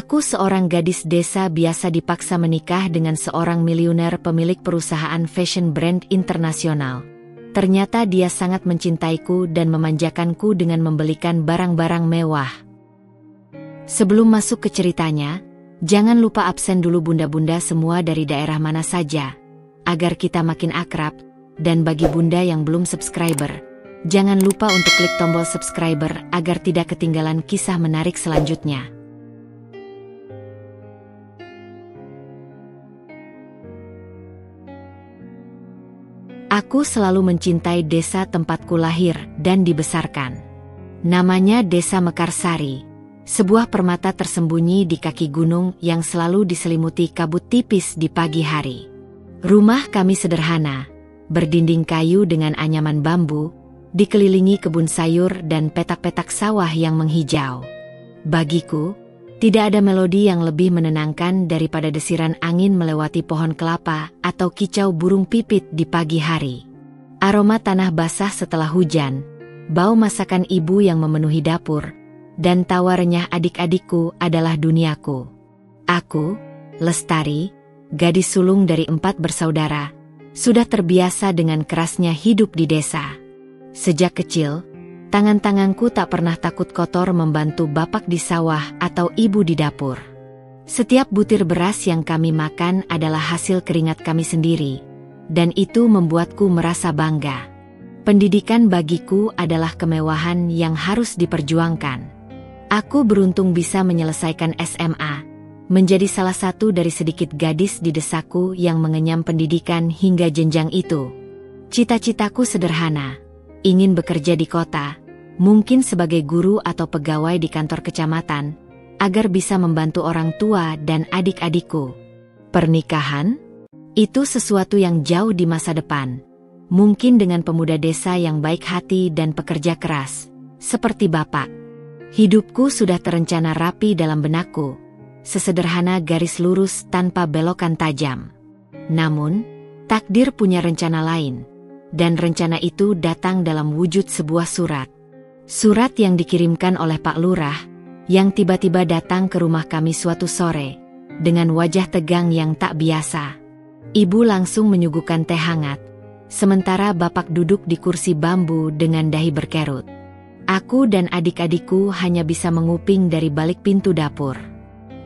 Aku seorang gadis desa biasa dipaksa menikah dengan seorang miliuner pemilik perusahaan fashion brand internasional. Ternyata dia sangat mencintaiku dan memanjakanku dengan membelikan barang-barang mewah. Sebelum masuk ke ceritanya, jangan lupa absen dulu bunda-bunda semua dari daerah mana saja, agar kita makin akrab. Dan bagi bunda yang belum subscriber, jangan lupa untuk klik tombol subscriber agar tidak ketinggalan kisah menarik selanjutnya. Aku selalu mencintai desa tempatku lahir dan dibesarkan. Namanya Desa Mekarsari, sebuah permata tersembunyi di kaki gunung yang selalu diselimuti kabut tipis di pagi hari. Rumah kami sederhana, berdinding kayu dengan anyaman bambu, dikelilingi kebun sayur dan petak-petak sawah yang menghijau. Bagiku, tidak ada melodi yang lebih menenangkan daripada desiran angin melewati pohon kelapa atau kicau burung pipit di pagi hari. Aroma tanah basah setelah hujan, bau masakan ibu yang memenuhi dapur, dan tawa renyah adik-adikku adalah duniaku. Aku, Lestari, gadis sulung dari 4 bersaudara, sudah terbiasa dengan kerasnya hidup di desa. Sejak kecil, tangan-tanganku tak pernah takut kotor membantu bapak di sawah atau ibu di dapur. Setiap butir beras yang kami makan adalah hasil keringat kami sendiri, dan itu membuatku merasa bangga. Pendidikan bagiku adalah kemewahan yang harus diperjuangkan. Aku beruntung bisa menyelesaikan SMA, menjadi salah satu dari sedikit gadis di desaku yang mengenyam pendidikan hingga jenjang itu. Cita-citaku sederhana, ingin bekerja di kota, mungkin sebagai guru atau pegawai di kantor kecamatan, agar bisa membantu orang tua dan adik-adikku. Pernikahan? Itu sesuatu yang jauh di masa depan. Mungkin dengan pemuda desa yang baik hati dan pekerja keras, seperti bapak. Hidupku sudah terencana rapi dalam benakku, sesederhana garis lurus tanpa belokan tajam. Namun, takdir punya rencana lain, dan rencana itu datang dalam wujud sebuah surat. Surat yang dikirimkan oleh Pak Lurah, yang tiba-tiba datang ke rumah kami suatu sore, dengan wajah tegang yang tak biasa. Ibu langsung menyuguhkan teh hangat, sementara bapak duduk di kursi bambu dengan dahi berkerut. Aku dan adik-adikku hanya bisa menguping dari balik pintu dapur.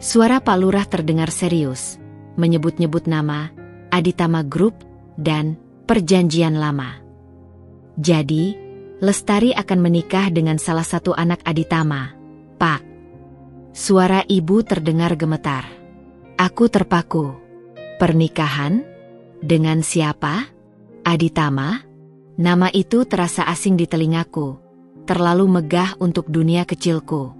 Suara Pak Lurah terdengar serius, menyebut-nyebut nama, Aditama Group, dan perjanjian lama. Jadi, Lestari akan menikah dengan salah satu anak Aditama, Pak. Suara ibu terdengar gemetar. Aku terpaku. Pernikahan? Dengan siapa? Aditama? Nama itu terasa asing di telingaku, terlalu megah untuk dunia kecilku.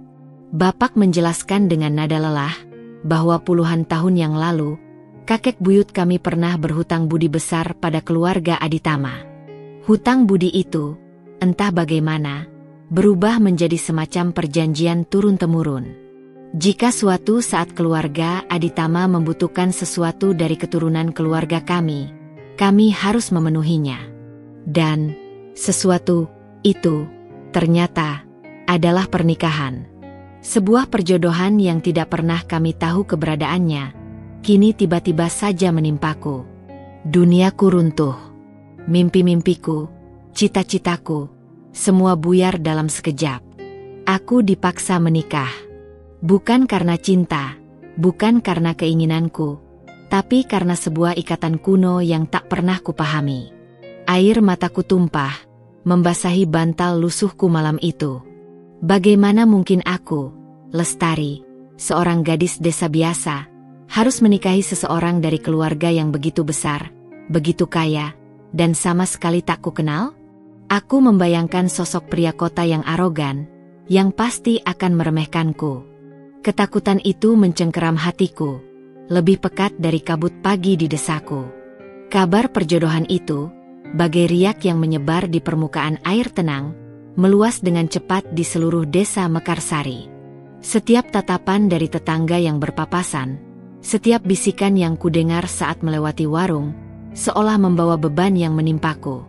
Bapak menjelaskan dengan nada lelah, bahwa puluhan tahun yang lalu, kakek buyut kami pernah berhutang budi besar pada keluarga Aditama. Hutang budi itu, entah bagaimana, berubah menjadi semacam perjanjian turun-temurun. Jika suatu saat keluarga Aditama membutuhkan sesuatu dari keturunan keluarga kami harus memenuhinya. Dan sesuatu itu ternyata adalah pernikahan. Sebuah perjodohan yang tidak pernah kami tahu keberadaannya, kini tiba-tiba saja menimpaku. Duniaku runtuh. Mimpi-mimpiku, cita-citaku, semua buyar dalam sekejap. Aku dipaksa menikah. Bukan karena cinta, bukan karena keinginanku, tapi karena sebuah ikatan kuno yang tak pernah kupahami. Air mataku tumpah, membasahi bantal lusuhku malam itu. Bagaimana mungkin aku, Lestari, seorang gadis desa biasa, harus menikahi seseorang dari keluarga yang begitu besar, begitu kaya, dan sama sekali tak kukenal? Aku membayangkan sosok pria kota yang arogan, yang pasti akan meremehkanku. Ketakutan itu mencengkeram hatiku, lebih pekat dari kabut pagi di desaku. Kabar perjodohan itu, bagai riak yang menyebar di permukaan air tenang, meluas dengan cepat di seluruh desa Mekarsari. Setiap tatapan dari tetangga yang berpapasan, setiap bisikan yang kudengar saat melewati warung, seolah membawa beban yang menimpaku.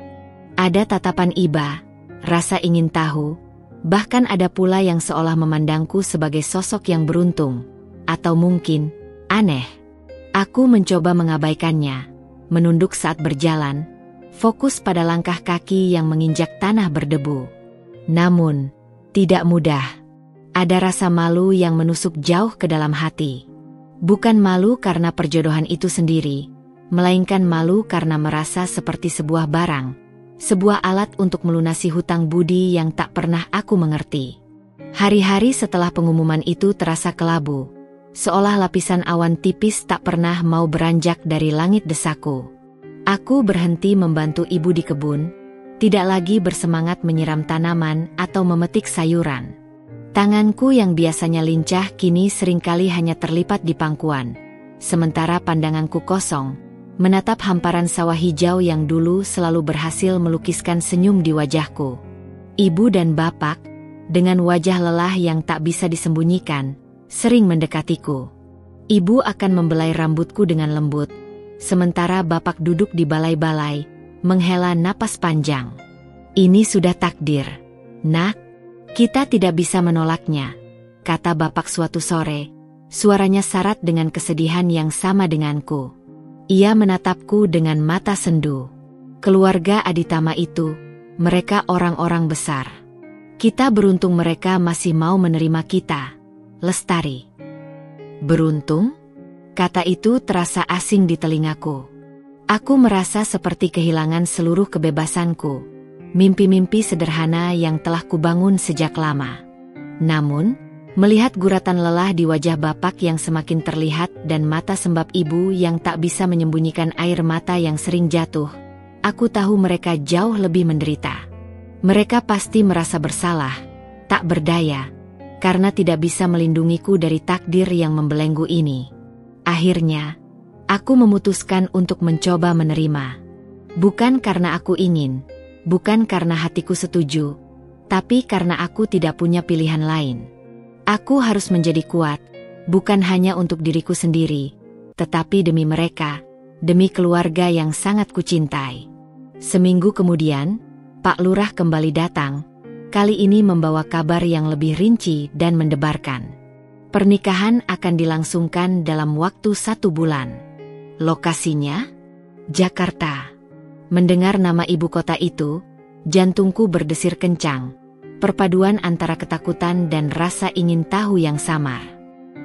Ada tatapan iba, rasa ingin tahu, bahkan ada pula yang seolah memandangku sebagai sosok yang beruntung, atau mungkin aneh. Aku mencoba mengabaikannya, menunduk saat berjalan, fokus pada langkah kaki yang menginjak tanah berdebu. Namun, tidak mudah. Ada rasa malu yang menusuk jauh ke dalam hati. Bukan malu karena perjodohan itu sendiri, melainkan malu karena merasa seperti sebuah barang, sebuah alat untuk melunasi hutang budi yang tak pernah aku mengerti. Hari-hari setelah pengumuman itu terasa kelabu, seolah lapisan awan tipis tak pernah mau beranjak dari langit desaku. Aku berhenti membantu ibu di kebun, tidak lagi bersemangat menyiram tanaman atau memetik sayuran. Tanganku yang biasanya lincah kini seringkali hanya terlipat di pangkuan, sementara pandanganku kosong, menatap hamparan sawah hijau yang dulu selalu berhasil melukiskan senyum di wajahku. Ibu dan bapak, dengan wajah lelah yang tak bisa disembunyikan, sering mendekatiku. Ibu akan membelai rambutku dengan lembut, sementara bapak duduk di balai-balai, menghela napas panjang. Ini sudah takdir, Nak. Kita tidak bisa menolaknya, kata bapak suatu sore, suaranya syarat dengan kesedihan yang sama denganku. Ia menatapku dengan mata sendu. Keluarga Aditama itu, mereka orang-orang besar. Kita beruntung mereka masih mau menerima kita, Lestari. Beruntung? Kata itu terasa asing di telingaku. Aku merasa seperti kehilangan seluruh kebebasanku. Mimpi-mimpi sederhana yang telah kubangun sejak lama. Namun, melihat guratan lelah di wajah bapak yang semakin terlihat dan mata sembab ibu yang tak bisa menyembunyikan air mata yang sering jatuh, aku tahu mereka jauh lebih menderita. Mereka pasti merasa bersalah, tak berdaya, karena tidak bisa melindungiku dari takdir yang membelenggu ini. Akhirnya, aku memutuskan untuk mencoba menerima. Bukan karena aku ingin, bukan karena hatiku setuju, tapi karena aku tidak punya pilihan lain. Aku harus menjadi kuat, bukan hanya untuk diriku sendiri, tetapi demi mereka, demi keluarga yang sangat kucintai. Seminggu kemudian, Pak Lurah kembali datang, kali ini membawa kabar yang lebih rinci dan mendebarkan. Pernikahan akan dilangsungkan dalam waktu 1 bulan. Lokasinya? Jakarta. Mendengar nama ibu kota itu, jantungku berdesir kencang, perpaduan antara ketakutan dan rasa ingin tahu yang samar.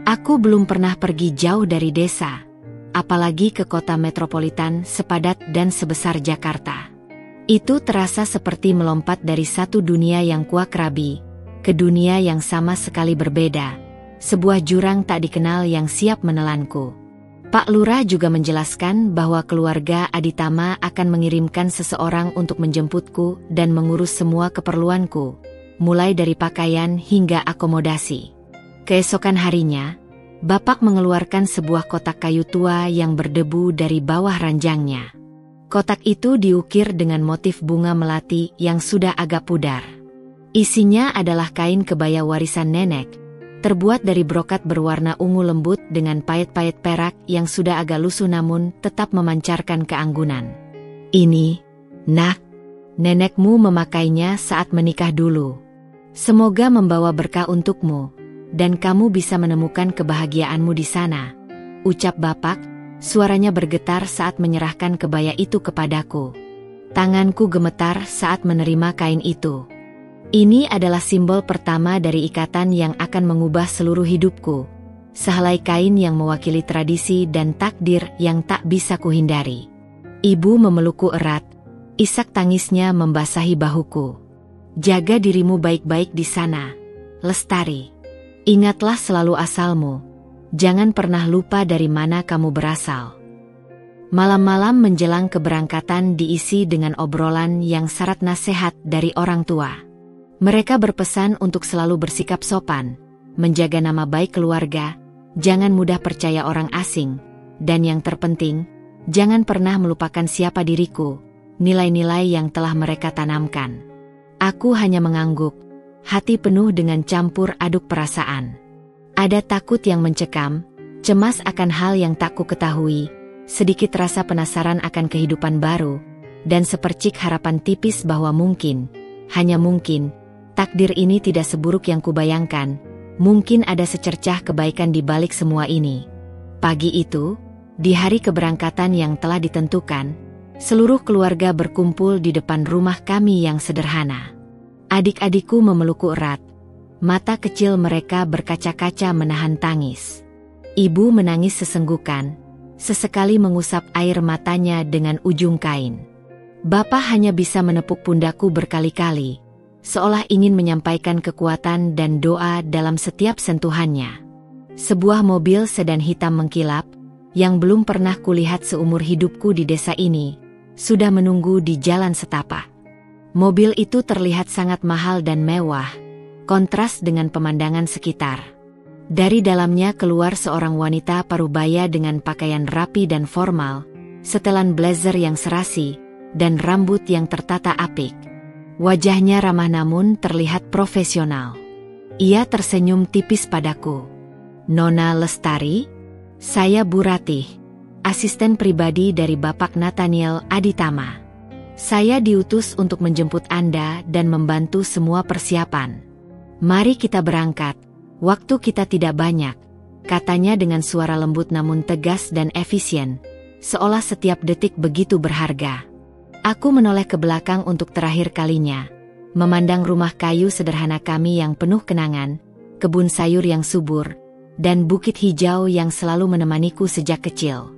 Aku belum pernah pergi jauh dari desa, apalagi ke kota metropolitan sepadat dan sebesar Jakarta. Itu terasa seperti melompat dari satu dunia yang kuakrabi, ke dunia yang sama sekali berbeda, sebuah jurang tak dikenal yang siap menelanku. Pak Lurah juga menjelaskan bahwa keluarga Aditama akan mengirimkan seseorang untuk menjemputku dan mengurus semua keperluanku, mulai dari pakaian hingga akomodasi. Keesokan harinya, bapak mengeluarkan sebuah kotak kayu tua yang berdebu dari bawah ranjangnya. Kotak itu diukir dengan motif bunga melati yang sudah agak pudar. Isinya adalah kain kebaya warisan nenek, terbuat dari brokat berwarna ungu lembut dengan payet-payet perak yang sudah agak lusuh namun tetap memancarkan keanggunan. Ini, Nak, nenekmu memakainya saat menikah dulu. Semoga membawa berkah untukmu, dan kamu bisa menemukan kebahagiaanmu di sana, ucap bapak, suaranya bergetar saat menyerahkan kebaya itu kepadaku. Tanganku gemetar saat menerima kain itu. Ini adalah simbol pertama dari ikatan yang akan mengubah seluruh hidupku. Sehelai kain yang mewakili tradisi dan takdir yang tak bisa kuhindari. Ibu memelukku erat, isak tangisnya membasahi bahuku. Jaga dirimu baik-baik di sana, Lestari. Ingatlah selalu asalmu. Jangan pernah lupa dari mana kamu berasal. Malam-malam menjelang keberangkatan diisi dengan obrolan yang syarat nasihat dari orang tua. Mereka berpesan untuk selalu bersikap sopan, menjaga nama baik keluarga, jangan mudah percaya orang asing, dan yang terpenting, jangan pernah melupakan siapa diriku, nilai-nilai yang telah mereka tanamkan. Aku hanya mengangguk, hati penuh dengan campur aduk perasaan. Ada takut yang mencekam, cemas akan hal yang tak ku ketahui, sedikit rasa penasaran akan kehidupan baru, dan sepercik harapan tipis bahwa mungkin, hanya mungkin, takdir ini tidak seburuk yang kubayangkan, Mungkin ada secercah kebaikan di balik semua ini. Pagi itu, di hari keberangkatan yang telah ditentukan, seluruh keluarga berkumpul di depan rumah kami yang sederhana. Adik-adikku memelukku erat. Mata kecil mereka berkaca-kaca menahan tangis. Ibu menangis sesenggukan, sesekali mengusap air matanya dengan ujung kain. Bapak hanya bisa menepuk pundakku berkali-kali, seolah ingin menyampaikan kekuatan dan doa dalam setiap sentuhannya. Sebuah mobil sedan hitam mengkilap, yang belum pernah kulihat seumur hidupku di desa ini, sudah menunggu di jalan setapak. Mobil itu terlihat sangat mahal dan mewah, kontras dengan pemandangan sekitar. Dari dalamnya keluar seorang wanita parubaya dengan pakaian rapi dan formal, setelan blazer yang serasi, dan rambut yang tertata apik. Wajahnya ramah namun terlihat profesional. Ia tersenyum tipis padaku. "Nona Lestari? Saya Bu Ratih, asisten pribadi dari Bapak Nathaniel Aditama. Saya diutus untuk menjemput Anda dan membantu semua persiapan. Mari kita berangkat, waktu kita tidak banyak," katanya dengan suara lembut namun tegas dan efisien, seolah setiap detik begitu berharga. Aku menoleh ke belakang untuk terakhir kalinya, memandang rumah kayu sederhana kami yang penuh kenangan, kebun sayur yang subur, dan bukit hijau yang selalu menemaniku sejak kecil.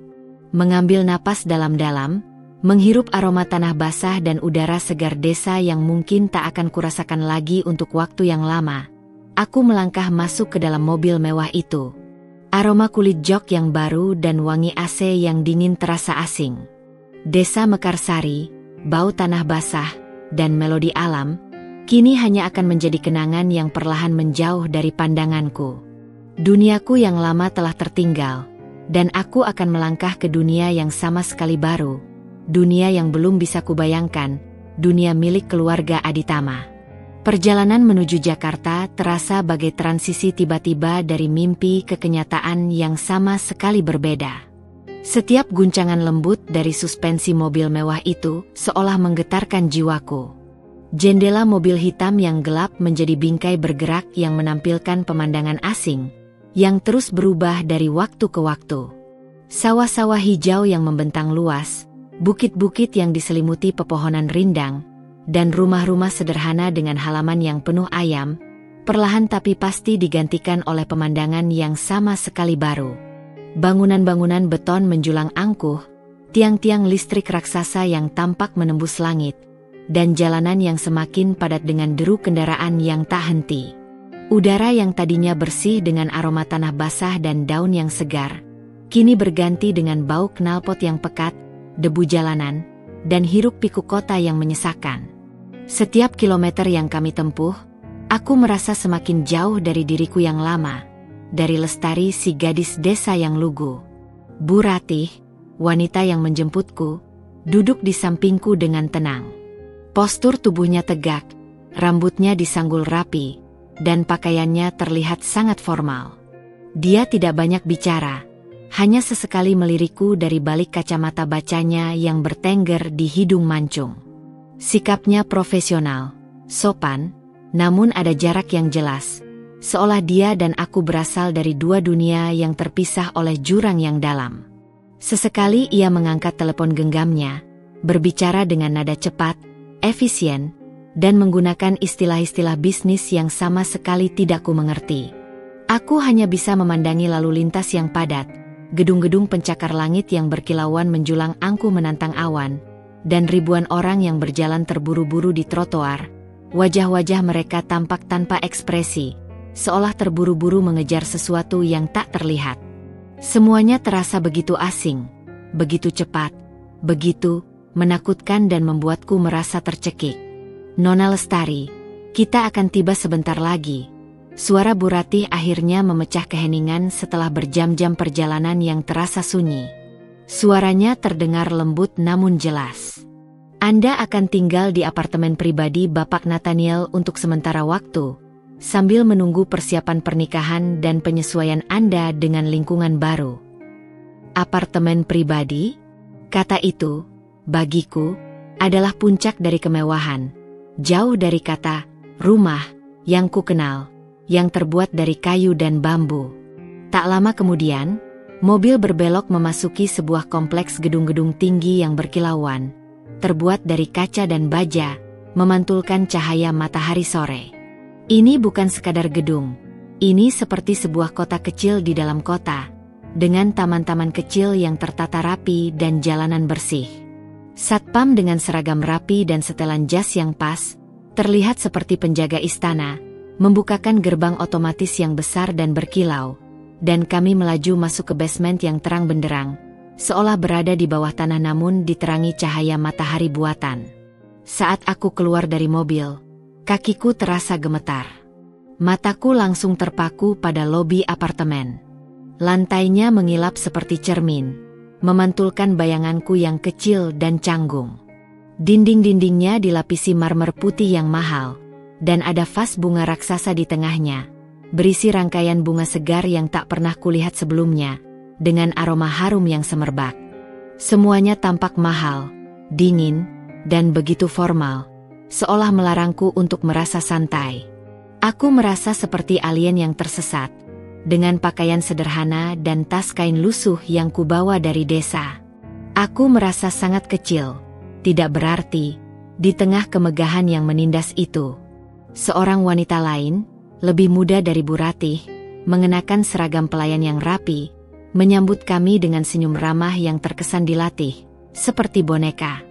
Mengambil napas dalam-dalam, menghirup aroma tanah basah dan udara segar desa yang mungkin tak akan kurasakan lagi untuk waktu yang lama, aku melangkah masuk ke dalam mobil mewah itu. Aroma kulit jok yang baru dan wangi AC yang dingin terasa asing. Desa Mekarsari, bau tanah basah, dan melodi alam, kini hanya akan menjadi kenangan yang perlahan menjauh dari pandanganku. Duniaku yang lama telah tertinggal, dan aku akan melangkah ke dunia yang sama sekali baru, dunia yang belum bisa kubayangkan, dunia milik keluarga Aditama. Perjalanan menuju Jakarta terasa bagai transisi tiba-tiba dari mimpi ke kenyataan yang sama sekali berbeda. Setiap guncangan lembut dari suspensi mobil mewah itu seolah menggetarkan jiwaku. Jendela mobil hitam yang gelap menjadi bingkai bergerak yang menampilkan pemandangan asing, yang terus berubah dari waktu ke waktu. Sawah-sawah hijau yang membentang luas, bukit-bukit yang diselimuti pepohonan rindang, dan rumah-rumah sederhana dengan halaman yang penuh ayam, perlahan tapi pasti digantikan oleh pemandangan yang sama sekali baru. Bangunan-bangunan beton menjulang angkuh, tiang-tiang listrik raksasa yang tampak menembus langit, dan jalanan yang semakin padat dengan deru kendaraan yang tak henti. Udara yang tadinya bersih dengan aroma tanah basah dan daun yang segar, kini berganti dengan bau knalpot yang pekat, debu jalanan, dan hiruk-pikuk kota yang menyesakan. Setiap kilometer yang kami tempuh, aku merasa semakin jauh dari diriku yang lama, dari Lestari si gadis desa yang lugu. Bu Ratih, wanita yang menjemputku, duduk di sampingku dengan tenang. Postur tubuhnya tegak, rambutnya disanggul rapi, dan pakaiannya terlihat sangat formal. Dia tidak banyak bicara, hanya sesekali melirikku dari balik kacamata bacanya yang bertengger di hidung mancung. Sikapnya profesional, sopan, namun ada jarak yang jelas, seolah dia dan aku berasal dari dua dunia yang terpisah oleh jurang yang dalam. Sesekali ia mengangkat telepon genggamnya, berbicara dengan nada cepat, efisien, dan menggunakan istilah-istilah bisnis yang sama sekali tidak ku mengerti. Aku hanya bisa memandangi lalu lintas yang padat, gedung-gedung pencakar langit yang berkilauan menjulang angkuh menantang awan, dan ribuan orang yang berjalan terburu-buru di trotoar. Wajah-wajah mereka tampak tanpa ekspresi, seolah terburu-buru mengejar sesuatu yang tak terlihat. Semuanya terasa begitu asing, begitu cepat, begitu menakutkan dan membuatku merasa tercekik. "Nona Lestari, kita akan tiba sebentar lagi." Suara Bu Ratih akhirnya memecah keheningan setelah berjam-jam perjalanan yang terasa sunyi. Suaranya terdengar lembut namun jelas. "Anda akan tinggal di apartemen pribadi Bapak Nathaniel untuk sementara waktu, sambil menunggu persiapan pernikahan dan penyesuaian Anda dengan lingkungan baru." Apartemen pribadi? Kata itu, bagiku, adalah puncak dari kemewahan, jauh dari kata rumah yang ku kenal, yang terbuat dari kayu dan bambu. Tak lama kemudian, mobil berbelok memasuki sebuah kompleks gedung-gedung tinggi yang berkilauan, terbuat dari kaca dan baja, memantulkan cahaya matahari sore. Ini bukan sekadar gedung. Ini seperti sebuah kota kecil di dalam kota, dengan taman-taman kecil yang tertata rapi dan jalanan bersih. Satpam dengan seragam rapi dan setelan jas yang pas, terlihat seperti penjaga istana, membukakan gerbang otomatis yang besar dan berkilau, dan kami melaju masuk ke basement yang terang benderang, seolah berada di bawah tanah namun diterangi cahaya matahari buatan. Saat aku keluar dari mobil, kakiku terasa gemetar. Mataku langsung terpaku pada lobi apartemen. Lantainya mengilap seperti cermin, memantulkan bayanganku yang kecil dan canggung. Dinding-dindingnya dilapisi marmer putih yang mahal, dan ada vas bunga raksasa di tengahnya, berisi rangkaian bunga segar yang tak pernah kulihat sebelumnya, dengan aroma harum yang semerbak. Semuanya tampak mahal, dingin, dan begitu formal, seolah melarangku untuk merasa santai. Aku merasa seperti alien yang tersesat, dengan pakaian sederhana dan tas kain lusuh yang kubawa dari desa. Aku merasa sangat kecil, tidak berarti, di tengah kemegahan yang menindas itu. Seorang wanita lain, lebih muda dari Bu Ratih, mengenakan seragam pelayan yang rapi, menyambut kami dengan senyum ramah yang terkesan dilatih, seperti boneka.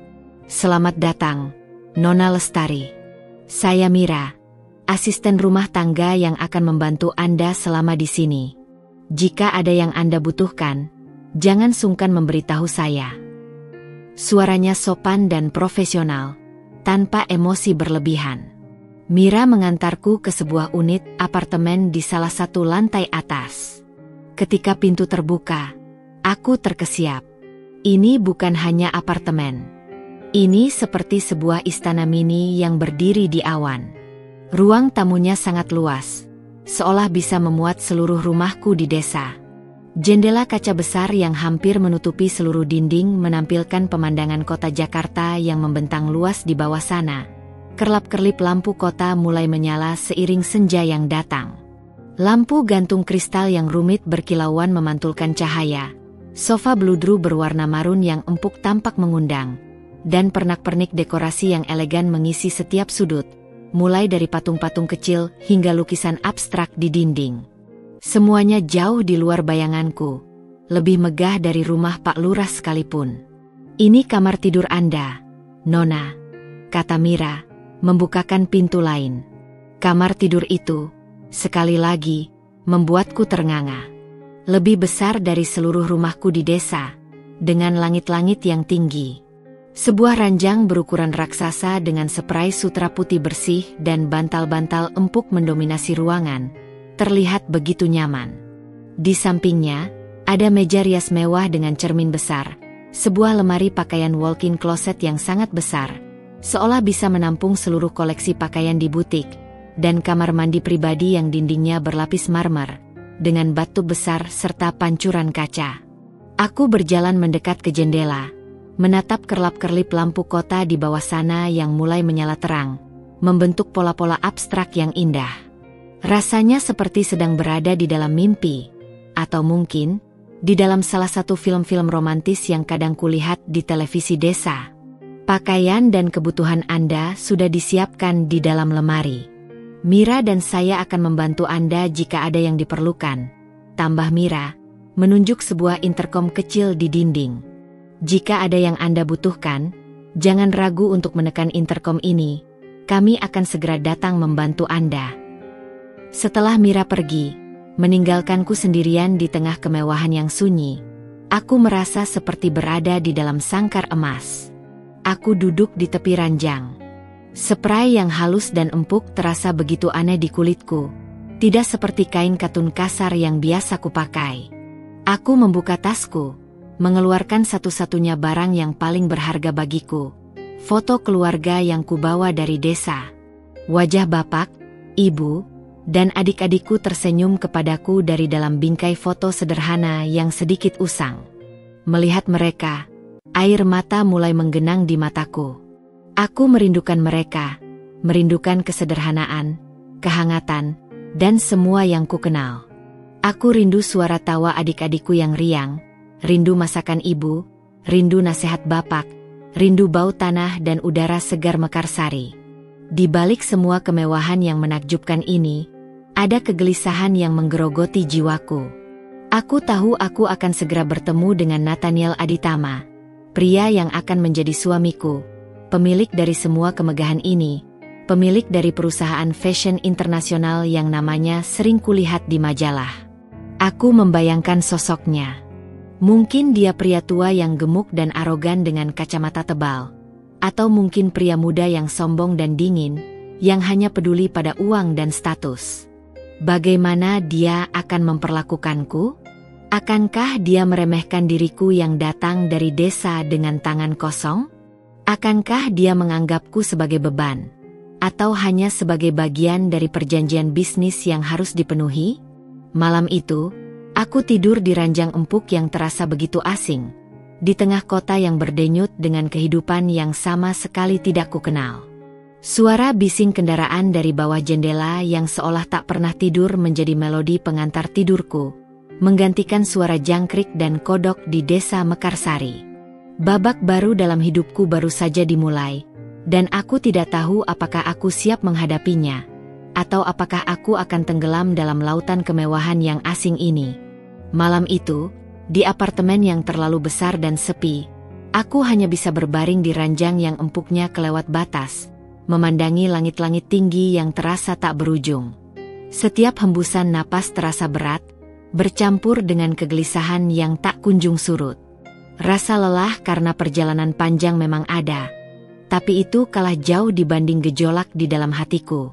"Selamat datang, Nona Lestari. Saya Mira, asisten rumah tangga yang akan membantu Anda selama di sini. Jika ada yang Anda butuhkan, jangan sungkan memberitahu saya." Suaranya sopan dan profesional, tanpa emosi berlebihan. Mira mengantarku ke sebuah unit apartemen di salah satu lantai atas. Ketika pintu terbuka, aku terkesiap. Ini bukan hanya apartemen. Ini seperti sebuah istana mini yang berdiri di awan. Ruang tamunya sangat luas, seolah bisa memuat seluruh rumahku di desa. Jendela kaca besar yang hampir menutupi seluruh dinding menampilkan pemandangan kota Jakarta yang membentang luas di bawah sana. Kerlap-kerlip lampu kota mulai menyala seiring senja yang datang. Lampu gantung kristal yang rumit berkilauan memantulkan cahaya. Sofa bludru berwarna marun yang empuk tampak mengundang, dan pernak-pernik dekorasi yang elegan mengisi setiap sudut, mulai dari patung-patung kecil hingga lukisan abstrak di dinding. Semuanya jauh di luar bayanganku, lebih megah dari rumah Pak Lurah sekalipun. "Ini kamar tidur Anda, Nona," kata Mira, membukakan pintu lain. Kamar tidur itu, sekali lagi, membuatku ternganga. Lebih besar dari seluruh rumahku di desa, dengan langit-langit yang tinggi. Sebuah ranjang berukuran raksasa dengan spray sutra putih bersih dan bantal-bantal empuk mendominasi ruangan, terlihat begitu nyaman. Di sampingnya, ada meja rias mewah dengan cermin besar, sebuah lemari pakaian walk-in closet yang sangat besar, seolah bisa menampung seluruh koleksi pakaian di butik, dan kamar mandi pribadi yang dindingnya berlapis marmer, dengan batu besar serta pancuran kaca. Aku berjalan mendekat ke jendela, menatap kerlap-kerlip lampu kota di bawah sana yang mulai menyala terang, membentuk pola-pola abstrak yang indah. Rasanya seperti sedang berada di dalam mimpi, atau mungkin, di dalam salah satu film-film romantis yang kadang kulihat di televisi desa. "Pakaian dan kebutuhan Anda sudah disiapkan di dalam lemari. Mira dan saya akan membantu Anda jika ada yang diperlukan," tambah Mira, menunjuk sebuah interkom kecil di dinding. "Jika ada yang Anda butuhkan, jangan ragu untuk menekan interkom ini. Kami akan segera datang membantu Anda." Setelah Mira pergi, meninggalkanku sendirian di tengah kemewahan yang sunyi, aku merasa seperti berada di dalam sangkar emas. Aku duduk di tepi ranjang. Spray yang halus dan empuk terasa begitu aneh di kulitku, tidak seperti kain katun kasar yang biasa kupakai. Aku membuka tasku, mengeluarkan satu-satunya barang yang paling berharga bagiku, foto keluarga yang kubawa dari desa. Wajah bapak, ibu, dan adik-adikku tersenyum kepadaku dari dalam bingkai foto sederhana yang sedikit usang. Melihat mereka, air mata mulai menggenang di mataku. Aku merindukan mereka, merindukan kesederhanaan, kehangatan, dan semua yang kukenal. Aku rindu suara tawa adik-adikku yang riang, rindu masakan ibu, rindu nasihat bapak, rindu bau tanah dan udara segar Mekarsari. Di balik semua kemewahan yang menakjubkan ini, ada kegelisahan yang menggerogoti jiwaku. Aku tahu aku akan segera bertemu dengan Nathaniel Aditama, pria yang akan menjadi suamiku, pemilik dari semua kemegahan ini, pemilik dari perusahaan fashion internasional yang namanya sering kulihat di majalah. Aku membayangkan sosoknya. Mungkin dia pria tua yang gemuk dan arogan dengan kacamata tebal. Atau mungkin pria muda yang sombong dan dingin, yang hanya peduli pada uang dan status. Bagaimana dia akan memperlakukanku? Akankah dia meremehkan diriku yang datang dari desa dengan tangan kosong? Akankah dia menganggapku sebagai beban? Atau hanya sebagai bagian dari perjanjian bisnis yang harus dipenuhi? Malam itu, aku tidur di ranjang empuk yang terasa begitu asing, di tengah kota yang berdenyut dengan kehidupan yang sama sekali tidak kukenal. Suara bising kendaraan dari bawah jendela yang seolah tak pernah tidur menjadi melodi pengantar tidurku, menggantikan suara jangkrik dan kodok di desa Mekarsari. Babak baru dalam hidupku baru saja dimulai, dan aku tidak tahu apakah aku siap menghadapinya, atau apakah aku akan tenggelam dalam lautan kemewahan yang asing ini. Malam itu, di apartemen yang terlalu besar dan sepi, aku hanya bisa berbaring di ranjang yang empuknya kelewat batas, memandangi langit-langit tinggi yang terasa tak berujung. Setiap hembusan napas terasa berat, bercampur dengan kegelisahan yang tak kunjung surut. Rasa lelah karena perjalanan panjang memang ada, tapi itu kalah jauh dibanding gejolak di dalam hatiku.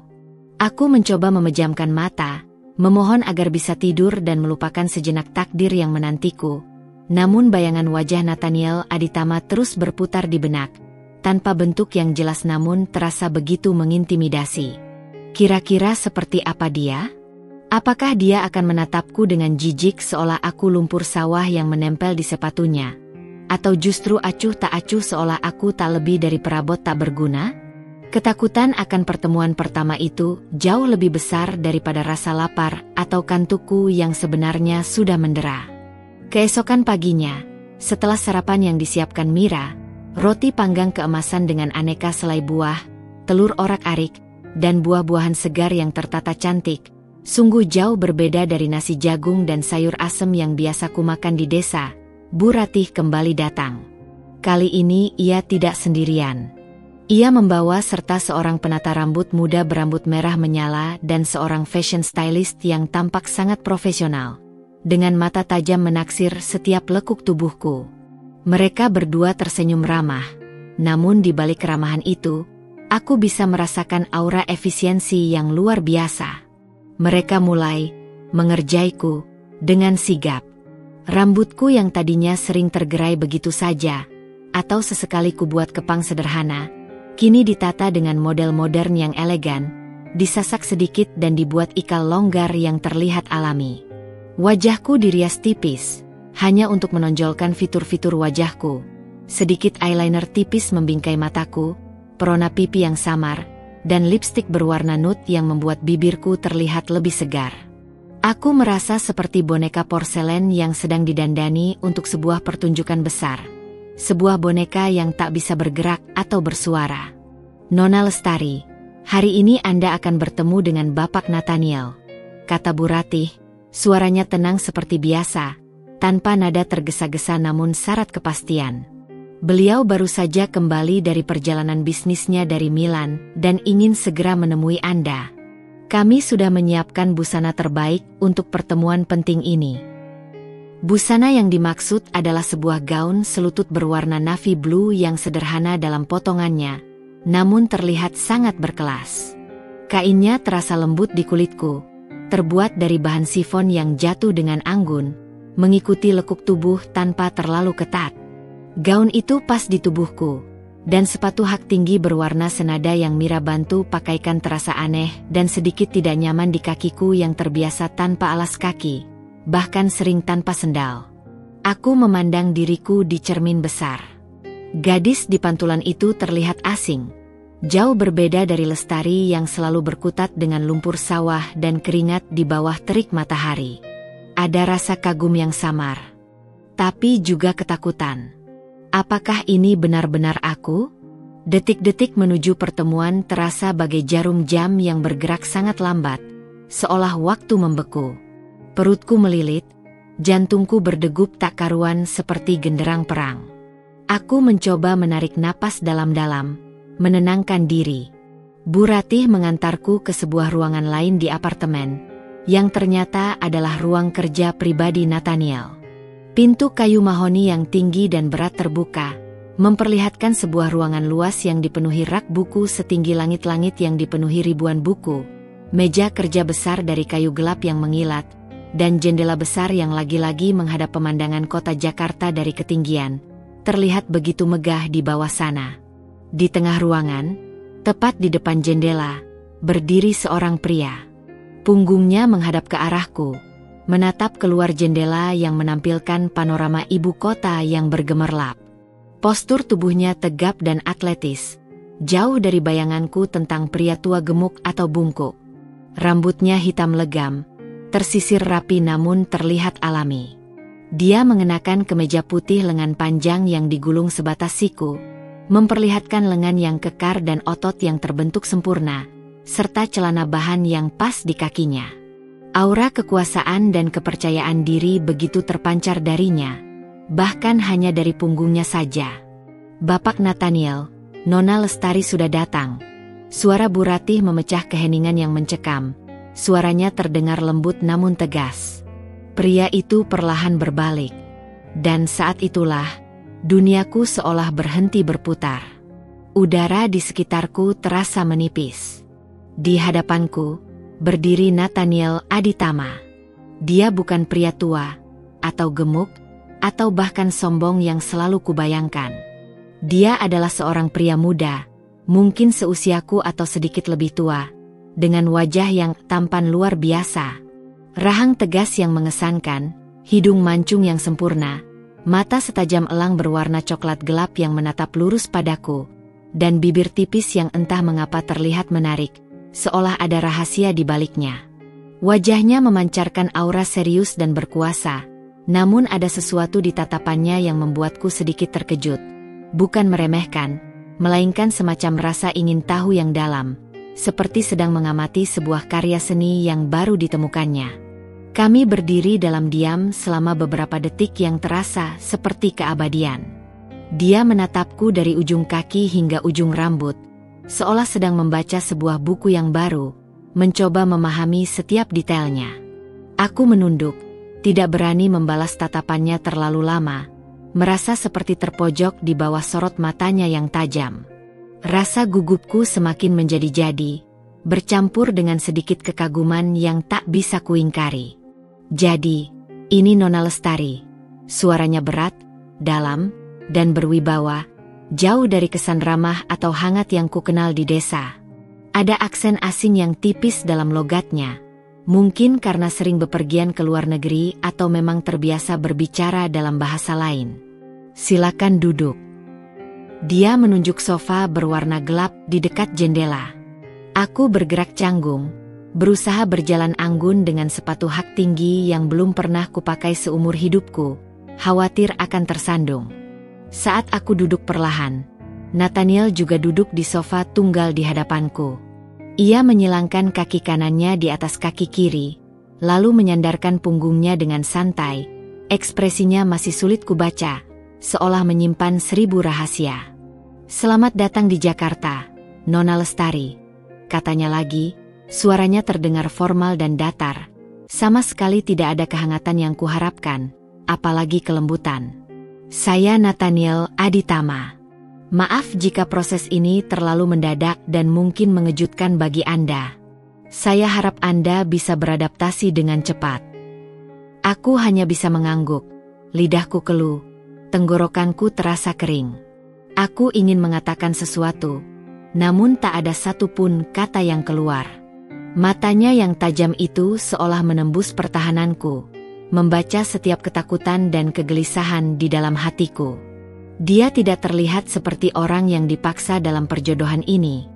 Aku mencoba memejamkan mata, memohon agar bisa tidur dan melupakan sejenak takdir yang menantiku. Namun bayangan wajah Nathaniel Aditama terus berputar di benak, tanpa bentuk yang jelas namun terasa begitu mengintimidasi. Kira-kira seperti apa dia? Apakah dia akan menatapku dengan jijik seolah aku lumpur sawah yang menempel di sepatunya? Atau justru acuh tak acuh seolah aku tak lebih dari perabot tak berguna? Ketakutan akan pertemuan pertama itu jauh lebih besar daripada rasa lapar atau kantukku yang sebenarnya sudah mendera. Keesokan paginya, setelah sarapan yang disiapkan Mira, roti panggang keemasan dengan aneka selai buah, telur orak-arik, dan buah-buahan segar yang tertata cantik, sungguh jauh berbeda dari nasi jagung dan sayur asem yang biasa kumakan di desa. Bu Ratih kembali datang. Kali ini ia tidak sendirian. Ia membawa serta seorang penata rambut muda berambut merah menyala dan seorang fashion stylist yang tampak sangat profesional, dengan mata tajam menaksir setiap lekuk tubuhku. Mereka berdua tersenyum ramah, namun di balik keramahan itu, aku bisa merasakan aura efisiensi yang luar biasa. Mereka mulai mengerjaiku dengan sigap. Rambutku yang tadinya sering tergerai begitu saja, atau sesekali kubuat kepang sederhana, kini ditata dengan model modern yang elegan, disasak sedikit dan dibuat ikal longgar yang terlihat alami. Wajahku dirias tipis, hanya untuk menonjolkan fitur-fitur wajahku. Sedikit eyeliner tipis membingkai mataku, perona pipi yang samar, dan lipstik berwarna nude yang membuat bibirku terlihat lebih segar. Aku merasa seperti boneka porselen yang sedang didandani untuk sebuah pertunjukan besar. Sebuah boneka yang tak bisa bergerak atau bersuara. Nona Lestari, hari ini Anda akan bertemu dengan Bapak Nathaniel, kata Bu Ratih, suaranya tenang seperti biasa, tanpa nada tergesa-gesa namun syarat kepastian. Beliau baru saja kembali dari perjalanan bisnisnya dari Milan dan ingin segera menemui Anda. Kami sudah menyiapkan busana terbaik untuk pertemuan penting ini. Busana yang dimaksud adalah sebuah gaun selutut berwarna navy blue yang sederhana dalam potongannya, namun terlihat sangat berkelas. Kainnya terasa lembut di kulitku, terbuat dari bahan sifon yang jatuh dengan anggun, mengikuti lekuk tubuh tanpa terlalu ketat. Gaun itu pas di tubuhku, dan sepatu hak tinggi berwarna senada yang Mira bantu pakaikan terasa aneh dan sedikit tidak nyaman di kakiku yang terbiasa tanpa alas kaki, bahkan sering tanpa sendal. Aku memandang diriku di cermin besar. Gadis di pantulan itu terlihat asing, Jauh berbeda dari Lestari yang selalu berkutat dengan lumpur sawah dan keringat di bawah terik matahari. Ada rasa kagum yang samar, tapi juga ketakutan. Apakah ini benar-benar aku? Detik-detik menuju pertemuan terasa bagai jarum jam yang bergerak sangat lambat, seolah waktu membeku. Perutku melilit, jantungku berdegup tak karuan seperti genderang perang. Aku mencoba menarik napas dalam-dalam, menenangkan diri. Bu Ratih mengantarku ke sebuah ruangan lain di apartemen, yang ternyata adalah ruang kerja pribadi Nathaniel. Pintu kayu mahoni yang tinggi dan berat terbuka, memperlihatkan sebuah ruangan luas yang dipenuhi rak buku setinggi langit-langit yang dipenuhi ribuan buku, meja kerja besar dari kayu gelap yang mengilat, dan jendela besar yang lagi-lagi menghadap pemandangan kota Jakarta dari ketinggian, terlihat begitu megah di bawah sana. Di tengah ruangan, tepat di depan jendela, berdiri seorang pria. Punggungnya menghadap ke arahku, menatap keluar jendela yang menampilkan panorama ibu kota yang bergemerlap. Postur tubuhnya tegap dan atletis, jauh dari bayanganku tentang pria tua gemuk atau bungkuk. Rambutnya hitam legam, tersisir rapi namun terlihat alami. Dia mengenakan kemeja putih lengan panjang yang digulung sebatas siku, memperlihatkan lengan yang kekar dan otot yang terbentuk sempurna, serta celana bahan yang pas di kakinya. Aura kekuasaan dan kepercayaan diri begitu terpancar darinya, bahkan hanya dari punggungnya saja. "Bapak Nathaniel, Nona Lestari sudah datang." Suara Bu Ratih memecah keheningan yang mencekam. Suaranya terdengar lembut namun tegas. Pria itu perlahan berbalik. Dan saat itulah, duniaku seolah berhenti berputar. Udara di sekitarku terasa menipis. Di hadapanku, berdiri Nathaniel Aditama. Dia bukan pria tua, atau gemuk, atau bahkan sombong yang selalu kubayangkan. Dia adalah seorang pria muda, mungkin seusiaku atau sedikit lebih tua, dengan wajah yang tampan luar biasa. Rahang tegas yang mengesankan, hidung mancung yang sempurna, mata setajam elang berwarna coklat gelap yang menatap lurus padaku, dan bibir tipis yang entah mengapa terlihat menarik, seolah ada rahasia di baliknya. Wajahnya memancarkan aura serius dan berkuasa, namun ada sesuatu di tatapannya yang membuatku sedikit terkejut. Bukan meremehkan, melainkan semacam rasa ingin tahu yang dalam, seperti sedang mengamati sebuah karya seni yang baru ditemukannya. Kami berdiri dalam diam selama beberapa detik yang terasa seperti keabadian. Dia menatapku dari ujung kaki hingga ujung rambut, seolah sedang membaca sebuah buku yang baru, mencoba memahami setiap detailnya. Aku menunduk, tidak berani membalas tatapannya terlalu lama, merasa seperti terpojok di bawah sorot matanya yang tajam. Rasa gugupku semakin menjadi-jadi, bercampur dengan sedikit kekaguman yang tak bisa kuingkari. "Jadi, ini Nona Lestari." Suaranya berat, dalam, dan berwibawa, jauh dari kesan ramah atau hangat yang kukenal di desa. Ada aksen asing yang tipis dalam logatnya, mungkin karena sering bepergian ke luar negeri atau memang terbiasa berbicara dalam bahasa lain. "Silakan duduk." Dia menunjuk sofa berwarna gelap di dekat jendela. Aku bergerak canggung, berusaha berjalan anggun dengan sepatu hak tinggi yang belum pernah kupakai seumur hidupku, khawatir akan tersandung. Saat aku duduk perlahan, Nathaniel juga duduk di sofa tunggal di hadapanku. Ia menyilangkan kaki kanannya di atas kaki kiri, lalu menyandarkan punggungnya dengan santai. Ekspresinya masih sulit kubaca, seolah menyimpan 1000 rahasia. "Selamat datang di Jakarta, Nona Lestari," katanya lagi. Suaranya terdengar formal dan datar, sama sekali tidak ada kehangatan yang kuharapkan, apalagi kelembutan. "Saya Nathaniel Aditama. Maaf jika proses ini terlalu mendadak dan mungkin mengejutkan bagi Anda. Saya harap Anda bisa beradaptasi dengan cepat." Aku hanya bisa mengangguk, lidahku keluh, tenggorokanku terasa kering. Aku ingin mengatakan sesuatu, namun tak ada satupun kata yang keluar. Matanya yang tajam itu seolah menembus pertahananku, membaca setiap ketakutan dan kegelisahan di dalam hatiku. Dia tidak terlihat seperti orang yang dipaksa dalam perjodohan ini.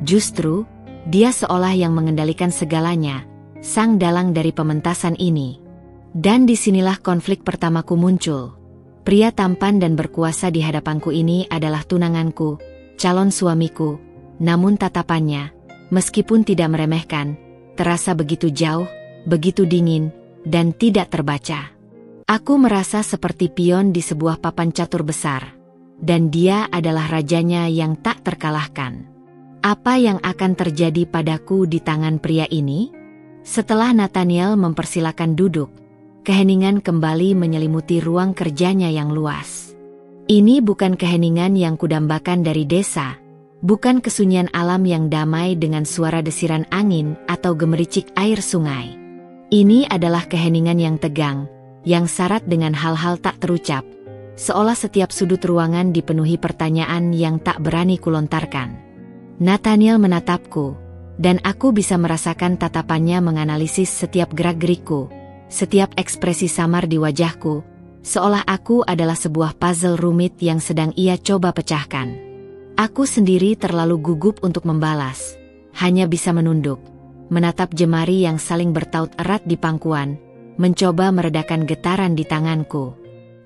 Justru, dia seolah yang mengendalikan segalanya, sang dalang dari pementasan ini. Dan disinilah konflik pertamaku muncul. Pria tampan dan berkuasa di hadapanku ini adalah tunanganku, calon suamiku, namun tatapannya, meskipun tidak meremehkan, terasa begitu jauh, begitu dingin, dan tidak terbaca. Aku merasa seperti pion di sebuah papan catur besar, dan dia adalah rajanya yang tak terkalahkan. Apa yang akan terjadi padaku di tangan pria ini? Setelah Nathaniel mempersilakan duduk, keheningan kembali menyelimuti ruang kerjanya yang luas. Ini bukan keheningan yang kudambakan dari desa, bukan kesunyian alam yang damai dengan suara desiran angin atau gemericik air sungai. Ini adalah keheningan yang tegang, yang syarat dengan hal-hal tak terucap, seolah setiap sudut ruangan dipenuhi pertanyaan yang tak berani kulontarkan. Nathaniel menatapku, dan aku bisa merasakan tatapannya menganalisis setiap gerak-gerikku, setiap ekspresi samar di wajahku, seolah aku adalah sebuah puzzle rumit yang sedang ia coba pecahkan. Aku sendiri terlalu gugup untuk membalas, hanya bisa menunduk, menatap jemari yang saling bertaut erat di pangkuan, mencoba meredakan getaran di tanganku.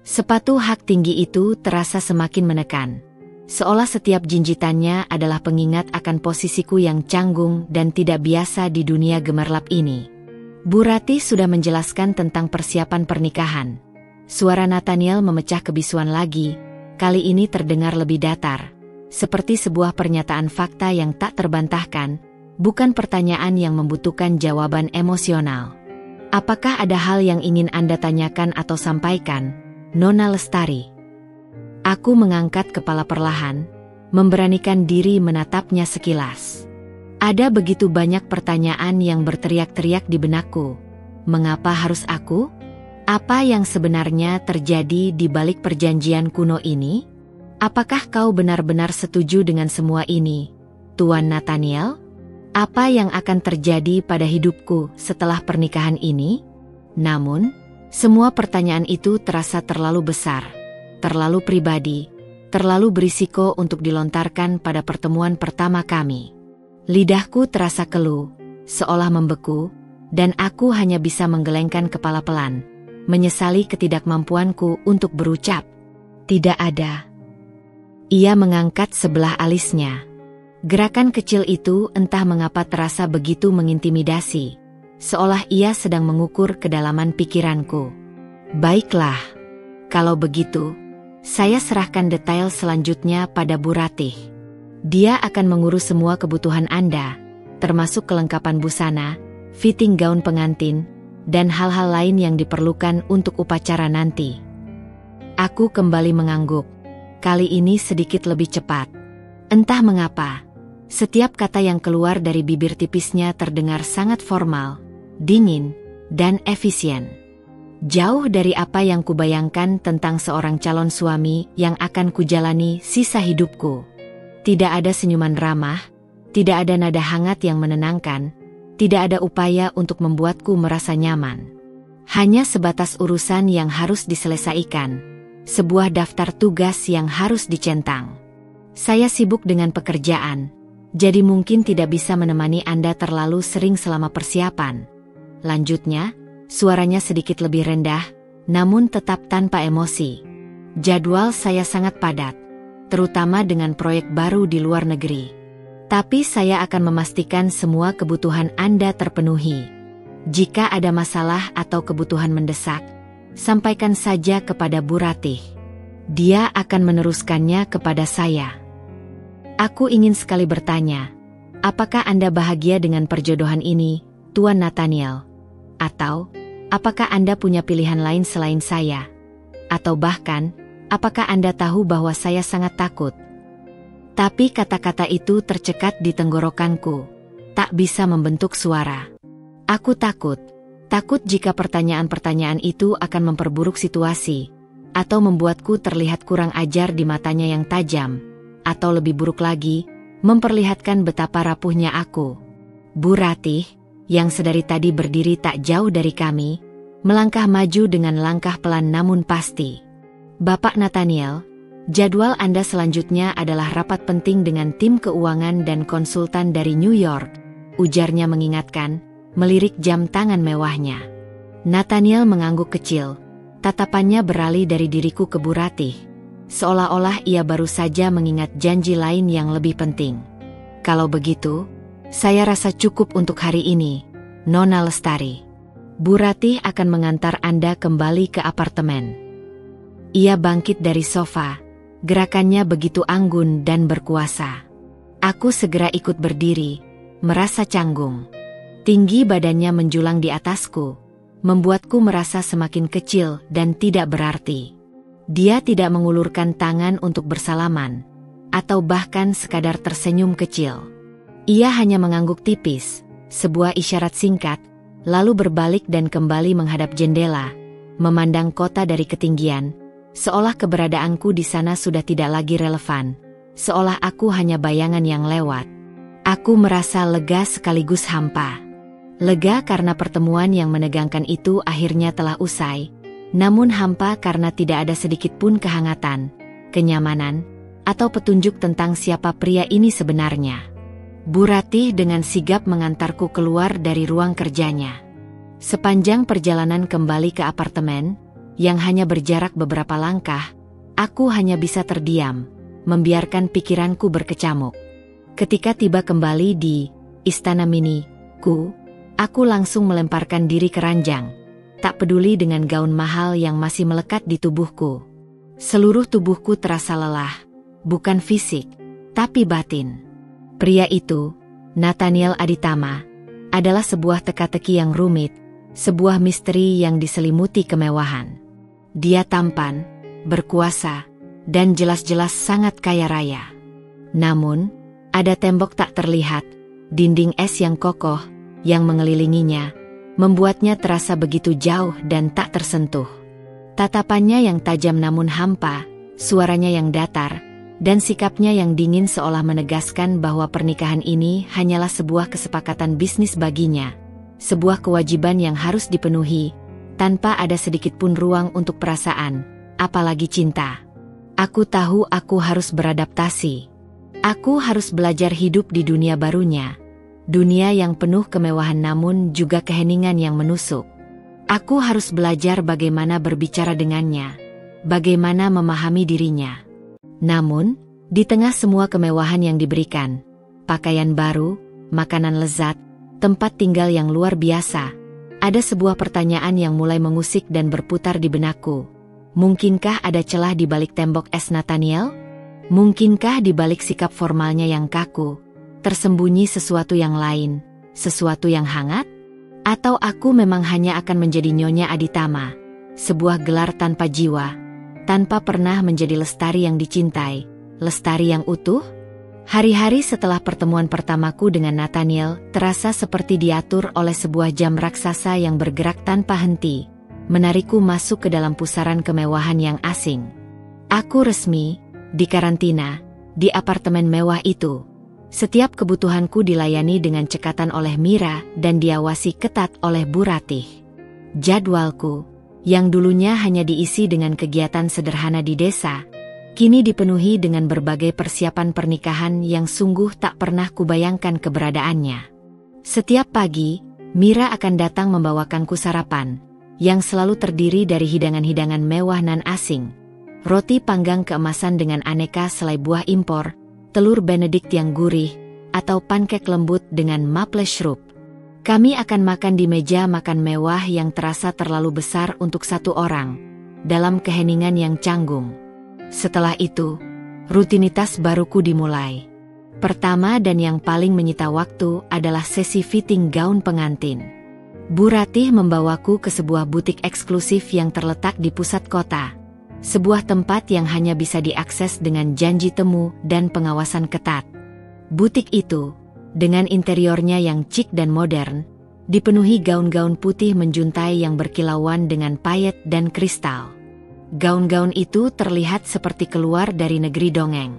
Sepatu hak tinggi itu terasa semakin menekan, seolah setiap jinjitannya adalah pengingat akan posisiku yang canggung dan tidak biasa di dunia gemerlap ini. Bu Ratih sudah menjelaskan tentang persiapan pernikahan. Suara Nathaniel memecah kebisuan lagi, kali ini terdengar lebih datar, seperti sebuah pernyataan fakta yang tak terbantahkan, bukan pertanyaan yang membutuhkan jawaban emosional. Apakah ada hal yang ingin Anda tanyakan atau sampaikan, Nona Lestari? Aku mengangkat kepala perlahan, memberanikan diri menatapnya sekilas. Ada begitu banyak pertanyaan yang berteriak-teriak di benakku. Mengapa harus aku? Apa yang sebenarnya terjadi di balik perjanjian kuno ini? Apakah kau benar-benar setuju dengan semua ini, Tuan Nathaniel? Apa yang akan terjadi pada hidupku setelah pernikahan ini? Namun, semua pertanyaan itu terasa terlalu besar, terlalu pribadi, terlalu berisiko untuk dilontarkan pada pertemuan pertama kami. Lidahku terasa keluh, seolah membeku, dan aku hanya bisa menggelengkan kepala pelan, menyesali ketidakmampuanku untuk berucap. Tidak ada. Ia mengangkat sebelah alisnya. Gerakan kecil itu entah mengapa terasa begitu mengintimidasi, seolah ia sedang mengukur kedalaman pikiranku. Baiklah, kalau begitu, saya serahkan detail selanjutnya pada Bu Ratih. Dia akan mengurus semua kebutuhan Anda, termasuk kelengkapan busana, fitting gaun pengantin, dan hal-hal lain yang diperlukan untuk upacara nanti. Aku kembali mengangguk, kali ini sedikit lebih cepat. Entah mengapa, setiap kata yang keluar dari bibir tipisnya terdengar sangat formal, dingin, dan efisien. Jauh dari apa yang kubayangkan tentang seorang calon suami yang akan kujalani sisa hidupku. Tidak ada senyuman ramah, tidak ada nada hangat yang menenangkan, tidak ada upaya untuk membuatku merasa nyaman. Hanya sebatas urusan yang harus diselesaikan, sebuah daftar tugas yang harus dicentang. Saya sibuk dengan pekerjaan, jadi mungkin tidak bisa menemani Anda terlalu sering selama persiapan. Lanjutnya, suaranya sedikit lebih rendah, namun tetap tanpa emosi. Jadwal saya sangat padat, terutama dengan proyek baru di luar negeri. Tapi saya akan memastikan semua kebutuhan Anda terpenuhi. Jika ada masalah atau kebutuhan mendesak, sampaikan saja kepada Bu Ratih. Dia akan meneruskannya kepada saya. Aku ingin sekali bertanya, apakah Anda bahagia dengan perjodohan ini, Tuan Nathaniel? Atau, apakah Anda punya pilihan lain selain saya? Atau bahkan, apakah Anda tahu bahwa saya sangat takut? Tapi kata-kata itu tercekat di tenggorokanku, tak bisa membentuk suara. Aku takut jika pertanyaan-pertanyaan itu akan memperburuk situasi, atau membuatku terlihat kurang ajar di matanya yang tajam, atau lebih buruk lagi, memperlihatkan betapa rapuhnya aku. Bu Ratih, yang sedari tadi berdiri tak jauh dari kami, melangkah maju dengan langkah pelan namun pasti. Bapak Nathaniel, Jadwal Anda selanjutnya adalah rapat penting dengan tim keuangan dan konsultan dari New York, ujarnya mengingatkan, melirik jam tangan mewahnya. Nathaniel mengangguk kecil, tatapannya beralih dari diriku ke Bu Ratih, seolah-olah ia baru saja mengingat janji lain yang lebih penting. Kalau begitu, saya rasa cukup untuk hari ini, Nona Lestari. Bu Ratih akan mengantar Anda kembali ke apartemen. Ia bangkit dari sofa. Gerakannya begitu anggun dan berkuasa. Aku segera ikut berdiri, merasa canggung. Tinggi badannya menjulang di atasku, membuatku merasa semakin kecil dan tidak berarti. Dia tidak mengulurkan tangan untuk bersalaman, atau bahkan sekadar tersenyum kecil. Ia hanya mengangguk tipis, sebuah isyarat singkat, lalu berbalik dan kembali menghadap jendela, memandang kota dari ketinggian, seolah keberadaanku di sana sudah tidak lagi relevan, seolah aku hanya bayangan yang lewat. Aku merasa lega sekaligus hampa. Lega karena pertemuan yang menegangkan itu akhirnya telah usai, namun hampa karena tidak ada sedikit pun kehangatan, kenyamanan, atau petunjuk tentang siapa pria ini sebenarnya. Bu Ratih dengan sigap mengantarku keluar dari ruang kerjanya. Sepanjang perjalanan kembali ke apartemen, yang hanya berjarak beberapa langkah, aku hanya bisa terdiam, membiarkan pikiranku berkecamuk. Ketika tiba kembali di istana miniku, aku langsung melemparkan diri ke ranjang, tak peduli dengan gaun mahal yang masih melekat di tubuhku. Seluruh tubuhku terasa lelah, bukan fisik, tapi batin. Pria itu, Nathaniel Aditama, adalah sebuah teka-teki yang rumit, sebuah misteri yang diselimuti kemewahan. Dia tampan, berkuasa, dan jelas-jelas sangat kaya raya. Namun, ada tembok tak terlihat, dinding es yang kokoh, yang mengelilinginya, membuatnya terasa begitu jauh dan tak tersentuh. Tatapannya yang tajam namun hampa, suaranya yang datar, dan sikapnya yang dingin seolah menegaskan bahwa pernikahan ini hanyalah sebuah kesepakatan bisnis baginya, sebuah kewajiban yang harus dipenuhi, tanpa ada sedikit pun ruang untuk perasaan, apalagi cinta. Aku tahu aku harus beradaptasi. Aku harus belajar hidup di dunia barunya. Dunia yang penuh kemewahan namun juga keheningan yang menusuk. Aku harus belajar bagaimana berbicara dengannya, bagaimana memahami dirinya. Namun, di tengah semua kemewahan yang diberikan, pakaian baru, makanan lezat, tempat tinggal yang luar biasa, ada sebuah pertanyaan yang mulai mengusik dan berputar di benakku. Mungkinkah ada celah di balik tembok es Nathaniel? Mungkinkah di balik sikap formalnya yang kaku, tersembunyi sesuatu yang lain, sesuatu yang hangat? Atau aku memang hanya akan menjadi Nyonya Aditama, sebuah gelar tanpa jiwa, tanpa pernah menjadi Lestari yang dicintai, Lestari yang utuh? Hari-hari setelah pertemuan pertamaku dengan Nathaniel terasa seperti diatur oleh sebuah jam raksasa yang bergerak tanpa henti, menarikku masuk ke dalam pusaran kemewahan yang asing. Aku resmi, dikarantina, di apartemen mewah itu. Setiap kebutuhanku dilayani dengan cekatan oleh Mira dan diawasi ketat oleh Bu Ratih. Jadwalku, yang dulunya hanya diisi dengan kegiatan sederhana di desa, kini dipenuhi dengan berbagai persiapan pernikahan yang sungguh tak pernah kubayangkan keberadaannya. Setiap pagi, Mira akan datang membawakanku sarapan, yang selalu terdiri dari hidangan-hidangan mewah nan asing, roti panggang keemasan dengan aneka selai buah impor, telur Benedict yang gurih, atau pancake lembut dengan maple syrup. Kami akan makan di meja makan mewah yang terasa terlalu besar untuk satu orang, dalam keheningan yang canggung. Setelah itu, rutinitas baruku dimulai. Pertama dan yang paling menyita waktu adalah sesi fitting gaun pengantin. Bu Ratih membawaku ke sebuah butik eksklusif yang terletak di pusat kota. Sebuah tempat yang hanya bisa diakses dengan janji temu dan pengawasan ketat. Butik itu, dengan interiornya yang chic dan modern, dipenuhi gaun-gaun putih menjuntai yang berkilauan dengan payet dan kristal. Gaun-gaun itu terlihat seperti keluar dari negeri dongeng.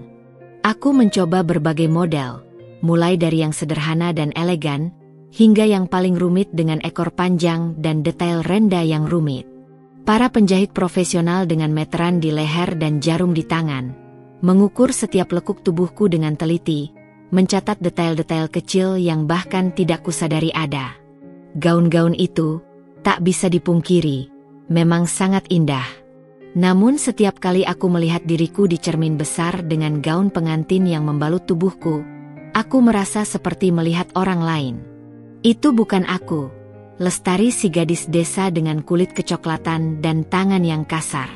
Aku mencoba berbagai model, mulai dari yang sederhana dan elegan, hingga yang paling rumit dengan ekor panjang dan detail renda yang rumit. Para penjahit profesional dengan meteran di leher dan jarum di tangan, mengukur setiap lekuk tubuhku dengan teliti, mencatat detail-detail kecil yang bahkan tidak kusadari ada. Gaun-gaun itu, tak bisa dipungkiri, memang sangat indah. Namun setiap kali aku melihat diriku di cermin besar dengan gaun pengantin yang membalut tubuhku, aku merasa seperti melihat orang lain. Itu bukan aku, Lestari, si gadis desa dengan kulit kecoklatan dan tangan yang kasar.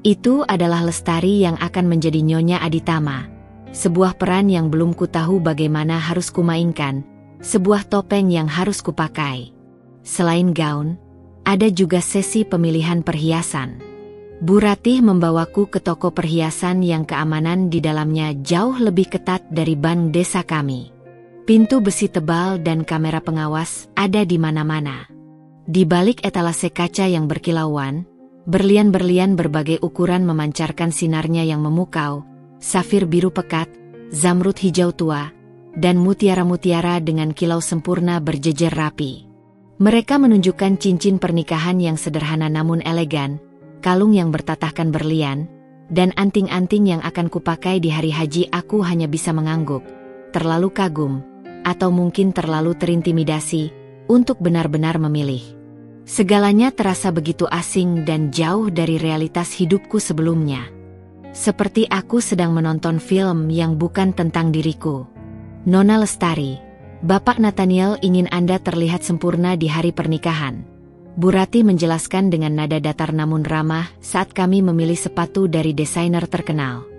Itu adalah Lestari yang akan menjadi Nyonya Aditama. Sebuah peran yang belum ku tahu bagaimana harus kumainkan, sebuah topeng yang harus kupakai. Selain gaun, ada juga sesi pemilihan perhiasan. Bu Ratih membawaku ke toko perhiasan yang keamanan di dalamnya jauh lebih ketat dari bank desa kami. Pintu besi tebal dan kamera pengawas ada di mana-mana. Di balik etalase kaca yang berkilauan, berlian-berlian berbagai ukuran memancarkan sinarnya yang memukau, safir biru pekat, zamrud hijau tua, dan mutiara-mutiara dengan kilau sempurna berjejer rapi. Mereka menunjukkan cincin pernikahan yang sederhana namun elegan, kalung yang bertatahkan berlian, dan anting-anting yang akan kupakai di hari haji. Aku hanya bisa mengangguk, terlalu kagum, atau mungkin terlalu terintimidasi, untuk benar-benar memilih. Segalanya terasa begitu asing dan jauh dari realitas hidupku sebelumnya. Seperti aku sedang menonton film yang bukan tentang diriku. Nona Lestari, Bapak Nathaniel ingin Anda terlihat sempurna di hari pernikahan. Bu Ratih menjelaskan dengan nada datar namun ramah saat kami memilih sepatu dari desainer terkenal.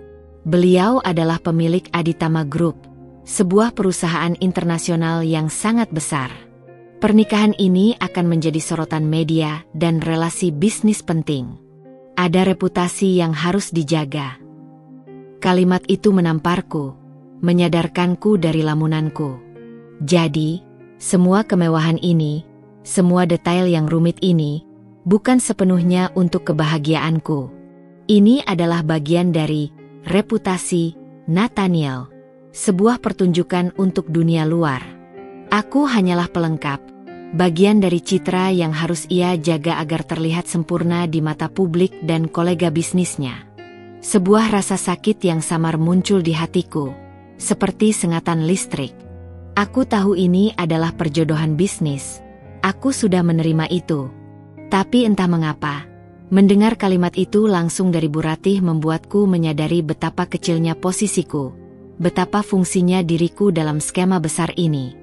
Beliau adalah pemilik Aditama Group, sebuah perusahaan internasional yang sangat besar. Pernikahan ini akan menjadi sorotan media dan relasi bisnis penting. Ada reputasi yang harus dijaga. Kalimat itu menamparku, menyadarkanku dari lamunanku. Jadi, semua kemewahan ini, semua detail yang rumit ini, bukan sepenuhnya untuk kebahagiaanku. Ini adalah bagian dari reputasi Nathaniel. Sebuah pertunjukan untuk dunia luar. Aku hanyalah pelengkap, bagian dari citra yang harus ia jaga agar terlihat sempurna di mata publik dan kolega bisnisnya. Sebuah rasa sakit yang samar muncul di hatiku, seperti sengatan listrik. Aku tahu ini adalah perjodohan bisnis. Aku sudah menerima itu. Tapi entah mengapa, mendengar kalimat itu langsung dari Bu Ratih membuatku menyadari betapa kecilnya posisiku. Betapa fungsinya diriku dalam skema besar ini.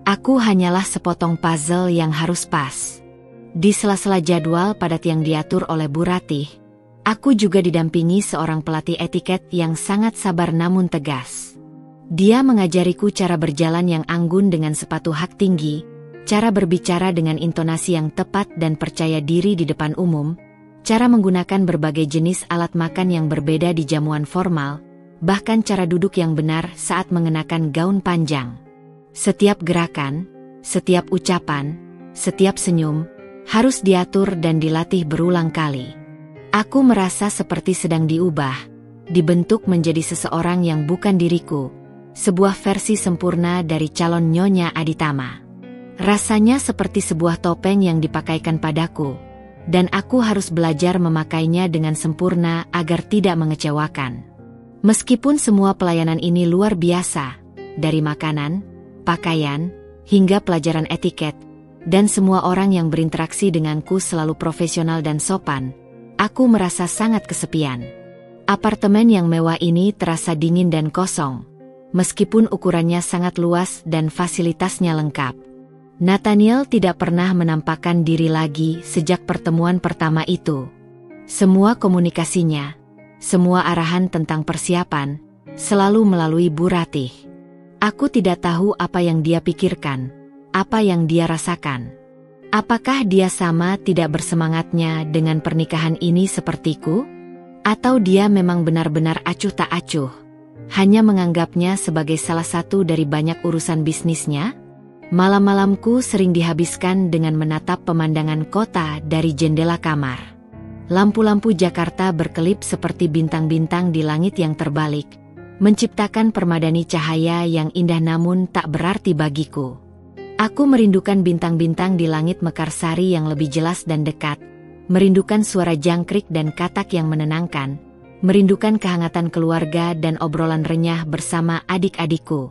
Aku hanyalah sepotong puzzle yang harus pas. Di sela-sela jadwal padat yang diatur oleh Bu Ratih, aku juga didampingi seorang pelatih etiket yang sangat sabar namun tegas. Dia mengajariku cara berjalan yang anggun dengan sepatu hak tinggi, cara berbicara dengan intonasi yang tepat dan percaya diri di depan umum, cara menggunakan berbagai jenis alat makan yang berbeda di jamuan formal, bahkan cara duduk yang benar saat mengenakan gaun panjang. Setiap gerakan, setiap ucapan, setiap senyum, harus diatur dan dilatih berulang kali. Aku merasa seperti sedang diubah, dibentuk menjadi seseorang yang bukan diriku, sebuah versi sempurna dari calon Nyonya Aditama. Rasanya seperti sebuah topeng yang dipakaikan padaku, dan aku harus belajar memakainya dengan sempurna agar tidak mengecewakan. Meskipun semua pelayanan ini luar biasa, dari makanan, pakaian, hingga pelajaran etiket, dan semua orang yang berinteraksi denganku selalu profesional dan sopan, aku merasa sangat kesepian. Apartemen yang mewah ini terasa dingin dan kosong, meskipun ukurannya sangat luas dan fasilitasnya lengkap. Nathaniel tidak pernah menampakkan diri lagi sejak pertemuan pertama itu. Semua komunikasinya, semua arahan tentang persiapan, selalu melalui Bu Ratih. Aku tidak tahu apa yang dia pikirkan, apa yang dia rasakan. Apakah dia sama tidak bersemangatnya dengan pernikahan ini sepertiku? Atau dia memang benar-benar acuh tak acuh, hanya menganggapnya sebagai salah satu dari banyak urusan bisnisnya? Malam-malamku sering dihabiskan dengan menatap pemandangan kota dari jendela kamar. Lampu-lampu Jakarta berkelip seperti bintang-bintang di langit yang terbalik, menciptakan permadani cahaya yang indah namun tak berarti bagiku. Aku merindukan bintang-bintang di langit Mekarsari yang lebih jelas dan dekat, merindukan suara jangkrik dan katak yang menenangkan, merindukan kehangatan keluarga dan obrolan renyah bersama adik-adikku.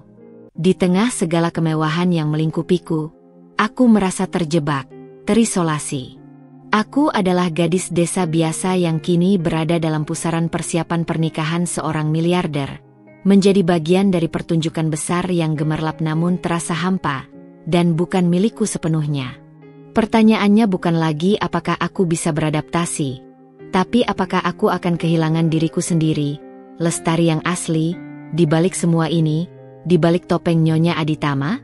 Di tengah segala kemewahan yang melingkupiku, aku merasa terjebak, terisolasi. Aku adalah gadis desa biasa yang kini berada dalam pusaran persiapan pernikahan seorang miliarder, menjadi bagian dari pertunjukan besar yang gemerlap namun terasa hampa, dan bukan milikku sepenuhnya. Pertanyaannya bukan lagi apakah aku bisa beradaptasi, tapi apakah aku akan kehilangan diriku sendiri, Lestari yang asli, di balik semua ini, di balik topeng Nyonya Aditama?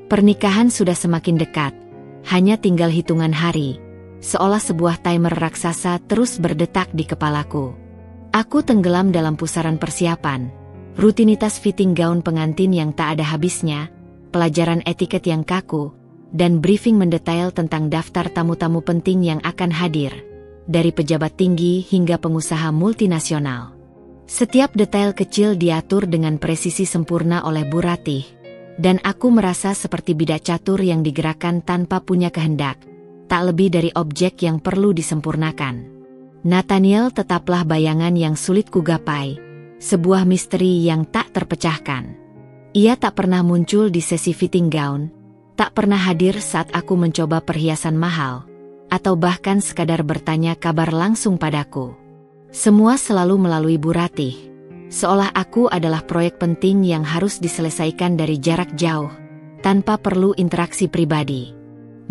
Pernikahan sudah semakin dekat, hanya tinggal hitungan hari, seolah sebuah timer raksasa terus berdetak di kepalaku. Aku tenggelam dalam pusaran persiapan, rutinitas fitting gaun pengantin yang tak ada habisnya, pelajaran etiket yang kaku, dan briefing mendetail tentang daftar tamu-tamu penting yang akan hadir, dari pejabat tinggi hingga pengusaha multinasional. Setiap detail kecil diatur dengan presisi sempurna oleh Bu Ratih, dan aku merasa seperti bidak catur yang digerakkan tanpa punya kehendak, tak lebih dari objek yang perlu disempurnakan. Nathaniel tetaplah bayangan yang sulit kugapai, sebuah misteri yang tak terpecahkan. Ia tak pernah muncul di sesi fitting gown, tak pernah hadir saat aku mencoba perhiasan mahal, atau bahkan sekadar bertanya kabar langsung padaku. Semua selalu melalui Bu Ratih, seolah aku adalah proyek penting yang harus diselesaikan dari jarak jauh, tanpa perlu interaksi pribadi.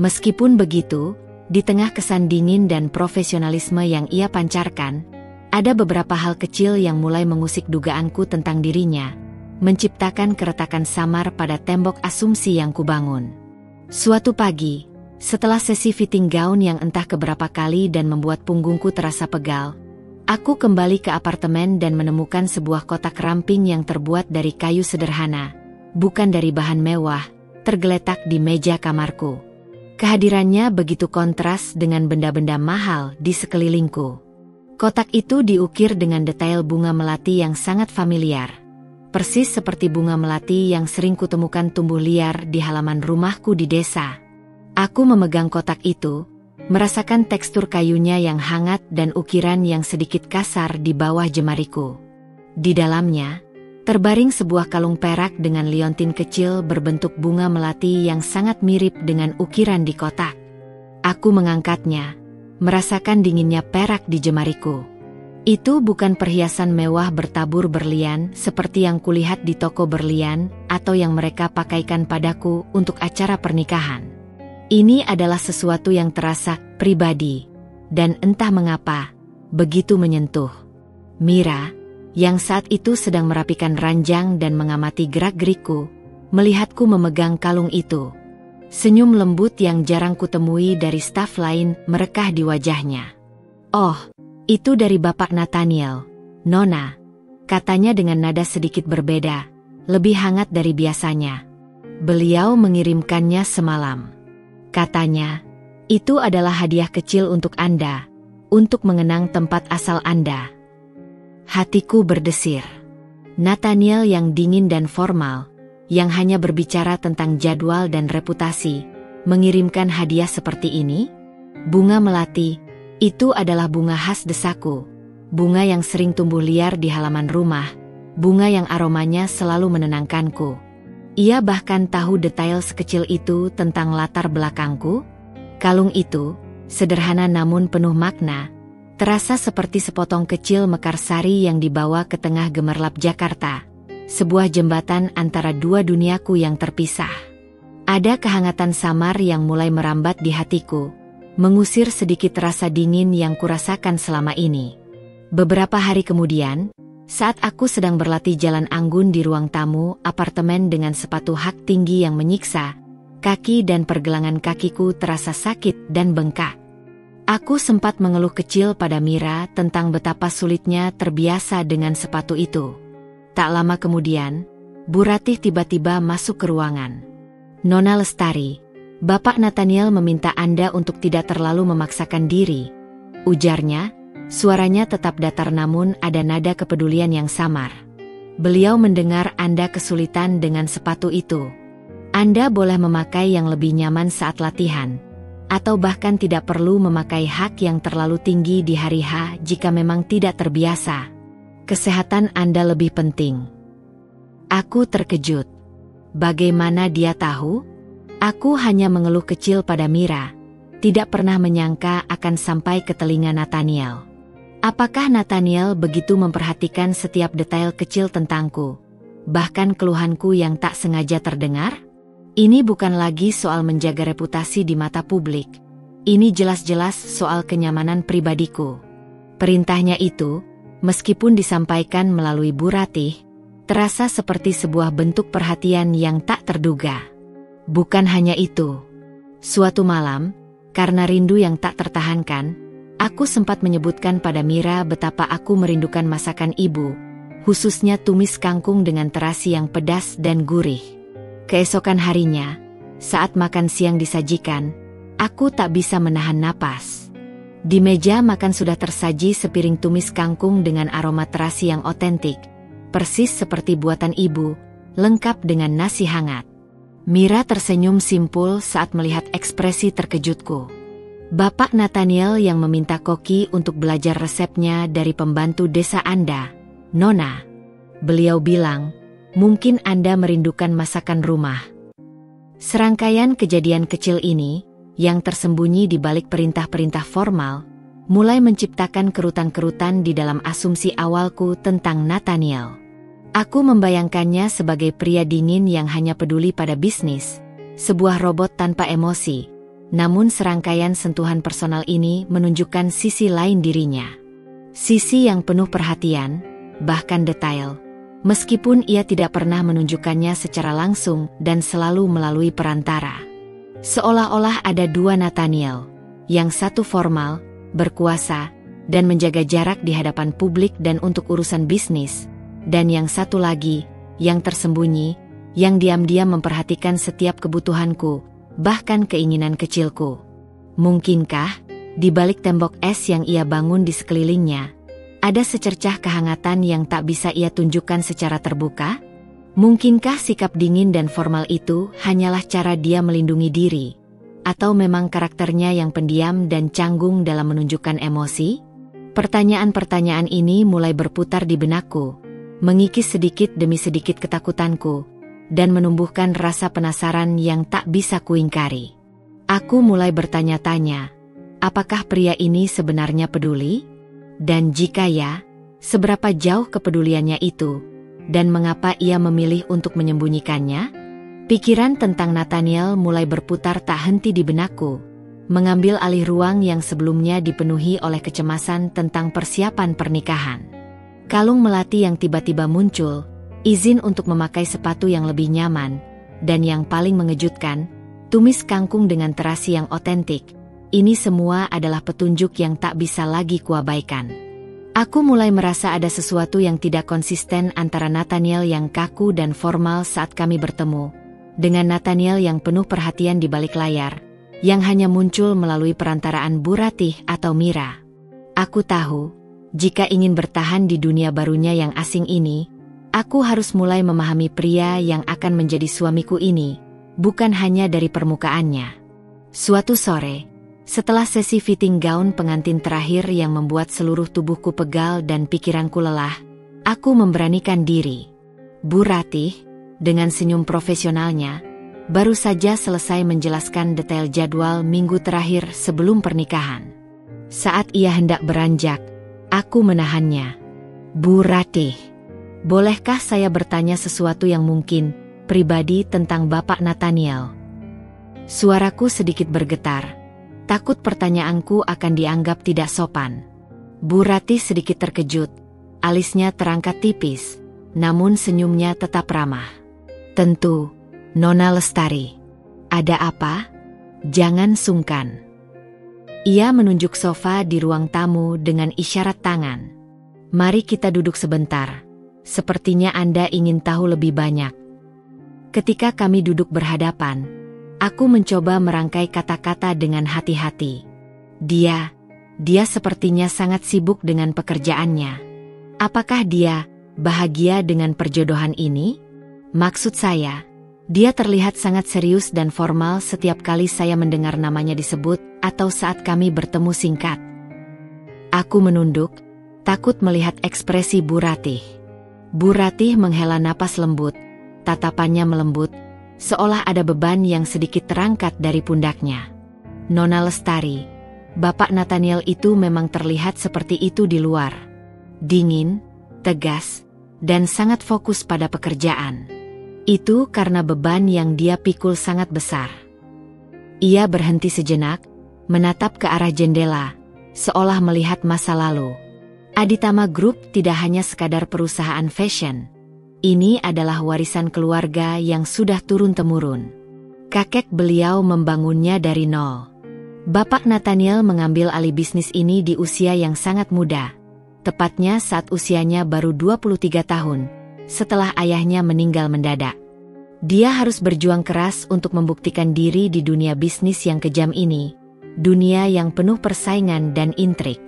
Meskipun begitu, di tengah kesan dingin dan profesionalisme yang ia pancarkan, ada beberapa hal kecil yang mulai mengusik dugaanku tentang dirinya, menciptakan keretakan samar pada tembok asumsi yang kubangun. Suatu pagi, setelah sesi fitting gown yang entah keberapa kali dan membuat punggungku terasa pegal, aku kembali ke apartemen dan menemukan sebuah kotak ramping yang terbuat dari kayu sederhana, bukan dari bahan mewah, tergeletak di meja kamarku. Kehadirannya begitu kontras dengan benda-benda mahal di sekelilingku. Kotak itu diukir dengan detail bunga melati yang sangat familiar, persis seperti bunga melati yang sering kutemukan tumbuh liar di halaman rumahku di desa. Aku memegang kotak itu, merasakan tekstur kayunya yang hangat dan ukiran yang sedikit kasar di bawah jemariku. Di dalamnya, terbaring sebuah kalung perak dengan liontin kecil berbentuk bunga melati yang sangat mirip dengan ukiran di kotak. Aku mengangkatnya, merasakan dinginnya perak di jemariku. Itu bukan perhiasan mewah bertabur berlian seperti yang kulihat di toko berlian atau yang mereka pakaikan padaku untuk acara pernikahan. Ini adalah sesuatu yang terasa pribadi, dan entah mengapa, begitu menyentuh. Mira, yang saat itu sedang merapikan ranjang dan mengamati gerak-gerikku, melihatku memegang kalung itu. Senyum lembut yang jarang kutemui dari staf lain merekah di wajahnya. "Oh, itu dari Bapak Nathaniel, Nona," katanya dengan nada sedikit berbeda, lebih hangat dari biasanya. "Beliau mengirimkannya semalam. Katanya, itu adalah hadiah kecil untuk Anda, untuk mengenang tempat asal Anda." Hatiku berdesir. Nathaniel yang dingin dan formal, yang hanya berbicara tentang jadwal dan reputasi, mengirimkan hadiah seperti ini? Bunga melati, itu adalah bunga khas desaku, bunga yang sering tumbuh liar di halaman rumah, bunga yang aromanya selalu menenangkanku. Ia bahkan tahu detail sekecil itu tentang latar belakangku. Kalung itu, sederhana namun penuh makna, terasa seperti sepotong kecil mekarsari yang dibawa ke tengah gemerlap Jakarta, sebuah jembatan antara dua duniaku yang terpisah. Ada kehangatan samar yang mulai merambat di hatiku, mengusir sedikit rasa dingin yang kurasakan selama ini. Beberapa hari kemudian, saat aku sedang berlatih jalan anggun di ruang tamu apartemen dengan sepatu hak tinggi yang menyiksa, kaki dan pergelangan kakiku terasa sakit dan bengkak. Aku sempat mengeluh kecil pada Mira tentang betapa sulitnya terbiasa dengan sepatu itu. Tak lama kemudian, Bu Ratih tiba-tiba masuk ke ruangan. "Nona Lestari, Bapak Nathaniel meminta Anda untuk tidak terlalu memaksakan diri," ujarnya, suaranya tetap datar namun ada nada kepedulian yang samar. "Beliau mendengar Anda kesulitan dengan sepatu itu. Anda boleh memakai yang lebih nyaman saat latihan, atau bahkan tidak perlu memakai hak yang terlalu tinggi di hari H jika memang tidak terbiasa. Kesehatan Anda lebih penting. Aku terkejut. Bagaimana dia tahu? Aku hanya mengeluh kecil pada Mira. Tidak pernah menyangka akan sampai ke telinga Nathaniel. Apakah Nathaniel begitu memperhatikan setiap detail kecil tentangku? Bahkan keluhanku yang tak sengaja terdengar? Ini bukan lagi soal menjaga reputasi di mata publik. Ini jelas-jelas soal kenyamanan pribadiku. Perintahnya itu, meskipun disampaikan melalui Bu Ratih, terasa seperti sebuah bentuk perhatian yang tak terduga. Bukan hanya itu. Suatu malam, karena rindu yang tak tertahankan, aku sempat menyebutkan pada Mira betapa aku merindukan masakan ibu, khususnya tumis kangkung dengan terasi yang pedas dan gurih. Keesokan harinya, saat makan siang disajikan, aku tak bisa menahan napas. Di meja makan sudah tersaji sepiring tumis kangkung dengan aroma terasi yang otentik, persis seperti buatan ibu, lengkap dengan nasi hangat. Mira tersenyum simpul saat melihat ekspresi terkejutku. Bapak Nathaniel yang meminta Koki untuk belajar resepnya dari pembantu desa Anda, Nona. Beliau bilang, mungkin Anda merindukan masakan rumah. Serangkaian kejadian kecil ini, yang tersembunyi di balik perintah-perintah formal, mulai menciptakan kerutan-kerutan di dalam asumsi awalku tentang Nathaniel. Aku membayangkannya sebagai pria dingin yang hanya peduli pada bisnis, sebuah robot tanpa emosi. Namun serangkaian sentuhan personal ini menunjukkan sisi lain dirinya. Sisi yang penuh perhatian, bahkan detail. Meskipun ia tidak pernah menunjukkannya secara langsung dan selalu melalui perantara. Seolah-olah ada dua Nathaniel, yang satu formal, berkuasa, dan menjaga jarak di hadapan publik dan untuk urusan bisnis, dan yang satu lagi, yang tersembunyi, yang diam-diam memperhatikan setiap kebutuhanku, bahkan keinginan kecilku. Mungkinkah, di balik tembok es yang ia bangun di sekelilingnya, ada secercah kehangatan yang tak bisa ia tunjukkan secara terbuka? Mungkinkah sikap dingin dan formal itu hanyalah cara dia melindungi diri? Atau memang karakternya yang pendiam dan canggung dalam menunjukkan emosi? Pertanyaan-pertanyaan ini mulai berputar di benakku, mengikis sedikit demi sedikit ketakutanku, dan menumbuhkan rasa penasaran yang tak bisa kuingkari. Aku mulai bertanya-tanya, apakah pria ini sebenarnya peduli? Dan jika ya, seberapa jauh kepeduliannya itu, dan mengapa ia memilih untuk menyembunyikannya? Pikiran tentang Nathaniel mulai berputar tak henti di benakku, mengambil alih ruang yang sebelumnya dipenuhi oleh kecemasan tentang persiapan pernikahan. Kalung melati yang tiba-tiba muncul, izin untuk memakai sepatu yang lebih nyaman, dan yang paling mengejutkan, tumis kangkung dengan terasi yang otentik. Ini semua adalah petunjuk yang tak bisa lagi kuabaikan. Aku mulai merasa ada sesuatu yang tidak konsisten antara Nathaniel yang kaku dan formal saat kami bertemu, dengan Nathaniel yang penuh perhatian di balik layar, yang hanya muncul melalui perantaraan Bu Ratih atau Mira. Aku tahu, jika ingin bertahan di dunia barunya yang asing ini, aku harus mulai memahami pria yang akan menjadi suamiku ini, bukan hanya dari permukaannya. Suatu sore, setelah sesi fitting gaun pengantin terakhir yang membuat seluruh tubuhku pegal dan pikiranku lelah, aku memberanikan diri. Bu Ratih, dengan senyum profesionalnya, baru saja selesai menjelaskan detail jadwal minggu terakhir sebelum pernikahan. Saat ia hendak beranjak, aku menahannya. Bu Ratih, bolehkah saya bertanya sesuatu yang mungkin pribadi tentang Bapak Nathaniel? Suaraku sedikit bergetar. Takut pertanyaanku akan dianggap tidak sopan. Bu Ratih sedikit terkejut, alisnya terangkat tipis, namun senyumnya tetap ramah. Tentu, Nona Lestari. Ada apa? Jangan sungkan. Ia menunjuk sofa di ruang tamu dengan isyarat tangan. Mari kita duduk sebentar. Sepertinya Anda ingin tahu lebih banyak. Ketika kami duduk berhadapan, aku mencoba merangkai kata-kata dengan hati-hati. Dia sepertinya sangat sibuk dengan pekerjaannya. Apakah dia bahagia dengan perjodohan ini? Maksud saya, Dia terlihat sangat serius dan formal setiap kali saya mendengar namanya disebut atau saat kami bertemu singkat. Aku menunduk, takut melihat ekspresi Bu Ratih. Bu Ratih menghela napas lembut, tatapannya melembut, seolah ada beban yang sedikit terangkat dari pundaknya. Nona Lestari, Bapak Nathaniel itu memang terlihat seperti itu di luar. Dingin, tegas, dan sangat fokus pada pekerjaan. Itu karena beban yang dia pikul sangat besar. Ia berhenti sejenak, menatap ke arah jendela, seolah melihat masa lalu. Aditama Group tidak hanya sekadar perusahaan fashion. Ini adalah warisan keluarga yang sudah turun-temurun. Kakek beliau membangunnya dari nol. Bapak Nathaniel mengambil alih bisnis ini di usia yang sangat muda. Tepatnya saat usianya baru 23 tahun. Setelah ayahnya meninggal mendadak. Dia harus berjuang keras untuk membuktikan diri di dunia bisnis yang kejam ini, dunia yang penuh persaingan dan intrik.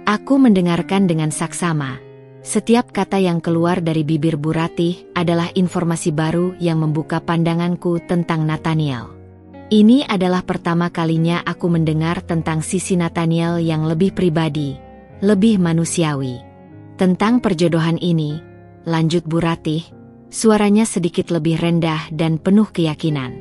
Aku mendengarkan dengan saksama. Setiap kata yang keluar dari bibir Bu Ratih adalah informasi baru yang membuka pandanganku tentang Nathaniel. Ini adalah pertama kalinya aku mendengar tentang sisi Nathaniel yang lebih pribadi, lebih manusiawi. Tentang perjodohan ini, lanjut Bu Ratih, suaranya sedikit lebih rendah dan penuh keyakinan.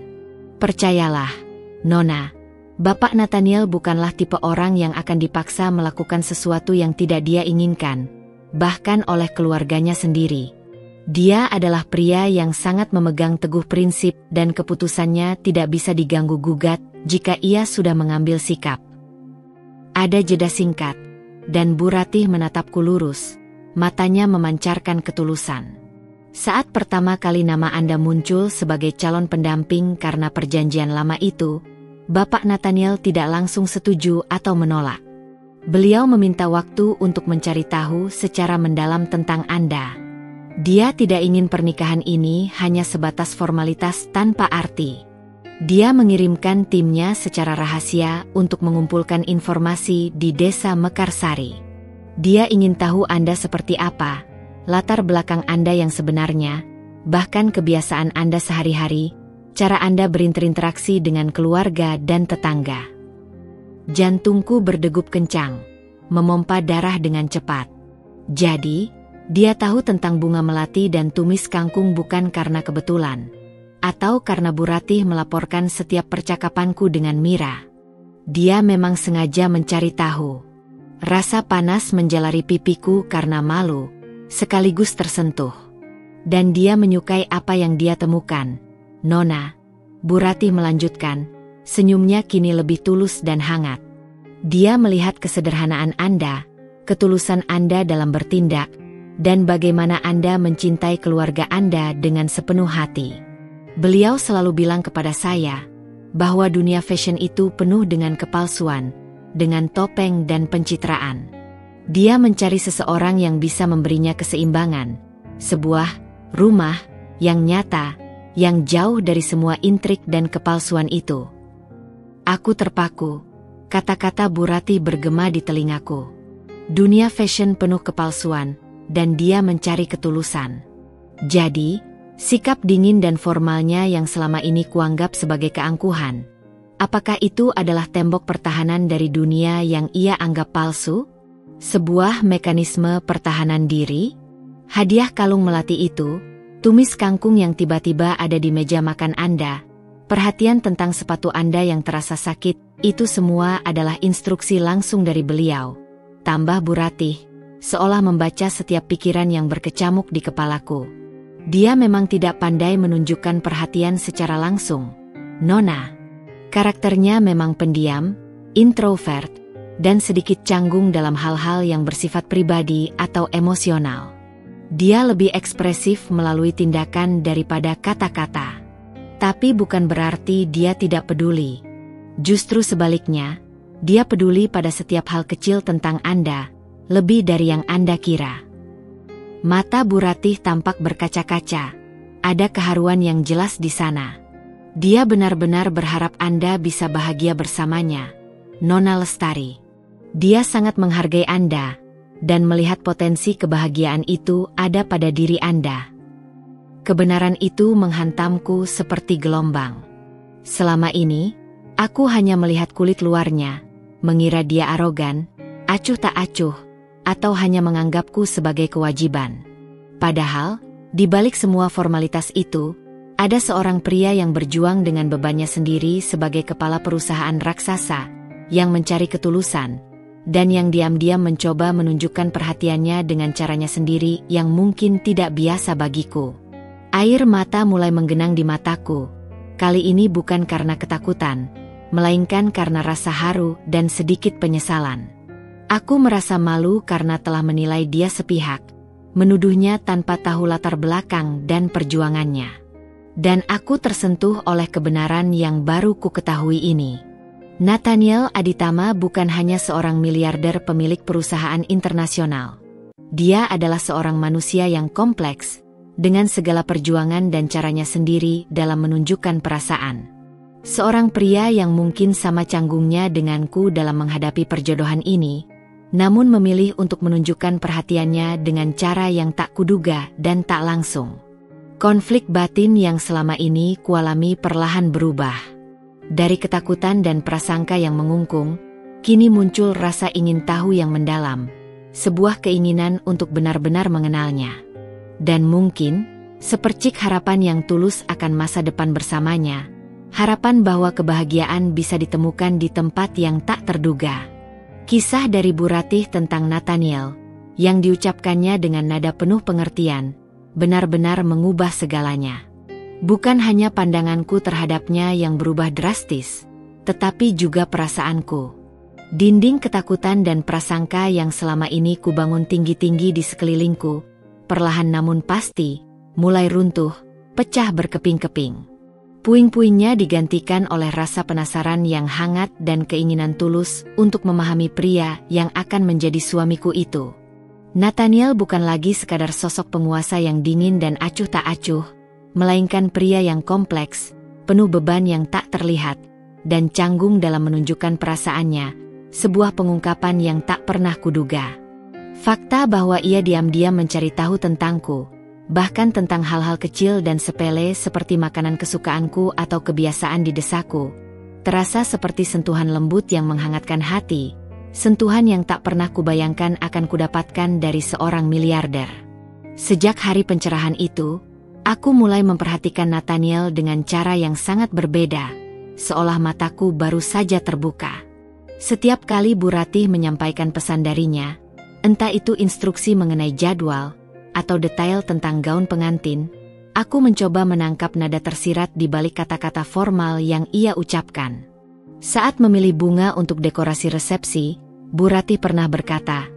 Percayalah, Nona, Bapak Nathaniel bukanlah tipe orang yang akan dipaksa melakukan sesuatu yang tidak dia inginkan, bahkan oleh keluarganya sendiri. Dia adalah pria yang sangat memegang teguh prinsip dan keputusannya tidak bisa diganggu-gugat jika ia sudah mengambil sikap. Ada jeda singkat, dan Bu Ratih menatapku lurus. Matanya memancarkan ketulusan. Saat pertama kali nama Anda muncul sebagai calon pendamping karena perjanjian lama itu, Bapak Nathaniel tidak langsung setuju atau menolak. Beliau meminta waktu untuk mencari tahu secara mendalam tentang Anda. Dia tidak ingin pernikahan ini hanya sebatas formalitas tanpa arti. Dia mengirimkan timnya secara rahasia untuk mengumpulkan informasi di Desa Mekarsari. Dia ingin tahu Anda seperti apa, latar belakang Anda yang sebenarnya, bahkan kebiasaan Anda sehari-hari, cara Anda berinteraksi dengan keluarga dan tetangga. Jantungku berdegup kencang, memompa darah dengan cepat. Jadi, dia tahu tentang bunga melati dan tumis kangkung bukan karena kebetulan, atau karena Bu Ratih melaporkan setiap percakapanku dengan Mira. Dia memang sengaja mencari tahu. Rasa panas menjalari pipiku karena malu, sekaligus tersentuh. Dan dia menyukai apa yang dia temukan. Nona, Bu Ratih melanjutkan, senyumnya kini lebih tulus dan hangat. Dia melihat kesederhanaan Anda, ketulusan Anda dalam bertindak, dan bagaimana Anda mencintai keluarga Anda dengan sepenuh hati. Beliau selalu bilang kepada saya, bahwa dunia fashion itu penuh dengan kepalsuan, dengan topeng dan pencitraan. Dia mencari seseorang yang bisa memberinya keseimbangan, sebuah rumah yang nyata, yang jauh dari semua intrik dan kepalsuan itu. Aku terpaku, kata-kata Bu Ratih bergema di telingaku. Dunia fashion penuh kepalsuan, dan dia mencari ketulusan. Jadi, sikap dingin dan formalnya yang selama ini kuanggap sebagai keangkuhan, apakah itu adalah tembok pertahanan dari dunia yang ia anggap palsu? Sebuah mekanisme pertahanan diri? Hadiah kalung melati itu, tumis kangkung yang tiba-tiba ada di meja makan Anda, perhatian tentang sepatu Anda yang terasa sakit, itu semua adalah instruksi langsung dari beliau. Tambah Bu Ratih, seolah membaca setiap pikiran yang berkecamuk di kepalaku. Dia memang tidak pandai menunjukkan perhatian secara langsung. Nona. Karakternya memang pendiam, introvert, dan sedikit canggung dalam hal-hal yang bersifat pribadi atau emosional. Dia lebih ekspresif melalui tindakan daripada kata-kata. Tapi bukan berarti dia tidak peduli. Justru sebaliknya, dia peduli pada setiap hal kecil tentang Anda, lebih dari yang Anda kira. Mata Bu Ratih tampak berkaca-kaca. Ada keharuan yang jelas di sana. Dia benar-benar berharap Anda bisa bahagia bersamanya, Nona Lestari. Dia sangat menghargai Anda, dan melihat potensi kebahagiaan itu ada pada diri Anda. Kebenaran itu menghantamku seperti gelombang. Selama ini, aku hanya melihat kulit luarnya, mengira dia arogan, acuh tak acuh, atau hanya menganggapku sebagai kewajiban. Padahal, di balik semua formalitas itu, ada seorang pria yang berjuang dengan bebannya sendiri sebagai kepala perusahaan raksasa, yang mencari ketulusan, dan yang diam-diam mencoba menunjukkan perhatiannya dengan caranya sendiri yang mungkin tidak biasa bagiku. Air mata mulai menggenang di mataku, kali ini bukan karena ketakutan, melainkan karena rasa haru dan sedikit penyesalan. Aku merasa malu karena telah menilai dia sepihak, menuduhnya tanpa tahu latar belakang dan perjuangannya. Dan aku tersentuh oleh kebenaran yang baru ku ketahui ini. Nathaniel Aditama bukan hanya seorang miliarder pemilik perusahaan internasional. Dia adalah seorang manusia yang kompleks, dengan segala perjuangan dan caranya sendiri dalam menunjukkan perasaan. Seorang pria yang mungkin sama canggungnya denganku dalam menghadapi perjodohan ini, namun memilih untuk menunjukkan perhatiannya dengan cara yang tak kuduga dan tak langsung. Konflik batin yang selama ini kualami perlahan berubah. Dari ketakutan dan prasangka yang mengungkung, kini muncul rasa ingin tahu yang mendalam, sebuah keinginan untuk benar-benar mengenalnya. Dan mungkin, sepercik harapan yang tulus akan masa depan bersamanya, harapan bahwa kebahagiaan bisa ditemukan di tempat yang tak terduga. Kisah dari Bu Ratih tentang Nathaniel, yang diucapkannya dengan nada penuh pengertian, benar-benar mengubah segalanya. Bukan hanya pandanganku terhadapnya yang berubah drastis, tetapi juga perasaanku. Dinding ketakutan dan prasangka yang selama ini kubangun tinggi-tinggi di sekelilingku, perlahan namun pasti, mulai runtuh, pecah berkeping-keping. Puing-puingnya digantikan oleh rasa penasaran yang hangat dan keinginan tulus untuk memahami pria yang akan menjadi suamiku itu. Nathaniel bukan lagi sekadar sosok penguasa yang dingin dan acuh tak acuh, melainkan pria yang kompleks, penuh beban yang tak terlihat, dan canggung dalam menunjukkan perasaannya, sebuah pengungkapan yang tak pernah kuduga. Fakta bahwa ia diam-diam mencari tahu tentangku, bahkan tentang hal-hal kecil dan sepele seperti makanan kesukaanku atau kebiasaan di desaku, terasa seperti sentuhan lembut yang menghangatkan hati, sentuhan yang tak pernah kubayangkan akan kudapatkan dari seorang miliarder. Sejak hari pencerahan itu, aku mulai memperhatikan Nathaniel dengan cara yang sangat berbeda, seolah mataku baru saja terbuka. Setiap kali Bu Ratih menyampaikan pesan darinya, entah itu instruksi mengenai jadwal, atau detail tentang gaun pengantin, aku mencoba menangkap nada tersirat di balik kata-kata formal yang ia ucapkan. Saat memilih bunga untuk dekorasi resepsi, Bu Ratih pernah berkata,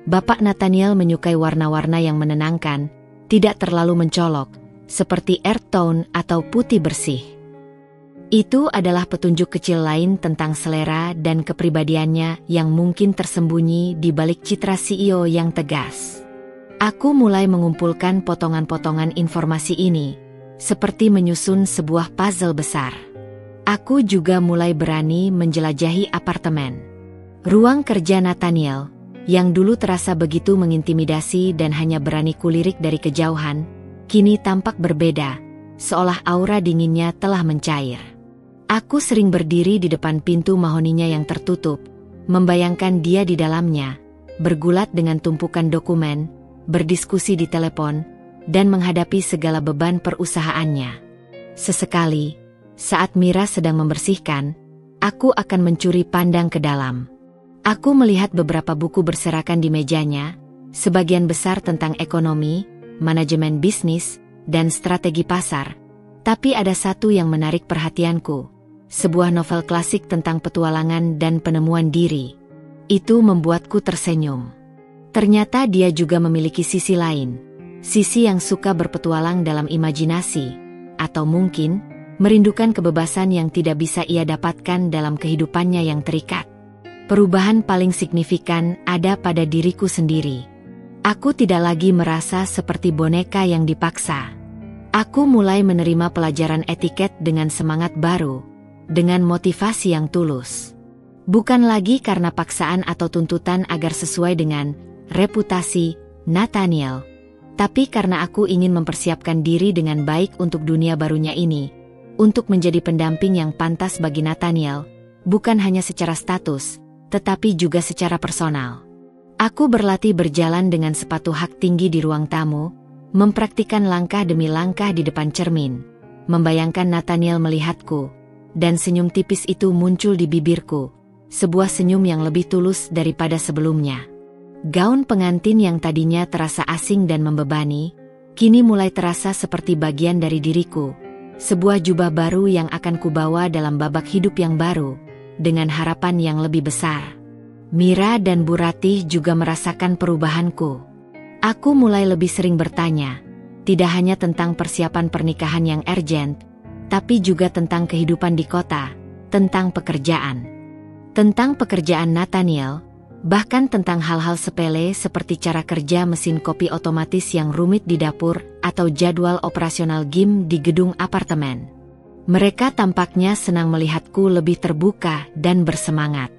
"Bapak Nathaniel menyukai warna-warna yang menenangkan, tidak terlalu mencolok, seperti earth tone atau putih bersih." Itu adalah petunjuk kecil lain tentang selera dan kepribadiannya yang mungkin tersembunyi di balik citra CEO yang tegas. Aku mulai mengumpulkan potongan-potongan informasi ini, seperti menyusun sebuah puzzle besar. Aku juga mulai berani menjelajahi apartemen. Ruang kerja Nathaniel, yang dulu terasa begitu mengintimidasi dan hanya berani kulirik dari kejauhan, kini tampak berbeda, seolah aura dinginnya telah mencair. Aku sering berdiri di depan pintu mahoninya yang tertutup, membayangkan dia di dalamnya, bergulat dengan tumpukan dokumen, berdiskusi di telepon, dan menghadapi segala beban perusahaannya. Sesekali, saat Mira sedang membersihkan, aku akan mencuri pandang ke dalam. Aku melihat beberapa buku berserakan di mejanya, sebagian besar tentang ekonomi, manajemen bisnis, dan strategi pasar, tapi ada satu yang menarik perhatianku. Sebuah novel klasik tentang petualangan dan penemuan diri. Itu membuatku tersenyum. Ternyata dia juga memiliki sisi lain, sisi yang suka berpetualang dalam imajinasi, atau mungkin merindukan kebebasan yang tidak bisa ia dapatkan dalam kehidupannya yang terikat. Perubahan paling signifikan ada pada diriku sendiri. Aku tidak lagi merasa seperti boneka yang dipaksa. Aku mulai menerima pelajaran etiket dengan semangat baru, dengan motivasi yang tulus. Bukan lagi karena paksaan atau tuntutan agar sesuai dengan reputasi Nathaniel, Tapi karena aku ingin mempersiapkan diri dengan baik untuk dunia barunya ini, untuk menjadi pendamping yang pantas bagi Nathaniel, bukan hanya secara status, tetapi juga secara personal. Aku berlatih berjalan dengan sepatu hak tinggi di ruang tamu, mempraktikkan langkah demi langkah di depan cermin, membayangkan Nathaniel melihatku, dan senyum tipis itu muncul di bibirku, sebuah senyum yang lebih tulus daripada sebelumnya. Gaun pengantin yang tadinya terasa asing dan membebani, kini mulai terasa seperti bagian dari diriku, sebuah jubah baru yang akan kubawa dalam babak hidup yang baru, dengan harapan yang lebih besar. Mira dan Bu Ratih juga merasakan perubahanku. Aku mulai lebih sering bertanya, tidak hanya tentang persiapan pernikahan yang urgent, tapi juga tentang kehidupan di kota, tentang pekerjaan Nathaniel, bahkan tentang hal-hal sepele seperti cara kerja mesin kopi otomatis yang rumit di dapur atau jadwal operasional gym di gedung apartemen. Mereka tampaknya senang melihatku lebih terbuka dan bersemangat.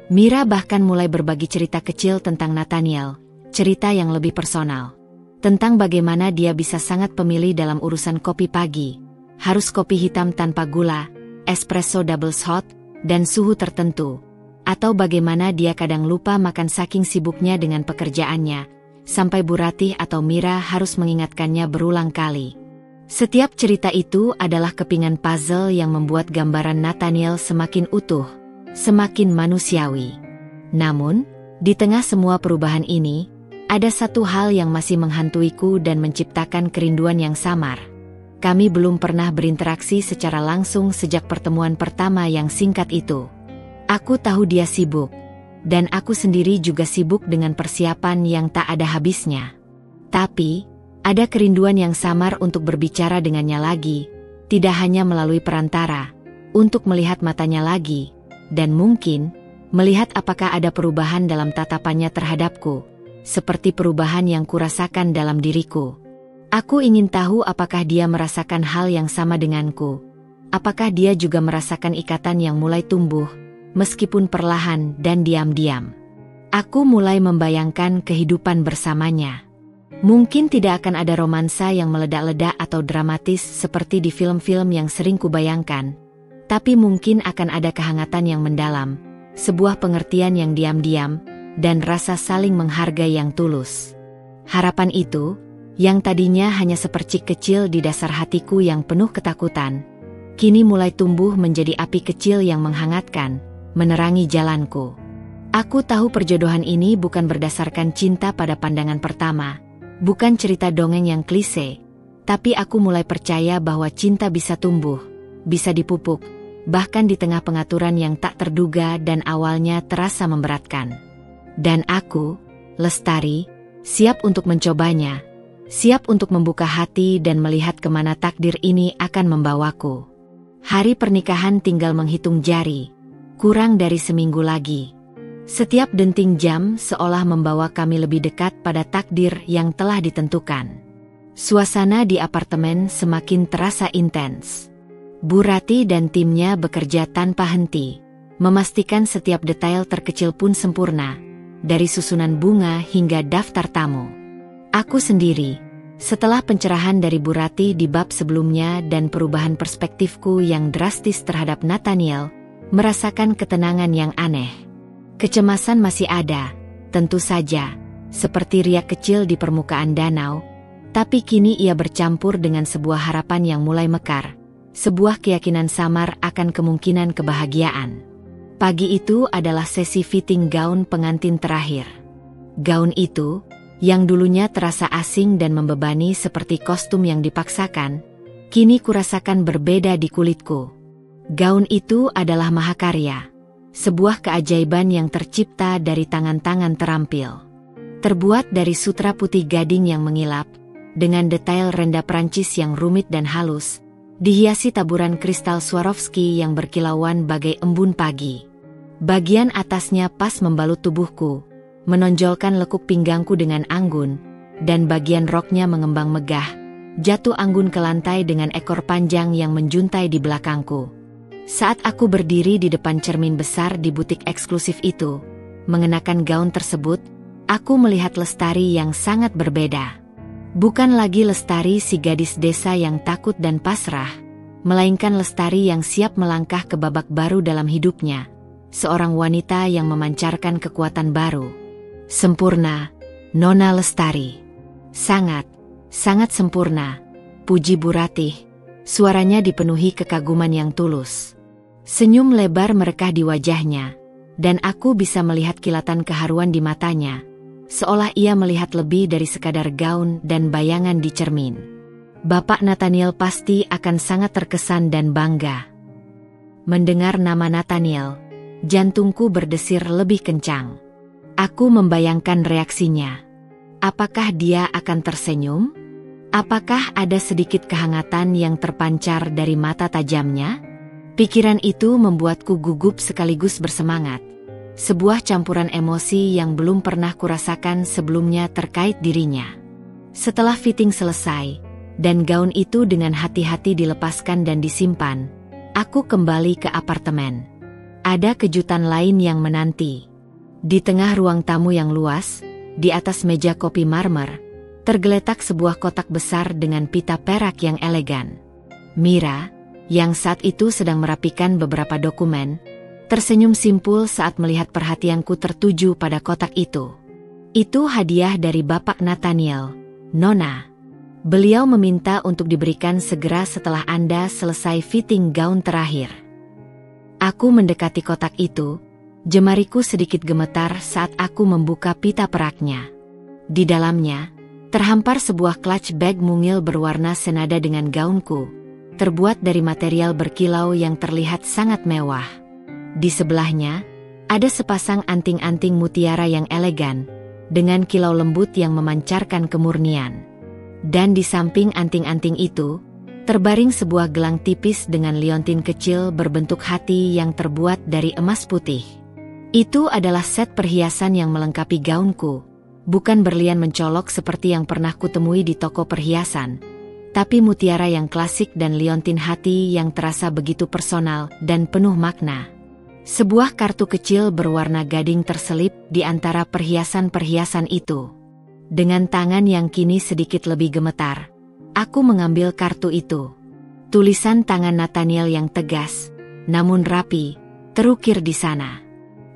Mira bahkan mulai berbagi cerita kecil tentang Nathaniel, cerita yang lebih personal. Tentang bagaimana dia bisa sangat pemilih dalam urusan kopi pagi, harus kopi hitam tanpa gula, espresso double shot, dan suhu tertentu. Atau bagaimana dia kadang lupa makan saking sibuknya dengan pekerjaannya, sampai Bu Ratih atau Mira harus mengingatkannya berulang kali. Setiap cerita itu adalah kepingan puzzle yang membuat gambaran Nathaniel semakin utuh, semakin manusiawi. Namun, di tengah semua perubahan ini, ada satu hal yang masih menghantuiku dan menciptakan kerinduan yang samar. Kami belum pernah berinteraksi secara langsung sejak pertemuan pertama yang singkat itu. Aku tahu dia sibuk, dan aku sendiri juga sibuk dengan persiapan yang tak ada habisnya. Tapi, ada kerinduan yang samar untuk berbicara dengannya lagi, tidak hanya melalui perantara, untuk melihat matanya lagi, dan mungkin, melihat apakah ada perubahan dalam tatapannya terhadapku, seperti perubahan yang kurasakan dalam diriku. Aku ingin tahu apakah dia merasakan hal yang sama denganku, apakah dia juga merasakan ikatan yang mulai tumbuh, meskipun perlahan dan diam-diam. Aku mulai membayangkan kehidupan bersamanya. Mungkin tidak akan ada romansa yang meledak-ledak atau dramatis seperti di film-film yang sering kubayangkan, tapi mungkin akan ada kehangatan yang mendalam, sebuah pengertian yang diam-diam, dan rasa saling menghargai yang tulus. Harapan itu, yang tadinya hanya sepercik kecil di dasar hatiku yang penuh ketakutan, kini mulai tumbuh menjadi api kecil yang menghangatkan, menerangi jalanku. Aku tahu perjodohan ini bukan berdasarkan cinta pada pandangan pertama, bukan cerita dongeng yang klise, tapi aku mulai percaya bahwa cinta bisa tumbuh, bisa dipupuk, bahkan di tengah pengaturan yang tak terduga dan awalnya terasa memberatkan. Dan aku, Lestari, siap untuk mencobanya, siap untuk membuka hati dan melihat kemana takdir ini akan membawaku. Hari pernikahan tinggal menghitung jari, kurang dari seminggu lagi. Setiap denting jam seolah membawa kami lebih dekat pada takdir yang telah ditentukan. Suasana di apartemen semakin terasa intens. Bu Ratih dan timnya bekerja tanpa henti, memastikan setiap detail terkecil pun sempurna, dari susunan bunga hingga daftar tamu. Aku sendiri, setelah pencerahan dari Bu Ratih di bab sebelumnya dan perubahan perspektifku yang drastis terhadap Nathaniel, merasakan ketenangan yang aneh. Kecemasan masih ada, tentu saja, seperti riak kecil di permukaan danau, tapi kini ia bercampur dengan sebuah harapan yang mulai mekar, sebuah keyakinan samar akan kemungkinan kebahagiaan. Pagi itu adalah sesi fitting gaun pengantin terakhir. Gaun itu, yang dulunya terasa asing dan membebani seperti kostum yang dipaksakan, kini kurasakan berbeda di kulitku. Gaun itu adalah mahakarya, sebuah keajaiban yang tercipta dari tangan-tangan terampil. Terbuat dari sutra putih gading yang mengilap, dengan detail renda Prancis yang rumit dan halus, dihiasi taburan kristal Swarovski yang berkilauan bagai embun pagi. Bagian atasnya pas membalut tubuhku, menonjolkan lekuk pinggangku dengan anggun, dan bagian roknya mengembang megah, jatuh anggun ke lantai dengan ekor panjang yang menjuntai di belakangku. Saat aku berdiri di depan cermin besar di butik eksklusif itu, mengenakan gaun tersebut, aku melihat Lestari yang sangat berbeda. Bukan lagi Lestari si gadis desa yang takut dan pasrah, melainkan Lestari yang siap melangkah ke babak baru dalam hidupnya. Seorang wanita yang memancarkan kekuatan baru. Sempurna, Nona Lestari. Sangat, sangat sempurna, puji Bu Ratih. Suaranya dipenuhi kekaguman yang tulus. Senyum lebar merekah di wajahnya, dan aku bisa melihat kilatan keharuan di matanya. Seolah ia melihat lebih dari sekadar gaun dan bayangan di cermin. Bapak Nathaniel pasti akan sangat terkesan dan bangga. Mendengar nama Nathaniel, jantungku berdesir lebih kencang. Aku membayangkan reaksinya. Apakah dia akan tersenyum? Apakah ada sedikit kehangatan yang terpancar dari mata tajamnya? Pikiran itu membuatku gugup sekaligus bersemangat. Sebuah campuran emosi yang belum pernah kurasakan sebelumnya terkait dirinya. Setelah fitting selesai, dan gaun itu dengan hati-hati dilepaskan dan disimpan, aku kembali ke apartemen. Ada kejutan lain yang menanti. Di tengah ruang tamu yang luas, di atas meja kopi marmer, tergeletak sebuah kotak besar dengan pita perak yang elegan. Mira, yang saat itu sedang merapikan beberapa dokumen, tersenyum simpul saat melihat perhatianku tertuju pada kotak itu. Itu hadiah dari Bapak Nathaniel, Nona. Beliau meminta untuk diberikan segera setelah Anda selesai fitting gaun terakhir. Aku mendekati kotak itu, jemariku sedikit gemetar saat aku membuka pita peraknya. Di dalamnya, terhampar sebuah clutch bag mungil berwarna senada dengan gaunku, terbuat dari material berkilau yang terlihat sangat mewah. Di sebelahnya, ada sepasang anting-anting mutiara yang elegan, dengan kilau lembut yang memancarkan kemurnian. Dan di samping anting-anting itu, terbaring sebuah gelang tipis dengan liontin kecil berbentuk hati yang terbuat dari emas putih. Itu adalah set perhiasan yang melengkapi gaunku, bukan berlian mencolok seperti yang pernah kutemui di toko perhiasan, tapi mutiara yang klasik dan liontin hati yang terasa begitu personal dan penuh makna. Sebuah kartu kecil berwarna gading terselip di antara perhiasan-perhiasan itu. Dengan tangan yang kini sedikit lebih gemetar, aku mengambil kartu itu. Tulisan tangan Nathaniel yang tegas, namun rapi, terukir di sana.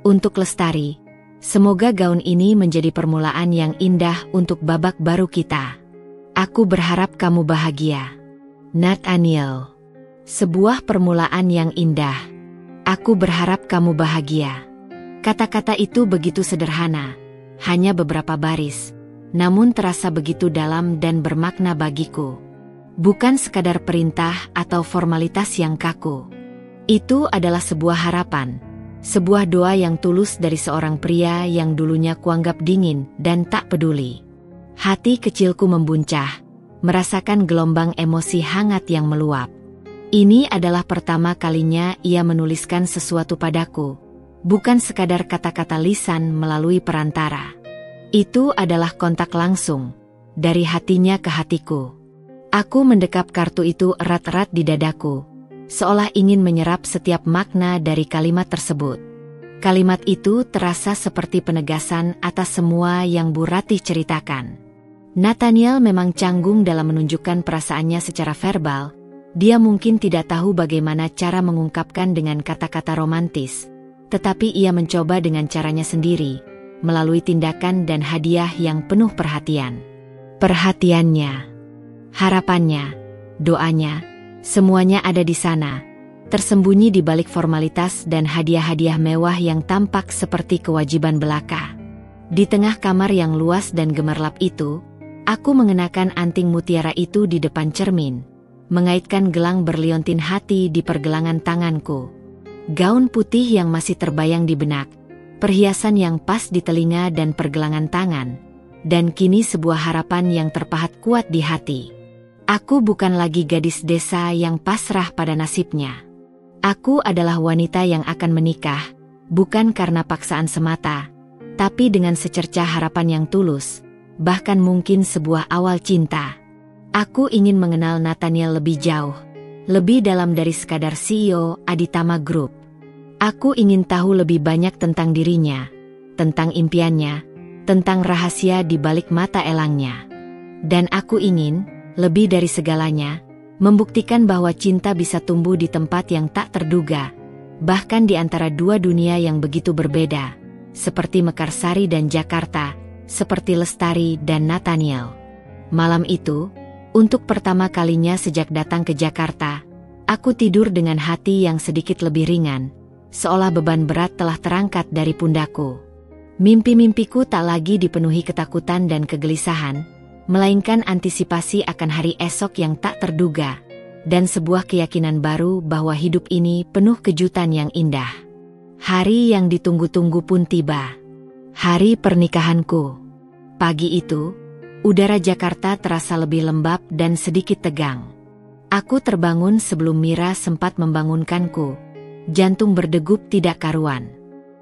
Untuk Lestari, semoga gaun ini menjadi permulaan yang indah untuk babak baru kita. Aku berharap kamu bahagia, Nathaniel. Sebuah permulaan yang indah. Aku berharap kamu bahagia. Kata-kata itu begitu sederhana, hanya beberapa baris, namun terasa begitu dalam dan bermakna bagiku. Bukan sekadar perintah atau formalitas yang kaku. Itu adalah sebuah harapan, sebuah doa yang tulus dari seorang pria yang dulunya kuanggap dingin dan tak peduli. Hati kecilku membuncah, merasakan gelombang emosi hangat yang meluap. Ini adalah pertama kalinya ia menuliskan sesuatu padaku, bukan sekadar kata-kata lisan melalui perantara. Itu adalah kontak langsung, dari hatinya ke hatiku. Aku mendekap kartu itu erat-erat di dadaku, seolah ingin menyerap setiap makna dari kalimat tersebut. Kalimat itu terasa seperti penegasan atas semua yang Bu Ratih ceritakan. Nathaniel memang canggung dalam menunjukkan perasaannya secara verbal. Dia mungkin tidak tahu bagaimana cara mengungkapkan dengan kata-kata romantis, tetapi ia mencoba dengan caranya sendiri, melalui tindakan dan hadiah yang penuh perhatian. Perhatiannya, harapannya, doanya, semuanya ada di sana, tersembunyi di balik formalitas dan hadiah-hadiah mewah yang tampak seperti kewajiban belaka. Di tengah kamar yang luas dan gemerlap itu, aku mengenakan anting mutiara itu di depan cermin, mengaitkan gelang berliontin hati di pergelangan tanganku. Gaun putih yang masih terbayang di benak, perhiasan yang pas di telinga dan pergelangan tangan, dan kini sebuah harapan yang terpahat kuat di hati. Aku bukan lagi gadis desa yang pasrah pada nasibnya. Aku adalah wanita yang akan menikah, bukan karena paksaan semata, tapi dengan secercah harapan yang tulus, bahkan mungkin sebuah awal cinta. Aku ingin mengenal Nathaniel lebih jauh, lebih dalam dari sekadar CEO Aditama Group. Aku ingin tahu lebih banyak tentang dirinya, tentang impiannya, tentang rahasia di balik mata elangnya. Dan aku ingin, lebih dari segalanya, membuktikan bahwa cinta bisa tumbuh di tempat yang tak terduga, bahkan di antara dua dunia yang begitu berbeda, seperti Mekarsari dan Jakarta, seperti Lestari dan Nathaniel. Malam itu, untuk pertama kalinya sejak datang ke Jakarta, aku tidur dengan hati yang sedikit lebih ringan, seolah beban berat telah terangkat dari pundakku. Mimpi-mimpiku tak lagi dipenuhi ketakutan dan kegelisahan, melainkan antisipasi akan hari esok yang tak terduga, dan sebuah keyakinan baru bahwa hidup ini penuh kejutan yang indah. Hari yang ditunggu-tunggu pun tiba. Hari pernikahanku. Pagi itu, udara Jakarta terasa lebih lembab dan sedikit tegang. Aku terbangun sebelum Mira sempat membangunkanku. Jantung berdegup tidak karuan.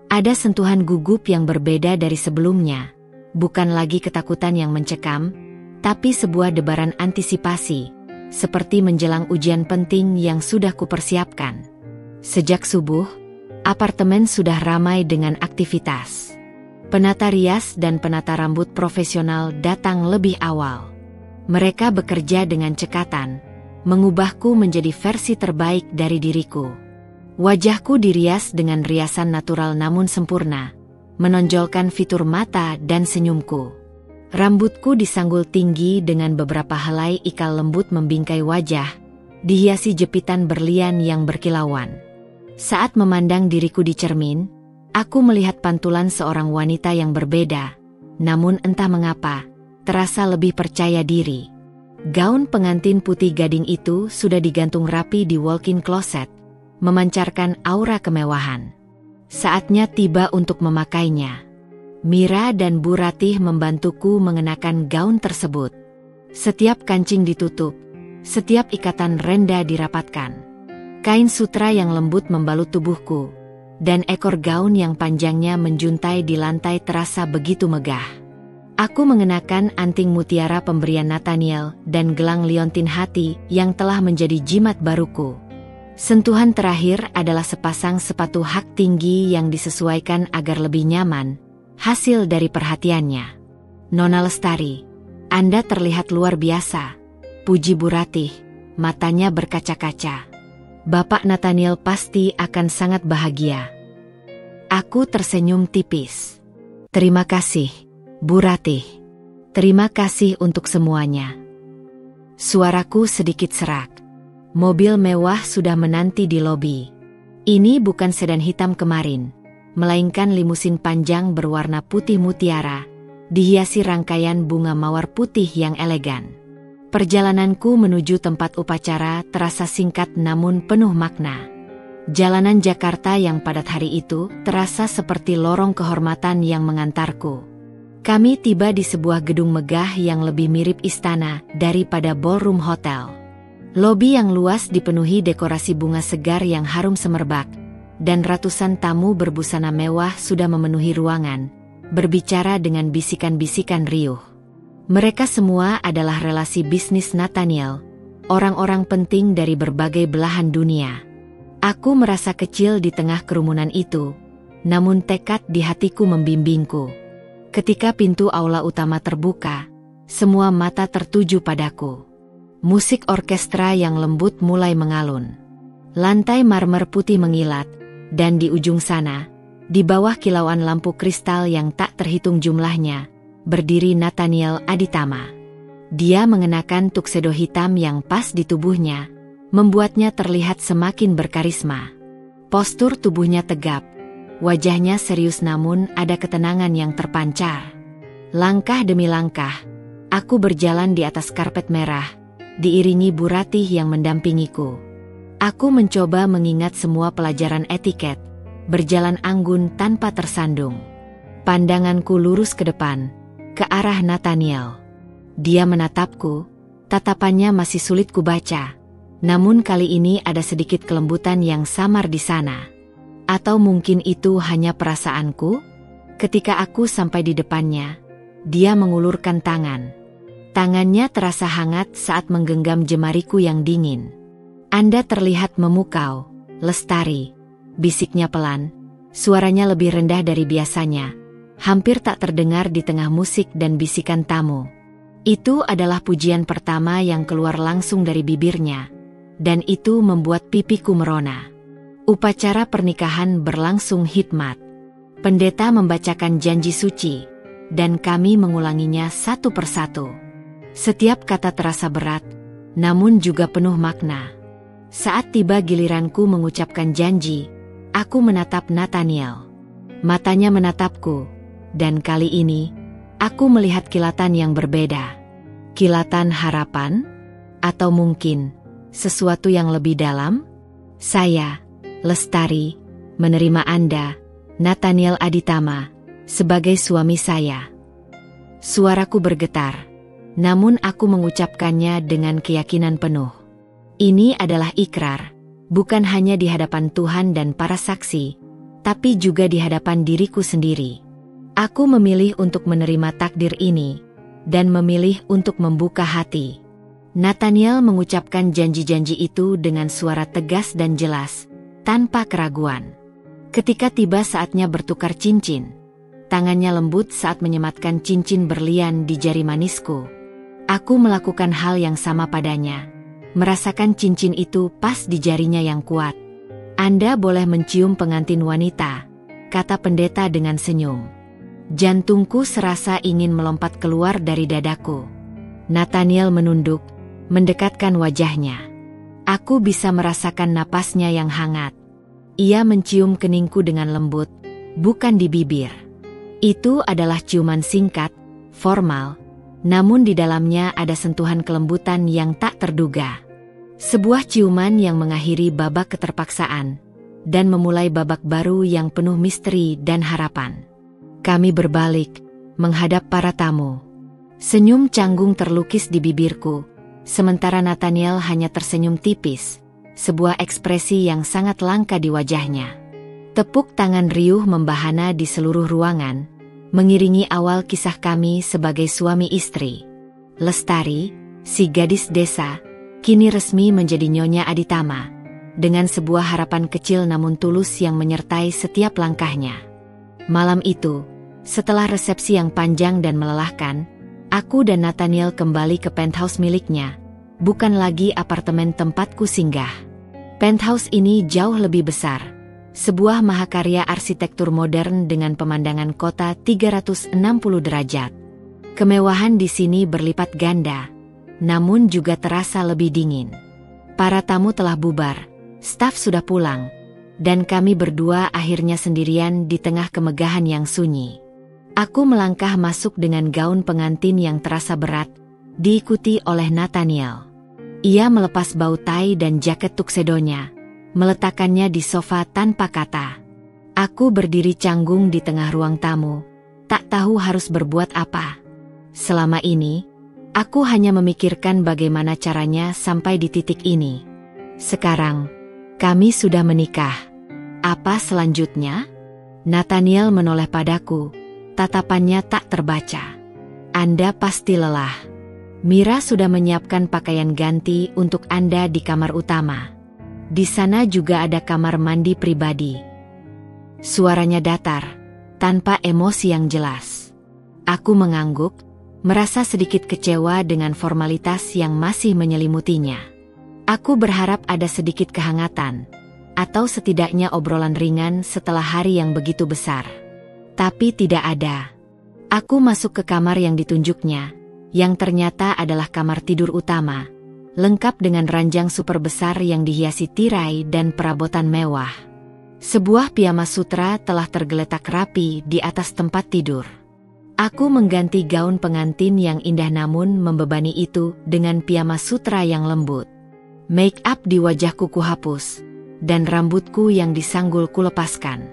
Ada sentuhan gugup yang berbeda dari sebelumnya, bukan lagi ketakutan yang mencekam, tapi sebuah debaran antisipasi, seperti menjelang ujian penting yang sudah kupersiapkan. Sejak subuh, apartemen sudah ramai dengan aktivitas. Penata rias dan penata rambut profesional datang lebih awal. Mereka bekerja dengan cekatan, mengubahku menjadi versi terbaik dari diriku. Wajahku dirias dengan riasan natural namun sempurna, menonjolkan fitur mata dan senyumku. Rambutku disanggul tinggi dengan beberapa helai ikal lembut membingkai wajah, dihiasi jepitan berlian yang berkilauan. Saat memandang diriku di cermin, aku melihat pantulan seorang wanita yang berbeda, namun entah mengapa, terasa lebih percaya diri. Gaun pengantin putih gading itu sudah digantung rapi di walk-in closet, memancarkan aura kemewahan. Saatnya tiba untuk memakainya. Mira dan Bu Ratih membantuku mengenakan gaun tersebut. Setiap kancing ditutup, setiap ikatan renda dirapatkan. Kain sutra yang lembut membalut tubuhku, dan ekor gaun yang panjangnya menjuntai di lantai terasa begitu megah. Aku mengenakan anting mutiara pemberian Nathaniel dan gelang liontin hati yang telah menjadi jimat baruku. Sentuhan terakhir adalah sepasang sepatu hak tinggi yang disesuaikan agar lebih nyaman, hasil dari perhatiannya. Nona Lestari, Anda terlihat luar biasa, puji Bu Ratih, matanya berkaca-kaca. Bapak Nathaniel pasti akan sangat bahagia. Aku tersenyum tipis. Terima kasih, Bu Ratih. Terima kasih untuk semuanya. Suaraku sedikit serak. Mobil mewah sudah menanti di lobi. Ini bukan sedan hitam kemarin, melainkan limusin panjang berwarna putih mutiara, dihiasi rangkaian bunga mawar putih yang elegan. Perjalananku menuju tempat upacara terasa singkat namun penuh makna. Jalanan Jakarta yang padat hari itu terasa seperti lorong kehormatan yang mengantarku. Kami tiba di sebuah gedung megah yang lebih mirip istana daripada ballroom hotel. Lobi yang luas dipenuhi dekorasi bunga segar yang harum semerbak, dan ratusan tamu berbusana mewah sudah memenuhi ruangan, berbicara dengan bisikan-bisikan riuh. Mereka semua adalah relasi bisnis Nathaniel, orang-orang penting dari berbagai belahan dunia. Aku merasa kecil di tengah kerumunan itu, namun tekad di hatiku membimbingku. Ketika pintu aula utama terbuka, semua mata tertuju padaku. Musik orkestra yang lembut mulai mengalun. Lantai marmer putih mengilat, dan di ujung sana, di bawah kilauan lampu kristal yang tak terhitung jumlahnya, berdiri Nathaniel Aditama. Dia mengenakan tuxedo hitam yang pas di tubuhnya, membuatnya terlihat semakin berkarisma. Postur tubuhnya tegap, wajahnya serius namun ada ketenangan yang terpancar. Langkah demi langkah, aku berjalan di atas karpet merah, diiringi Bu Ratih yang mendampingiku. Aku mencoba mengingat semua pelajaran etiket, berjalan anggun tanpa tersandung. Pandanganku lurus ke depan, ke arah Nathaniel. Dia menatapku, tatapannya masih sulit kubaca, namun kali ini ada sedikit kelembutan yang samar di sana. Atau mungkin itu hanya perasaanku? Ketika aku sampai di depannya, dia mengulurkan tangan. Tangannya terasa hangat saat menggenggam jemariku yang dingin. Anda terlihat memukau, Lestari, bisiknya pelan, suaranya lebih rendah dari biasanya, hampir tak terdengar di tengah musik dan bisikan tamu. Itu adalah pujian pertama yang keluar langsung dari bibirnya, dan itu membuat pipiku merona. Upacara pernikahan berlangsung hikmat. Pendeta membacakan janji suci, dan kami mengulanginya satu persatu. Setiap kata terasa berat, namun juga penuh makna. Saat tiba giliranku mengucapkan janji, aku menatap Nathaniel. Matanya menatapku, dan kali ini, aku melihat kilatan yang berbeda. Kilatan harapan? Atau mungkin, sesuatu yang lebih dalam? Saya, Lestari, menerima Anda, Nathaniel Aditama, sebagai suami saya. Suaraku bergetar, namun aku mengucapkannya dengan keyakinan penuh. Ini adalah ikrar, bukan hanya di hadapan Tuhan dan para saksi, tapi juga di hadapan diriku sendiri. Aku memilih untuk menerima takdir ini, dan memilih untuk membuka hati. Nathaniel mengucapkan janji-janji itu dengan suara tegas dan jelas, tanpa keraguan. Ketika tiba saatnya bertukar cincin, tangannya lembut saat menyematkan cincin berlian di jari manisku. Aku melakukan hal yang sama padanya, merasakan cincin itu pas di jarinya yang kuat. Anda boleh mencium pengantin wanita, kata pendeta dengan senyum. Jantungku serasa ingin melompat keluar dari dadaku. Nathaniel menunduk, mendekatkan wajahnya. Aku bisa merasakan napasnya yang hangat. Ia mencium keningku dengan lembut, bukan di bibir. Itu adalah ciuman singkat, formal, namun di dalamnya ada sentuhan kelembutan yang tak terduga. Sebuah ciuman yang mengakhiri babak keterpaksaan, dan memulai babak baru yang penuh misteri dan harapan. Kami berbalik, menghadap para tamu. Senyum canggung terlukis di bibirku, sementara Nathaniel hanya tersenyum tipis, sebuah ekspresi yang sangat langka di wajahnya. Tepuk tangan riuh membahana di seluruh ruangan, mengiringi awal kisah kami sebagai suami istri. Lestari, si gadis desa, kini resmi menjadi Nyonya Aditama, dengan sebuah harapan kecil namun tulus yang menyertai setiap langkahnya. Malam itu, setelah resepsi yang panjang dan melelahkan, aku dan Nathaniel kembali ke penthouse miliknya, bukan lagi apartemen tempatku singgah. Penthouse ini jauh lebih besar, sebuah mahakarya arsitektur modern dengan pemandangan kota 360 derajat. Kemewahan di sini berlipat ganda, namun juga terasa lebih dingin. Para tamu telah bubar, staf sudah pulang, dan kami berdua akhirnya sendirian di tengah kemegahan yang sunyi. Aku melangkah masuk dengan gaun pengantin yang terasa berat, diikuti oleh Nathaniel. Ia melepas bau tai dan jaket tuksedonya, meletakkannya di sofa tanpa kata. Aku berdiri canggung di tengah ruang tamu, tak tahu harus berbuat apa. Selama ini, aku hanya memikirkan bagaimana caranya sampai di titik ini. Sekarang, kami sudah menikah. Apa selanjutnya? Nathaniel menoleh padaku. Tatapannya tak terbaca. Anda pasti lelah. Mira sudah menyiapkan pakaian ganti untuk Anda di kamar utama. Di sana juga ada kamar mandi pribadi. Suaranya datar, tanpa emosi yang jelas. Aku mengangguk, merasa sedikit kecewa dengan formalitas yang masih menyelimutinya. Aku berharap ada sedikit kehangatan, atau setidaknya obrolan ringan setelah hari yang begitu besar. Tapi tidak ada. Aku masuk ke kamar yang ditunjuknya, yang ternyata adalah kamar tidur utama, lengkap dengan ranjang super besar yang dihiasi tirai dan perabotan mewah. Sebuah piyama sutra telah tergeletak rapi di atas tempat tidur. Aku mengganti gaun pengantin yang indah namun membebani itu dengan piyama sutra yang lembut. Make up di wajahku kuhapus, dan rambutku yang disanggul kulepaskan.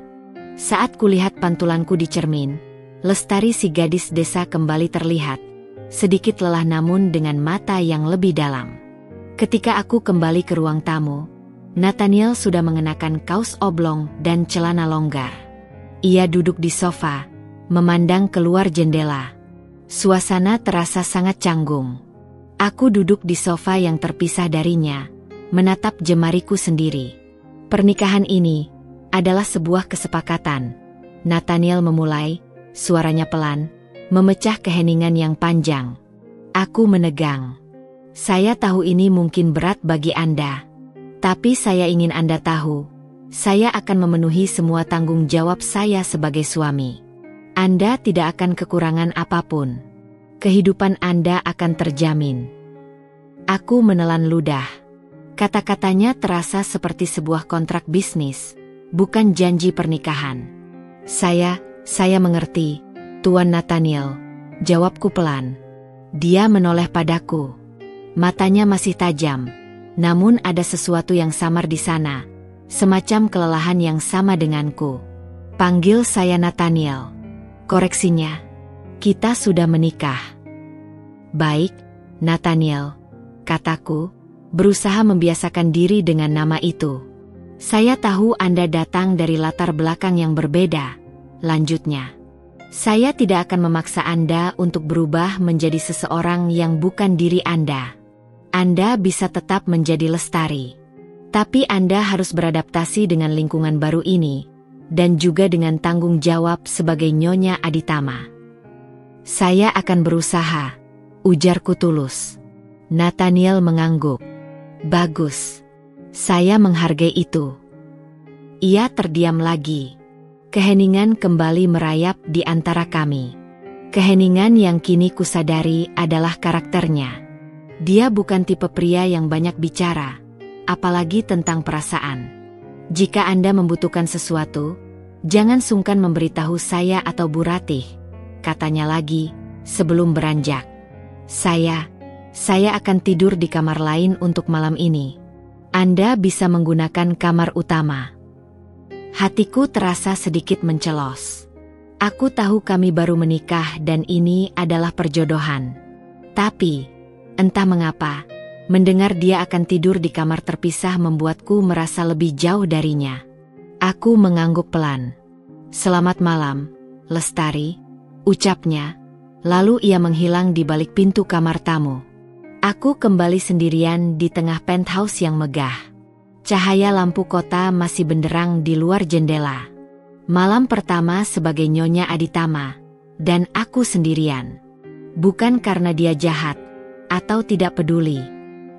Saat kulihat pantulanku di cermin, Lestari si gadis desa kembali terlihat, sedikit lelah namun dengan mata yang lebih dalam. Ketika aku kembali ke ruang tamu, Nathaniel sudah mengenakan kaos oblong dan celana longgar. Ia duduk di sofa, memandang keluar jendela. Suasana terasa sangat canggung. Aku duduk di sofa yang terpisah darinya, menatap jemariku sendiri. Pernikahan ini adalah sebuah kesepakatan. Nathaniel memulai, suaranya pelan, memecah keheningan yang panjang. Aku menegang. Saya tahu ini mungkin berat bagi Anda. Tapi saya ingin Anda tahu, saya akan memenuhi semua tanggung jawab saya sebagai suami. Anda tidak akan kekurangan apapun. Kehidupan Anda akan terjamin. Aku menelan ludah. Kata-katanya terasa seperti sebuah kontrak bisnis, bukan janji pernikahan. Saya mengerti, Tuan Nathaniel, jawabku pelan. Dia menoleh padaku. Matanya masih tajam, namun ada sesuatu yang samar di sana, semacam kelelahan yang sama denganku. Panggil saya Nathaniel. Koreksinya, kita sudah menikah. Baik, Nathaniel, kataku, berusaha membiasakan diri dengan nama itu. Saya tahu Anda datang dari latar belakang yang berbeda, lanjutnya. Saya tidak akan memaksa Anda untuk berubah menjadi seseorang yang bukan diri Anda. Anda bisa tetap menjadi Lestari. Tapi Anda harus beradaptasi dengan lingkungan baru ini, dan juga dengan tanggung jawab sebagai Nyonya Aditama. Saya akan berusaha, ujarku tulus. Nathaniel mengangguk. Bagus. Saya menghargai itu. Ia terdiam lagi. Keheningan kembali merayap di antara kami. Keheningan yang kini kusadari adalah karakternya. Dia bukan tipe pria yang banyak bicara, apalagi tentang perasaan. Jika Anda membutuhkan sesuatu, jangan sungkan memberitahu saya atau Bu Ratih, katanya lagi, sebelum beranjak. Saya akan tidur di kamar lain untuk malam ini. Anda bisa menggunakan kamar utama. Hatiku terasa sedikit mencelos. Aku tahu kami baru menikah dan ini adalah perjodohan. Tapi, entah mengapa, mendengar dia akan tidur di kamar terpisah membuatku merasa lebih jauh darinya. Aku mengangguk pelan. Selamat malam, Lestari, ucapnya. Lalu ia menghilang di balik pintu kamar tamu. Aku kembali sendirian di tengah penthouse yang megah. Cahaya lampu kota masih benderang di luar jendela. Malam pertama sebagai Nyonya Aditama, dan aku sendirian. Bukan karena dia jahat, atau tidak peduli.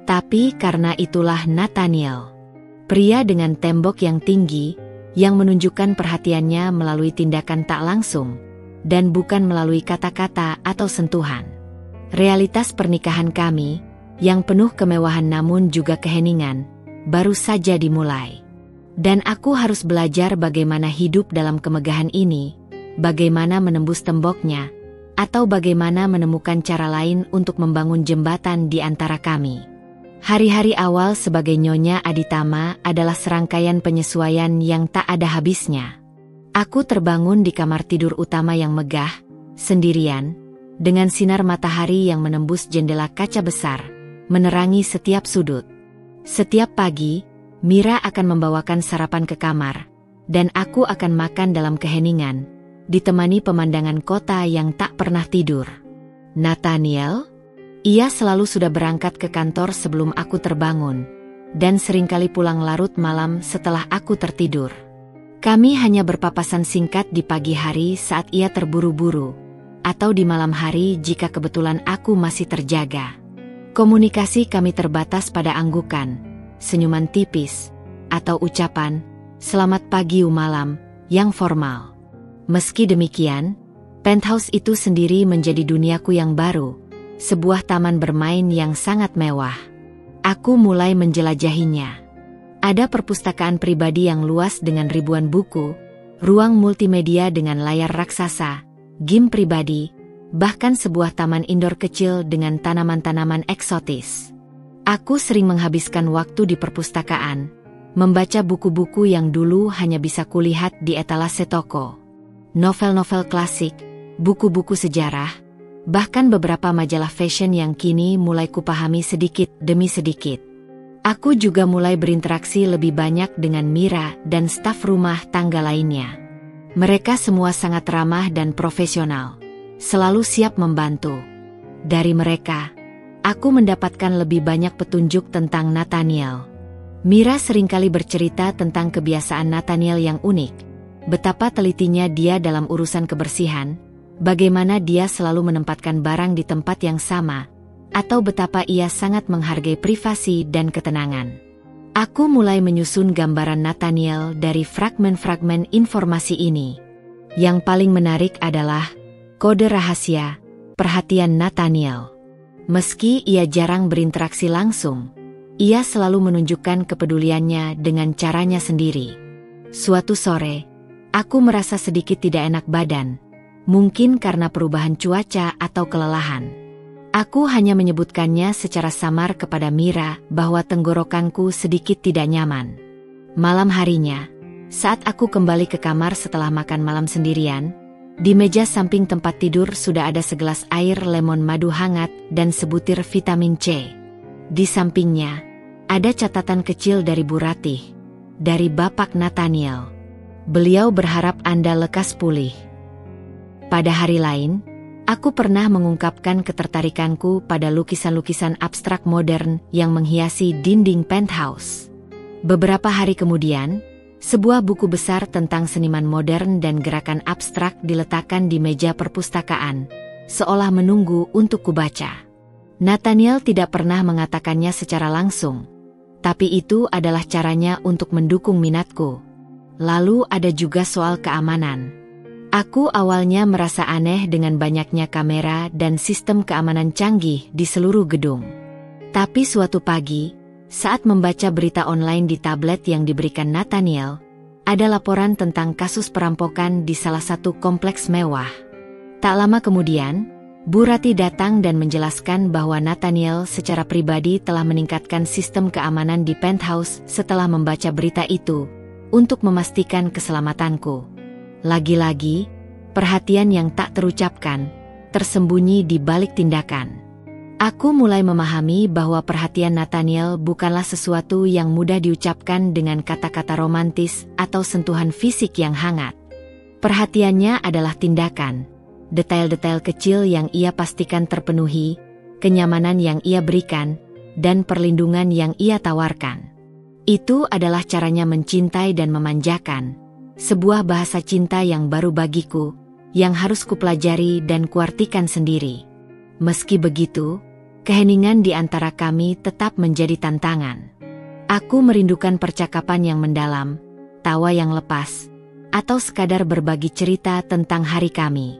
Tapi karena itulah Nathaniel. Pria dengan tembok yang tinggi, yang menunjukkan perhatiannya melalui tindakan tak langsung, dan bukan melalui kata-kata atau sentuhan. Realitas pernikahan kami, yang penuh kemewahan namun juga keheningan, baru saja dimulai. Dan aku harus belajar bagaimana hidup dalam kemegahan ini, bagaimana menembus temboknya, atau bagaimana menemukan cara lain untuk membangun jembatan di antara kami. Hari-hari awal sebagai Nyonya Aditama adalah serangkaian penyesuaian yang tak ada habisnya. Aku terbangun di kamar tidur utama yang megah, sendirian, dengan sinar matahari yang menembus jendela kaca besar, menerangi setiap sudut. Setiap pagi, Mira akan membawakan sarapan ke kamar, dan aku akan makan dalam keheningan, ditemani pemandangan kota yang tak pernah tidur. Nathaniel? Ia selalu sudah berangkat ke kantor sebelum aku terbangun, dan seringkali pulang larut malam setelah aku tertidur. Kami hanya berpapasan singkat di pagi hari saat ia terburu-buru, atau di malam hari jika kebetulan aku masih terjaga. Komunikasi kami terbatas pada anggukan, senyuman tipis, atau ucapan, "Selamat pagi malam," yang formal. Meski demikian, penthouse itu sendiri menjadi duniaku yang baru, sebuah taman bermain yang sangat mewah. Aku mulai menjelajahinya. Ada perpustakaan pribadi yang luas dengan ribuan buku, ruang multimedia dengan layar raksasa, game pribadi, bahkan sebuah taman indoor kecil dengan tanaman-tanaman eksotis. Aku sering menghabiskan waktu di perpustakaan, membaca buku-buku yang dulu hanya bisa kulihat di etalase toko. Novel-novel klasik, buku-buku sejarah, bahkan beberapa majalah fashion yang kini mulai kupahami sedikit demi sedikit. Aku juga mulai berinteraksi lebih banyak dengan Mira dan staf rumah tangga lainnya. Mereka semua sangat ramah dan profesional, selalu siap membantu. Dari mereka, aku mendapatkan lebih banyak petunjuk tentang Nathaniel. Mira seringkali bercerita tentang kebiasaan Nathaniel yang unik, betapa telitinya dia dalam urusan kebersihan, bagaimana dia selalu menempatkan barang di tempat yang sama, atau betapa ia sangat menghargai privasi dan ketenangan. Aku mulai menyusun gambaran Nathaniel dari fragmen-fragmen informasi ini. Yang paling menarik adalah kode rahasia, perhatian Nathaniel. Meski ia jarang berinteraksi langsung, ia selalu menunjukkan kepeduliannya dengan caranya sendiri. Suatu sore, aku merasa sedikit tidak enak badan, mungkin karena perubahan cuaca atau kelelahan. Aku hanya menyebutkannya secara samar kepada Mira bahwa tenggorokanku sedikit tidak nyaman. Malam harinya, saat aku kembali ke kamar setelah makan malam sendirian, di meja samping tempat tidur sudah ada segelas air lemon madu hangat dan sebutir vitamin C. Di sampingnya, ada catatan kecil dari Bu Ratih, dari Bapak Nathaniel. Beliau berharap Anda lekas pulih. Pada hari lain, aku pernah mengungkapkan ketertarikanku pada lukisan-lukisan abstrak modern yang menghiasi dinding penthouse. Beberapa hari kemudian, sebuah buku besar tentang seniman modern dan gerakan abstrak diletakkan di meja perpustakaan, seolah menunggu untuk kubaca. Nathaniel tidak pernah mengatakannya secara langsung, tapi itu adalah caranya untuk mendukung minatku. Lalu ada juga soal keamanan. Aku awalnya merasa aneh dengan banyaknya kamera dan sistem keamanan canggih di seluruh gedung. Tapi suatu pagi, saat membaca berita online di tablet yang diberikan Nathaniel, ada laporan tentang kasus perampokan di salah satu kompleks mewah. Tak lama kemudian, Bu Ratih datang dan menjelaskan bahwa Nathaniel secara pribadi telah meningkatkan sistem keamanan di penthouse setelah membaca berita itu, untuk memastikan keselamatanku. Lagi-lagi, perhatian yang tak terucapkan, tersembunyi di balik tindakan. Aku mulai memahami bahwa perhatian Nathaniel bukanlah sesuatu yang mudah diucapkan dengan kata-kata romantis atau sentuhan fisik yang hangat. Perhatiannya adalah tindakan, detail-detail kecil yang ia pastikan terpenuhi, kenyamanan yang ia berikan, dan perlindungan yang ia tawarkan. Itu adalah caranya mencintai dan memanjakan, sebuah bahasa cinta yang baru bagiku, yang harus kupelajari dan kuartikan sendiri. Meski begitu, keheningan di antara kami tetap menjadi tantangan. Aku merindukan percakapan yang mendalam, tawa yang lepas, atau sekadar berbagi cerita tentang hari kami.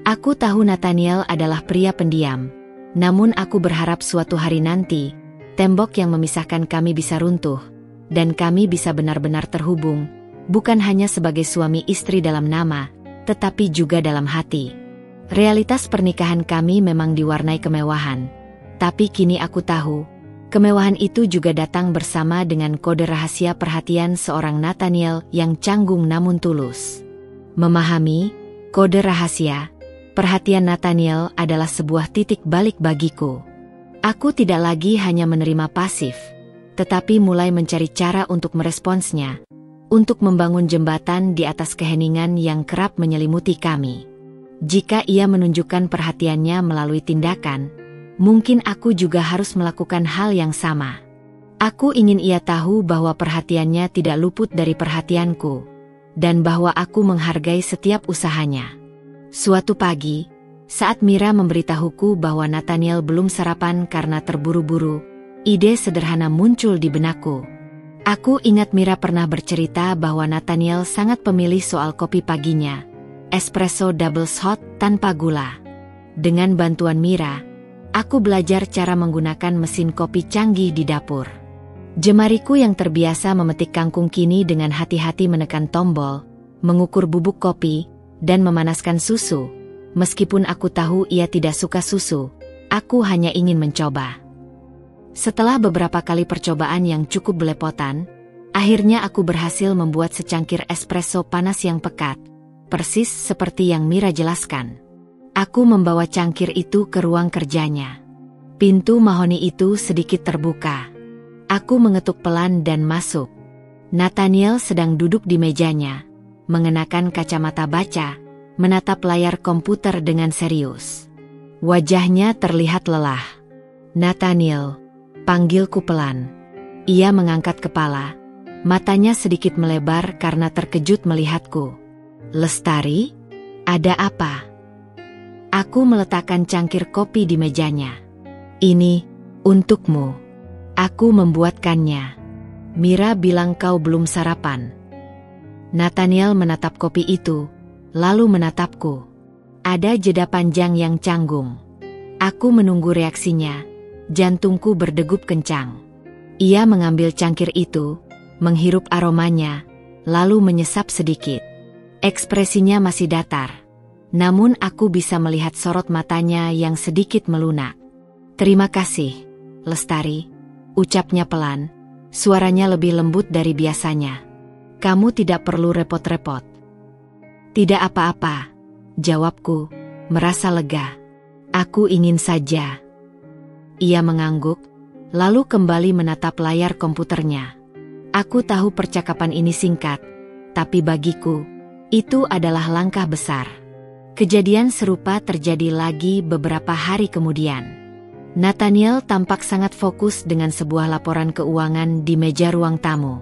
Aku tahu Nathaniel adalah pria pendiam, namun aku berharap suatu hari nanti, tembok yang memisahkan kami bisa runtuh, dan kami bisa benar-benar terhubung, bukan hanya sebagai suami istri dalam nama, tetapi juga dalam hati. Realitas pernikahan kami memang diwarnai kemewahan, tapi kini aku tahu, kemewahan itu juga datang bersama dengan kode rahasia perhatian seorang Nathaniel yang canggung namun tulus. Memahami kode rahasia, perhatian Nathaniel adalah sebuah titik balik bagiku. Aku tidak lagi hanya menerima pasif, tetapi mulai mencari cara untuk meresponsnya, untuk membangun jembatan di atas keheningan yang kerap menyelimuti kami. Jika ia menunjukkan perhatiannya melalui tindakan, mungkin aku juga harus melakukan hal yang sama. Aku ingin ia tahu bahwa perhatiannya tidak luput dari perhatianku, dan bahwa aku menghargai setiap usahanya. Suatu pagi, saat Mira memberitahuku bahwa Nathaniel belum sarapan karena terburu-buru, ide sederhana muncul di benakku. Aku ingat Mira pernah bercerita bahwa Nathaniel sangat pemilih soal kopi paginya, espresso double shot tanpa gula. Dengan bantuan Mira, aku belajar cara menggunakan mesin kopi canggih di dapur. Jemariku yang terbiasa memetik kangkung kini dengan hati-hati menekan tombol, mengukur bubuk kopi, dan memanaskan susu. Meskipun aku tahu ia tidak suka susu, aku hanya ingin mencoba. Setelah beberapa kali percobaan yang cukup belepotan, akhirnya aku berhasil membuat secangkir espresso panas yang pekat, persis seperti yang Mira jelaskan. Aku membawa cangkir itu ke ruang kerjanya. Pintu mahoni itu sedikit terbuka. Aku mengetuk pelan dan masuk. Nathaniel sedang duduk di mejanya, mengenakan kacamata baca, menatap layar komputer dengan serius. Wajahnya terlihat lelah. "Nathaniel," panggilku pelan. Ia mengangkat kepala, matanya sedikit melebar karena terkejut melihatku. "Lestari, ada apa?" Aku meletakkan cangkir kopi di mejanya. Ini, untukmu. Aku membuatkannya. Mira bilang kau belum sarapan. Nathaniel menatap kopi itu, lalu menatapku. Ada jeda panjang yang canggung. Aku menunggu reaksinya, jantungku berdegup kencang. Ia mengambil cangkir itu, menghirup aromanya, lalu menyesap sedikit. Ekspresinya masih datar. Namun aku bisa melihat sorot matanya yang sedikit melunak. Terima kasih, Lestari, ucapnya pelan, suaranya lebih lembut dari biasanya. Kamu tidak perlu repot-repot. Tidak apa-apa, jawabku, merasa lega. Aku ingin saja. Ia mengangguk, lalu kembali menatap layar komputernya. Aku tahu percakapan ini singkat, tapi bagiku, itu adalah langkah besar. Kejadian serupa terjadi lagi beberapa hari kemudian. Nathaniel tampak sangat fokus dengan sebuah laporan keuangan di meja ruang tamu.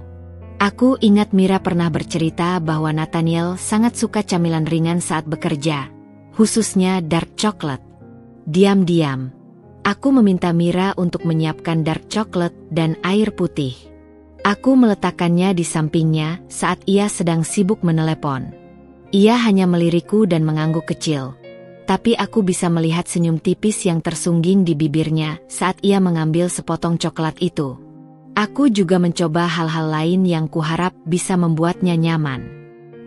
Aku ingat Mira pernah bercerita bahwa Nathaniel sangat suka camilan ringan saat bekerja, khususnya dark chocolate. Diam-diam, aku meminta Mira untuk menyiapkan dark chocolate dan air putih. Aku meletakkannya di sampingnya saat ia sedang sibuk menelepon. Ia hanya melirikku dan mengangguk kecil. Tapi aku bisa melihat senyum tipis yang tersungging di bibirnya saat ia mengambil sepotong coklat itu. Aku juga mencoba hal-hal lain yang kuharap bisa membuatnya nyaman.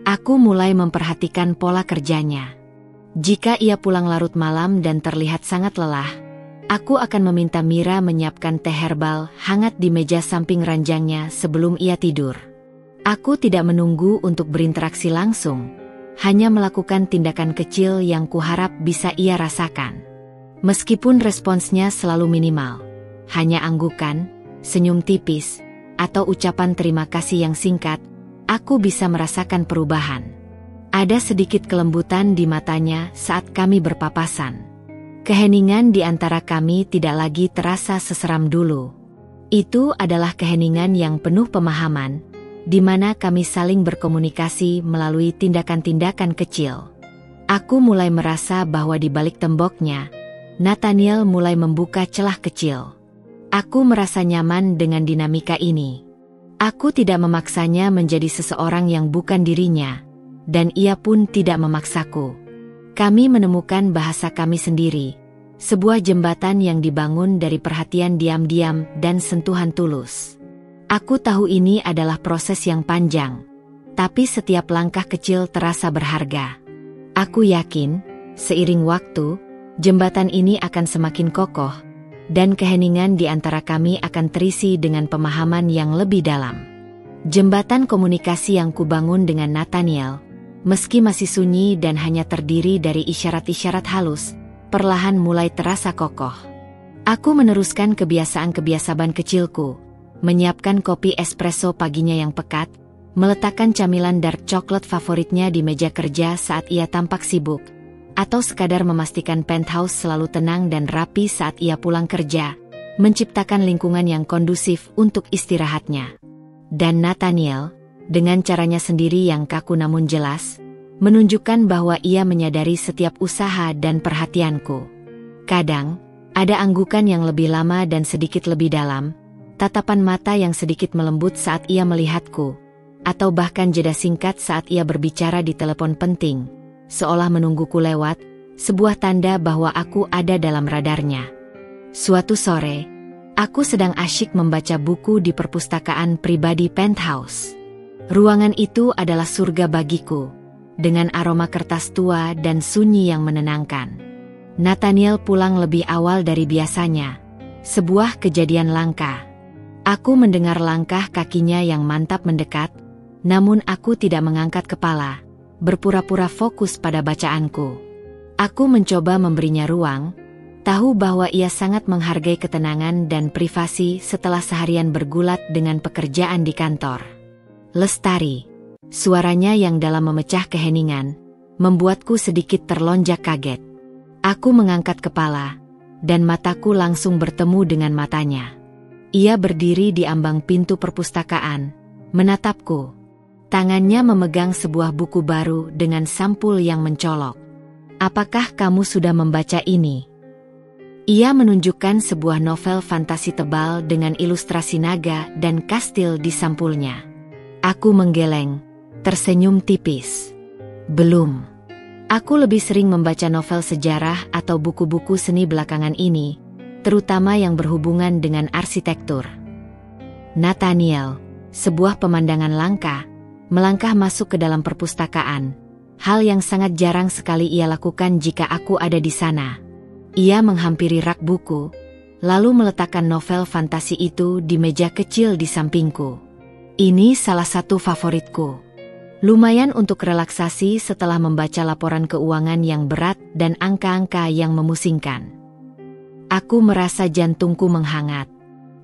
Aku mulai memperhatikan pola kerjanya. Jika ia pulang larut malam dan terlihat sangat lelah, aku akan meminta Mira menyiapkan teh herbal hangat di meja samping ranjangnya sebelum ia tidur. Aku tidak menunggu untuk berinteraksi langsung. Hanya melakukan tindakan kecil yang kuharap bisa ia rasakan. Meskipun responsnya selalu minimal, hanya anggukan, senyum tipis, atau ucapan terima kasih yang singkat, aku bisa merasakan perubahan. Ada sedikit kelembutan di matanya saat kami berpapasan. Keheningan di antara kami tidak lagi terasa seseram dulu. Itu adalah keheningan yang penuh pemahaman, di mana kami saling berkomunikasi melalui tindakan-tindakan kecil. Aku mulai merasa bahwa di balik temboknya, Nathaniel mulai membuka celah kecil. Aku merasa nyaman dengan dinamika ini. Aku tidak memaksanya menjadi seseorang yang bukan dirinya, dan ia pun tidak memaksaku. Kami menemukan bahasa kami sendiri, sebuah jembatan yang dibangun dari perhatian diam-diam dan sentuhan tulus. Aku tahu ini adalah proses yang panjang, tapi setiap langkah kecil terasa berharga. Aku yakin, seiring waktu, jembatan ini akan semakin kokoh, dan keheningan di antara kami akan terisi dengan pemahaman yang lebih dalam. Jembatan komunikasi yang kubangun dengan Nathaniel, meski masih sunyi dan hanya terdiri dari isyarat-isyarat halus, perlahan mulai terasa kokoh. Aku meneruskan kebiasaan-kebiasaan kecilku, menyiapkan kopi espresso paginya yang pekat, meletakkan camilan dark chocolate favoritnya di meja kerja saat ia tampak sibuk, atau sekadar memastikan penthouse selalu tenang dan rapi saat ia pulang kerja, menciptakan lingkungan yang kondusif untuk istirahatnya. Dan Nathaniel, dengan caranya sendiri yang kaku namun jelas, menunjukkan bahwa ia menyadari setiap usaha dan perhatianku. Kadang, ada anggukan yang lebih lama dan sedikit lebih dalam, tatapan mata yang sedikit melembut saat ia melihatku, atau bahkan jeda singkat saat ia berbicara di telepon penting, seolah menungguku lewat, sebuah tanda bahwa aku ada dalam radarnya. Suatu sore, aku sedang asyik membaca buku di perpustakaan pribadi penthouse. Ruangan itu adalah surga bagiku, dengan aroma kertas tua dan sunyi yang menenangkan. Nathaniel pulang lebih awal dari biasanya, sebuah kejadian langka. Aku mendengar langkah kakinya yang mantap mendekat, namun aku tidak mengangkat kepala, berpura-pura fokus pada bacaanku. Aku mencoba memberinya ruang, tahu bahwa ia sangat menghargai ketenangan dan privasi setelah seharian bergulat dengan pekerjaan di kantor. Lestari, suaranya yang dalam memecah keheningan, membuatku sedikit terlonjak kaget. Aku mengangkat kepala, dan mataku langsung bertemu dengan matanya. Ia berdiri di ambang pintu perpustakaan, menatapku. Tangannya memegang sebuah buku baru dengan sampul yang mencolok. Apakah kamu sudah membaca ini? Ia menunjukkan sebuah novel fantasi tebal dengan ilustrasi naga dan kastil di sampulnya. Aku menggeleng, tersenyum tipis. Belum. Aku lebih sering membaca novel sejarah atau buku-buku seni belakangan ini, terutama yang berhubungan dengan arsitektur. Nathaniel, sebuah pemandangan langka, melangkah masuk ke dalam perpustakaan. Hal yang sangat jarang sekali ia lakukan jika aku ada di sana. Ia menghampiri rak buku, lalu meletakkan novel fantasi itu di meja kecil di sampingku. Ini salah satu favoritku. Lumayan untuk relaksasi setelah membaca laporan keuangan yang berat dan angka-angka yang memusingkan. Aku merasa jantungku menghangat.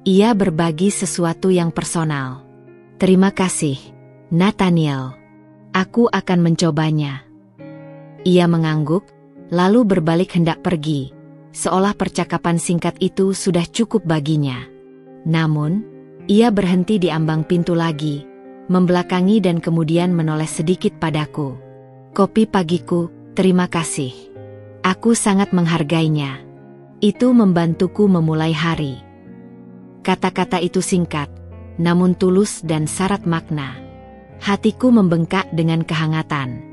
Ia berbagi sesuatu yang personal. Terima kasih, Nathaniel. Aku akan mencobanya. Ia mengangguk, lalu berbalik hendak pergi. Seolah percakapan singkat itu sudah cukup baginya. Namun, ia berhenti di ambang pintu lagi, membelakangi dan kemudian menoleh sedikit padaku. Kopi pagiku, terima kasih. Aku sangat menghargainya. Itu membantuku memulai hari. Kata-kata itu singkat, namun tulus dan syarat makna. Hatiku membengkak dengan kehangatan.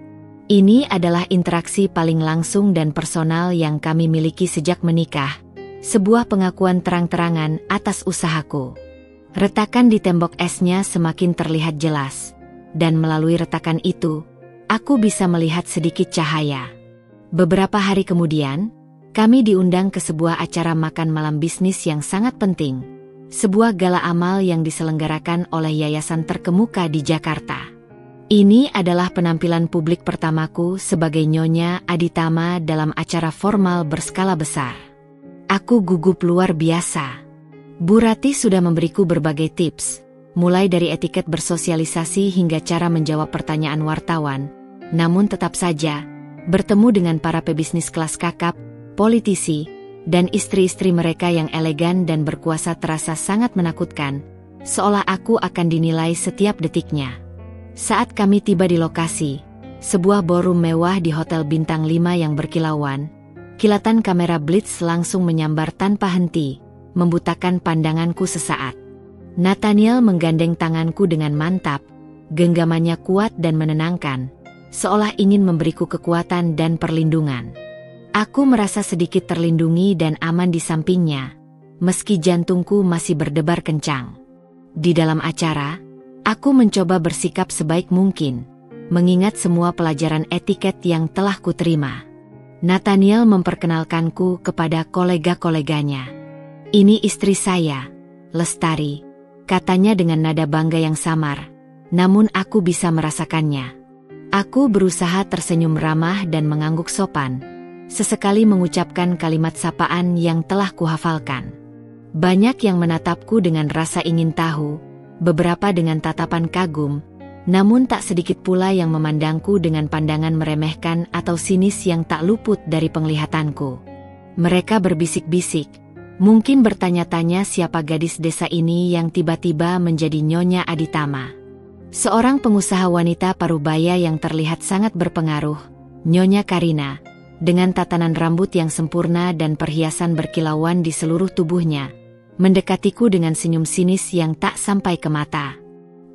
Ini adalah interaksi paling langsung dan personal yang kami miliki sejak menikah, sebuah pengakuan terang-terangan atas usahaku. Retakan di tembok esnya semakin terlihat jelas, dan melalui retakan itu, aku bisa melihat sedikit cahaya. Beberapa hari kemudian, kami diundang ke sebuah acara makan malam bisnis yang sangat penting, sebuah gala amal yang diselenggarakan oleh yayasan terkemuka di Jakarta. Ini adalah penampilan publik pertamaku sebagai Nyonya Aditama dalam acara formal berskala besar. Aku gugup luar biasa. Bu Rati sudah memberiku berbagai tips, mulai dari etiket bersosialisasi hingga cara menjawab pertanyaan wartawan. Namun tetap saja, bertemu dengan para pebisnis kelas kakap, politisi, dan istri-istri mereka yang elegan dan berkuasa terasa sangat menakutkan, seolah aku akan dinilai setiap detiknya. Saat kami tiba di lokasi, sebuah ballroom mewah di Hotel Bintang 5 yang berkilauan, kilatan kamera blitz langsung menyambar tanpa henti, membutakan pandanganku sesaat. Nathaniel menggandeng tanganku dengan mantap, genggamannya kuat dan menenangkan, seolah ingin memberiku kekuatan dan perlindungan. Aku merasa sedikit terlindungi dan aman di sampingnya, meski jantungku masih berdebar kencang. Di dalam acara, aku mencoba bersikap sebaik mungkin, mengingat semua pelajaran etiket yang telah kuterima. Nathaniel memperkenalkanku kepada kolega-koleganya. Ini istri saya, Lestari, katanya dengan nada bangga yang samar, namun aku bisa merasakannya. Aku berusaha tersenyum ramah dan mengangguk sopan, sesekali mengucapkan kalimat sapaan yang telah kuhafalkan. Banyak yang menatapku dengan rasa ingin tahu, beberapa dengan tatapan kagum, namun tak sedikit pula yang memandangku dengan pandangan meremehkan atau sinis yang tak luput dari penglihatanku. Mereka berbisik-bisik, mungkin bertanya-tanya siapa gadis desa ini yang tiba-tiba menjadi Nyonya Aditama. Seorang pengusaha wanita parubaya yang terlihat sangat berpengaruh, Nyonya Karina, dengan tatanan rambut yang sempurna dan perhiasan berkilauan di seluruh tubuhnya, mendekatiku dengan senyum sinis yang tak sampai ke mata.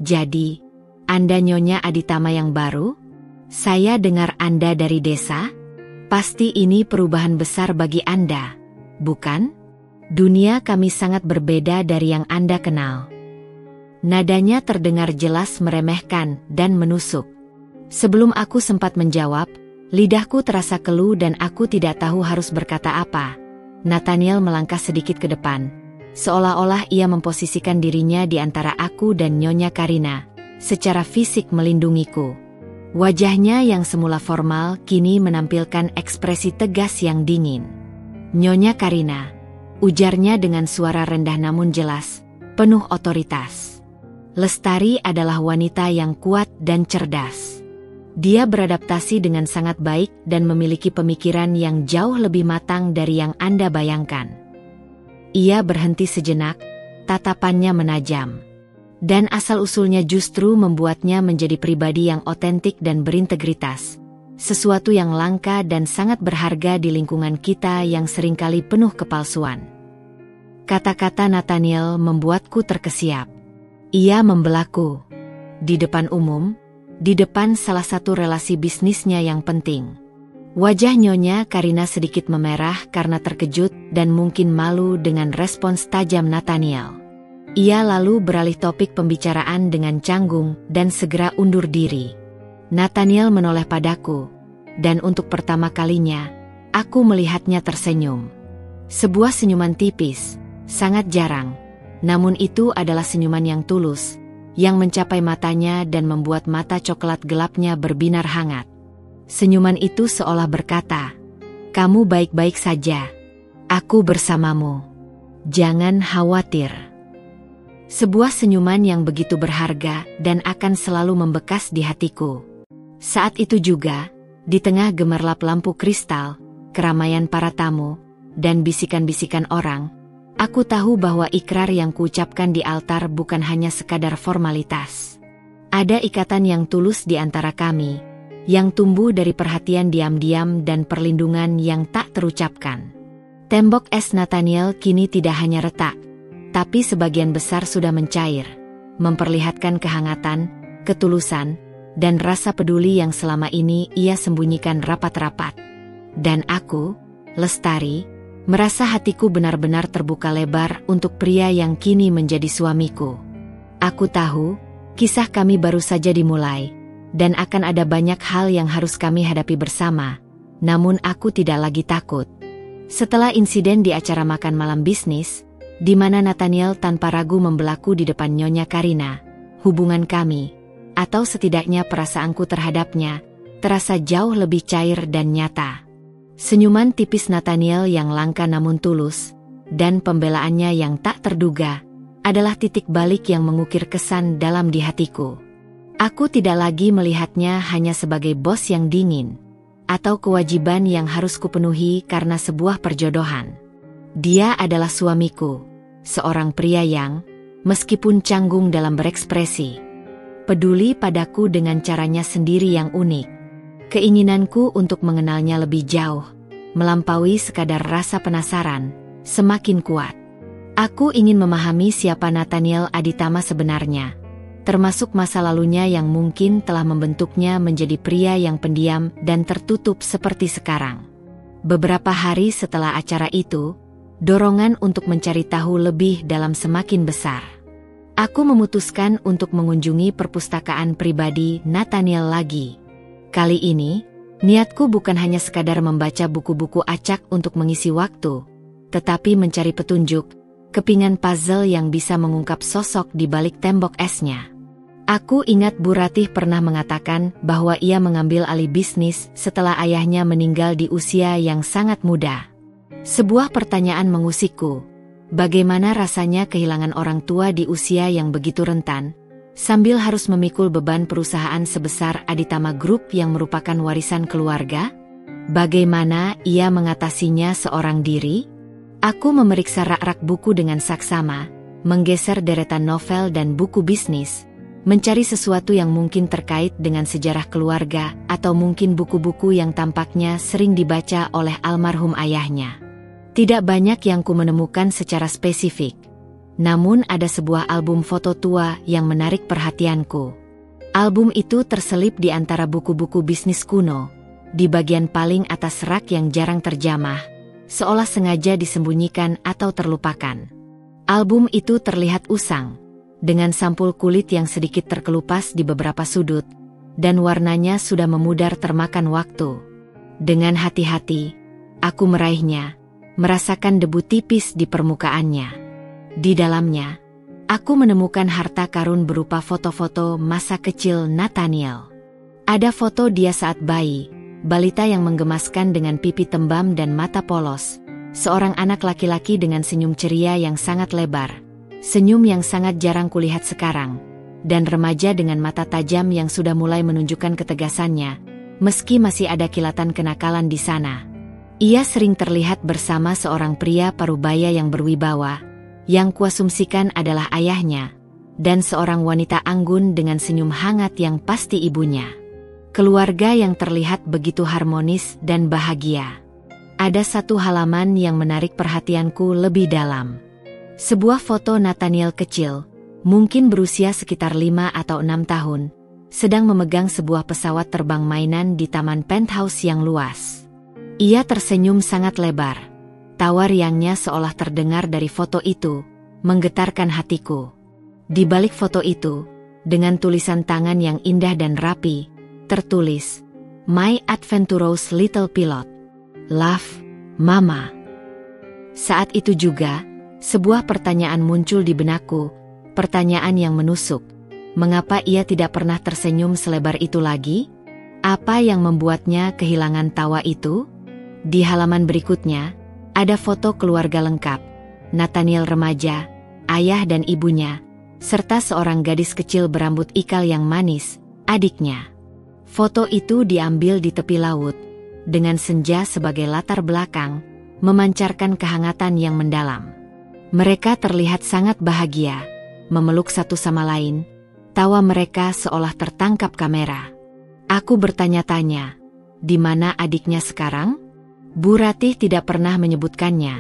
Jadi, Anda Nyonya Aditama yang baru? Saya dengar Anda dari desa? Pasti ini perubahan besar bagi Anda, bukan? Dunia kami sangat berbeda dari yang Anda kenal. Nadanya terdengar jelas meremehkan dan menusuk. Sebelum aku sempat menjawab, lidahku terasa keluh dan aku tidak tahu harus berkata apa. Nathaniel melangkah sedikit ke depan, seolah-olah ia memposisikan dirinya di antara aku dan Nyonya Karina, secara fisik melindungiku. Wajahnya yang semula formal kini menampilkan ekspresi tegas yang dingin. Nyonya Karina, ujarnya dengan suara rendah namun jelas, penuh otoritas. Lestari adalah wanita yang kuat dan cerdas. Dia beradaptasi dengan sangat baik dan memiliki pemikiran yang jauh lebih matang dari yang Anda bayangkan. Ia berhenti sejenak, tatapannya menajam. Dan asal-usulnya justru membuatnya menjadi pribadi yang otentik dan berintegritas. sesuatu yang langka dan sangat berharga di lingkungan kita yang seringkali penuh kepalsuan. Kata-kata Nathaniel membuatku terkesiap. Ia membelaku. Di depan umum, di depan salah satu relasi bisnisnya yang penting. Wajah Nyonya Karina sedikit memerah karena terkejut dan mungkin malu dengan respons tajam Nathaniel. Ia lalu beralih topik pembicaraan dengan canggung dan segera undur diri. Nathaniel menoleh padaku, dan untuk pertama kalinya, aku melihatnya tersenyum. Sebuah senyuman tipis, sangat jarang, namun itu adalah senyuman yang tulus, yang mencapai matanya dan membuat mata coklat gelapnya berbinar hangat. Senyuman itu seolah berkata, "Kamu baik-baik saja. Aku bersamamu. Jangan khawatir." Sebuah senyuman yang begitu berharga dan akan selalu membekas di hatiku. Saat itu juga, di tengah gemerlap lampu kristal, keramaian para tamu, dan bisikan-bisikan orang, aku tahu bahwa ikrar yang kuucapkan di altar bukan hanya sekadar formalitas. Ada ikatan yang tulus di antara kami, yang tumbuh dari perhatian diam-diam dan perlindungan yang tak terucapkan. Tembok es Nathaniel kini tidak hanya retak, tapi sebagian besar sudah mencair, memperlihatkan kehangatan, ketulusan, dan rasa peduli yang selama ini ia sembunyikan rapat-rapat. Dan aku, Lestari, merasa hatiku benar-benar terbuka lebar untuk pria yang kini menjadi suamiku. Aku tahu, kisah kami baru saja dimulai, dan akan ada banyak hal yang harus kami hadapi bersama, namun aku tidak lagi takut. Setelah insiden di acara makan malam bisnis, di mana Nathaniel tanpa ragu membelaku di depan Nyonya Karina, hubungan kami, atau setidaknya perasaanku terhadapnya, terasa jauh lebih cair dan nyata. Senyuman tipis Nathaniel yang langka namun tulus, dan pembelaannya yang tak terduga, adalah titik balik yang mengukir kesan dalam di hatiku. Aku tidak lagi melihatnya hanya sebagai bos yang dingin, atau kewajiban yang harus kupenuhi karena sebuah perjodohan. Dia adalah suamiku, seorang pria yang, meskipun canggung dalam berekspresi, peduli padaku dengan caranya sendiri yang unik. Keinginanku untuk mengenalnya lebih jauh, melampaui sekadar rasa penasaran, semakin kuat. Aku ingin memahami siapa Nathaniel Aditama sebenarnya, termasuk masa lalunya yang mungkin telah membentuknya menjadi pria yang pendiam dan tertutup seperti sekarang. Beberapa hari setelah acara itu, dorongan untuk mencari tahu lebih dalam semakin besar. Aku memutuskan untuk mengunjungi perpustakaan pribadi Nathaniel lagi. Kali ini, niatku bukan hanya sekadar membaca buku-buku acak untuk mengisi waktu, tetapi mencari petunjuk, kepingan puzzle yang bisa mengungkap sosok di balik tembok esnya. Aku ingat Bu Ratih pernah mengatakan bahwa ia mengambil alih bisnis setelah ayahnya meninggal di usia yang sangat muda. Sebuah pertanyaan mengusikku. Bagaimana rasanya kehilangan orang tua di usia yang begitu rentan, sambil harus memikul beban perusahaan sebesar Aditama Group yang merupakan warisan keluarga? Bagaimana ia mengatasinya seorang diri? Aku memeriksa rak-rak buku dengan saksama, menggeser deretan novel dan buku bisnis, mencari sesuatu yang mungkin terkait dengan sejarah keluarga atau mungkin buku-buku yang tampaknya sering dibaca oleh almarhum ayahnya. Tidak banyak yang ku menemukan secara spesifik. Namun ada sebuah album foto tua yang menarik perhatianku. Album itu terselip di antara buku-buku bisnis kuno, di bagian paling atas rak yang jarang terjamah, seolah sengaja disembunyikan atau terlupakan. Album itu terlihat usang, dengan sampul kulit yang sedikit terkelupas di beberapa sudut, dan warnanya sudah memudar termakan waktu. Dengan hati-hati, aku meraihnya, merasakan debu tipis di permukaannya. Di dalamnya, aku menemukan harta karun berupa foto-foto masa kecil Nathaniel. Ada foto dia saat bayi, balita yang menggemaskan dengan pipi tembam dan mata polos, seorang anak laki-laki dengan senyum ceria yang sangat lebar, senyum yang sangat jarang kulihat sekarang, dan remaja dengan mata tajam yang sudah mulai menunjukkan ketegasannya, meski masih ada kilatan kenakalan di sana. Ia sering terlihat bersama seorang pria parubaya yang berwibawa, yang kuasumsikan adalah ayahnya, dan seorang wanita anggun dengan senyum hangat yang pasti ibunya. Keluarga yang terlihat begitu harmonis dan bahagia. Ada satu halaman yang menarik perhatianku lebih dalam. Sebuah foto Nathaniel kecil, mungkin berusia sekitar 5 atau 6 tahun, sedang memegang sebuah pesawat terbang mainan di taman penthouse yang luas. Ia tersenyum sangat lebar. Tawa riangnya seolah terdengar dari foto itu, menggetarkan hatiku. Di balik foto itu, dengan tulisan tangan yang indah dan rapi, tertulis, "My Adventurous Little Pilot. Love, Mama." Saat itu juga, sebuah pertanyaan muncul di benakku, pertanyaan yang menusuk. Mengapa ia tidak pernah tersenyum selebar itu lagi? Apa yang membuatnya kehilangan tawa itu? Di halaman berikutnya, ada foto keluarga lengkap. Nathaniel remaja, ayah dan ibunya, serta seorang gadis kecil berambut ikal yang manis, adiknya. Foto itu diambil di tepi laut, dengan senja sebagai latar belakang, memancarkan kehangatan yang mendalam. Mereka terlihat sangat bahagia, memeluk satu sama lain, tawa mereka seolah tertangkap kamera. Aku bertanya-tanya, di mana adiknya sekarang? Bu Ratih tidak pernah menyebutkannya,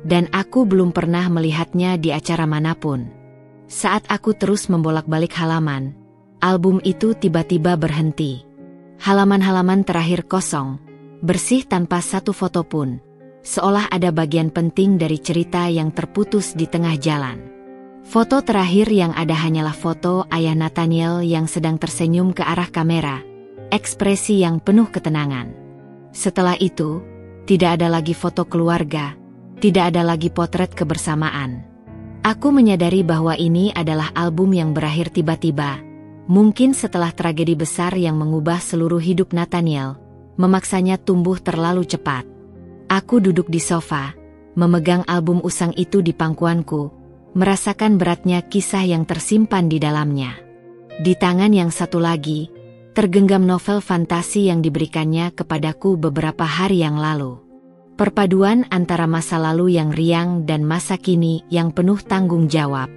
dan aku belum pernah melihatnya di acara manapun. Saat aku terus membolak-balik halaman, album itu tiba-tiba berhenti. Halaman-halaman terakhir kosong, bersih tanpa satu foto pun, seolah ada bagian penting dari cerita yang terputus di tengah jalan. Foto terakhir yang ada hanyalah foto ayah Nathaniel yang sedang tersenyum ke arah kamera, ekspresi yang penuh ketenangan. Setelah itu, tidak ada lagi foto keluarga, tidak ada lagi potret kebersamaan. Aku menyadari bahwa ini adalah album yang berakhir tiba-tiba, mungkin setelah tragedi besar yang mengubah seluruh hidup Nathaniel, memaksanya tumbuh terlalu cepat. Aku duduk di sofa, memegang album usang itu di pangkuanku, merasakan beratnya kisah yang tersimpan di dalamnya. Di tangan yang satu lagi, tergenggam novel fantasi yang diberikannya kepadaku beberapa hari yang lalu. Perpaduan antara masa lalu yang riang dan masa kini yang penuh tanggung jawab.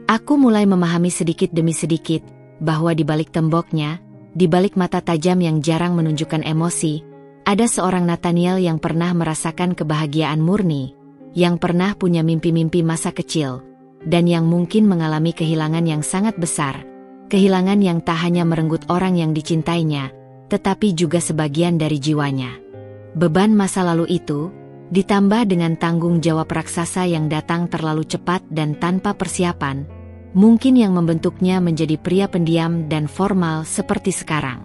Aku mulai memahami sedikit demi sedikit, bahwa di balik temboknya, di balik mata tajam yang jarang menunjukkan emosi, ada seorang Nathaniel yang pernah merasakan kebahagiaan murni, yang pernah punya mimpi-mimpi masa kecil, dan yang mungkin mengalami kehilangan yang sangat besar, kehilangan yang tak hanya merenggut orang yang dicintainya, tetapi juga sebagian dari jiwanya. Beban masa lalu itu, ditambah dengan tanggung jawab raksasa yang datang terlalu cepat dan tanpa persiapan, mungkin yang membentuknya menjadi pria pendiam dan formal seperti sekarang.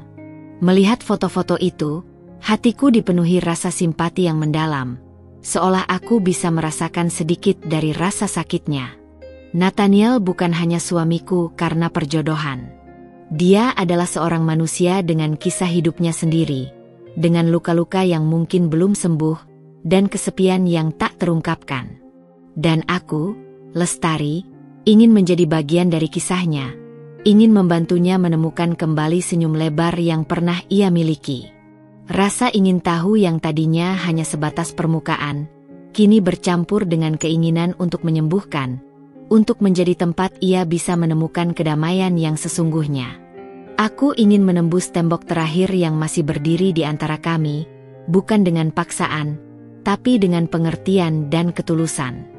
Melihat foto-foto itu, hatiku dipenuhi rasa simpati yang mendalam, seolah aku bisa merasakan sedikit dari rasa sakitnya. Nathaniel bukan hanya suamiku karena perjodohan. Dia adalah seorang manusia dengan kisah hidupnya sendiri, dengan luka-luka yang mungkin belum sembuh, dan kesepian yang tak terungkapkan. Dan aku, Lestari, ingin menjadi bagian dari kisahnya, ingin membantunya menemukan kembali senyum lebar yang pernah ia miliki. Rasa ingin tahu yang tadinya hanya sebatas permukaan, kini bercampur dengan keinginan untuk menyembuhkan, untuk menjadi tempat ia bisa menemukan kedamaian yang sesungguhnya. Aku ingin menembus tembok terakhir yang masih berdiri di antara kami, bukan dengan paksaan, tapi dengan pengertian dan ketulusan.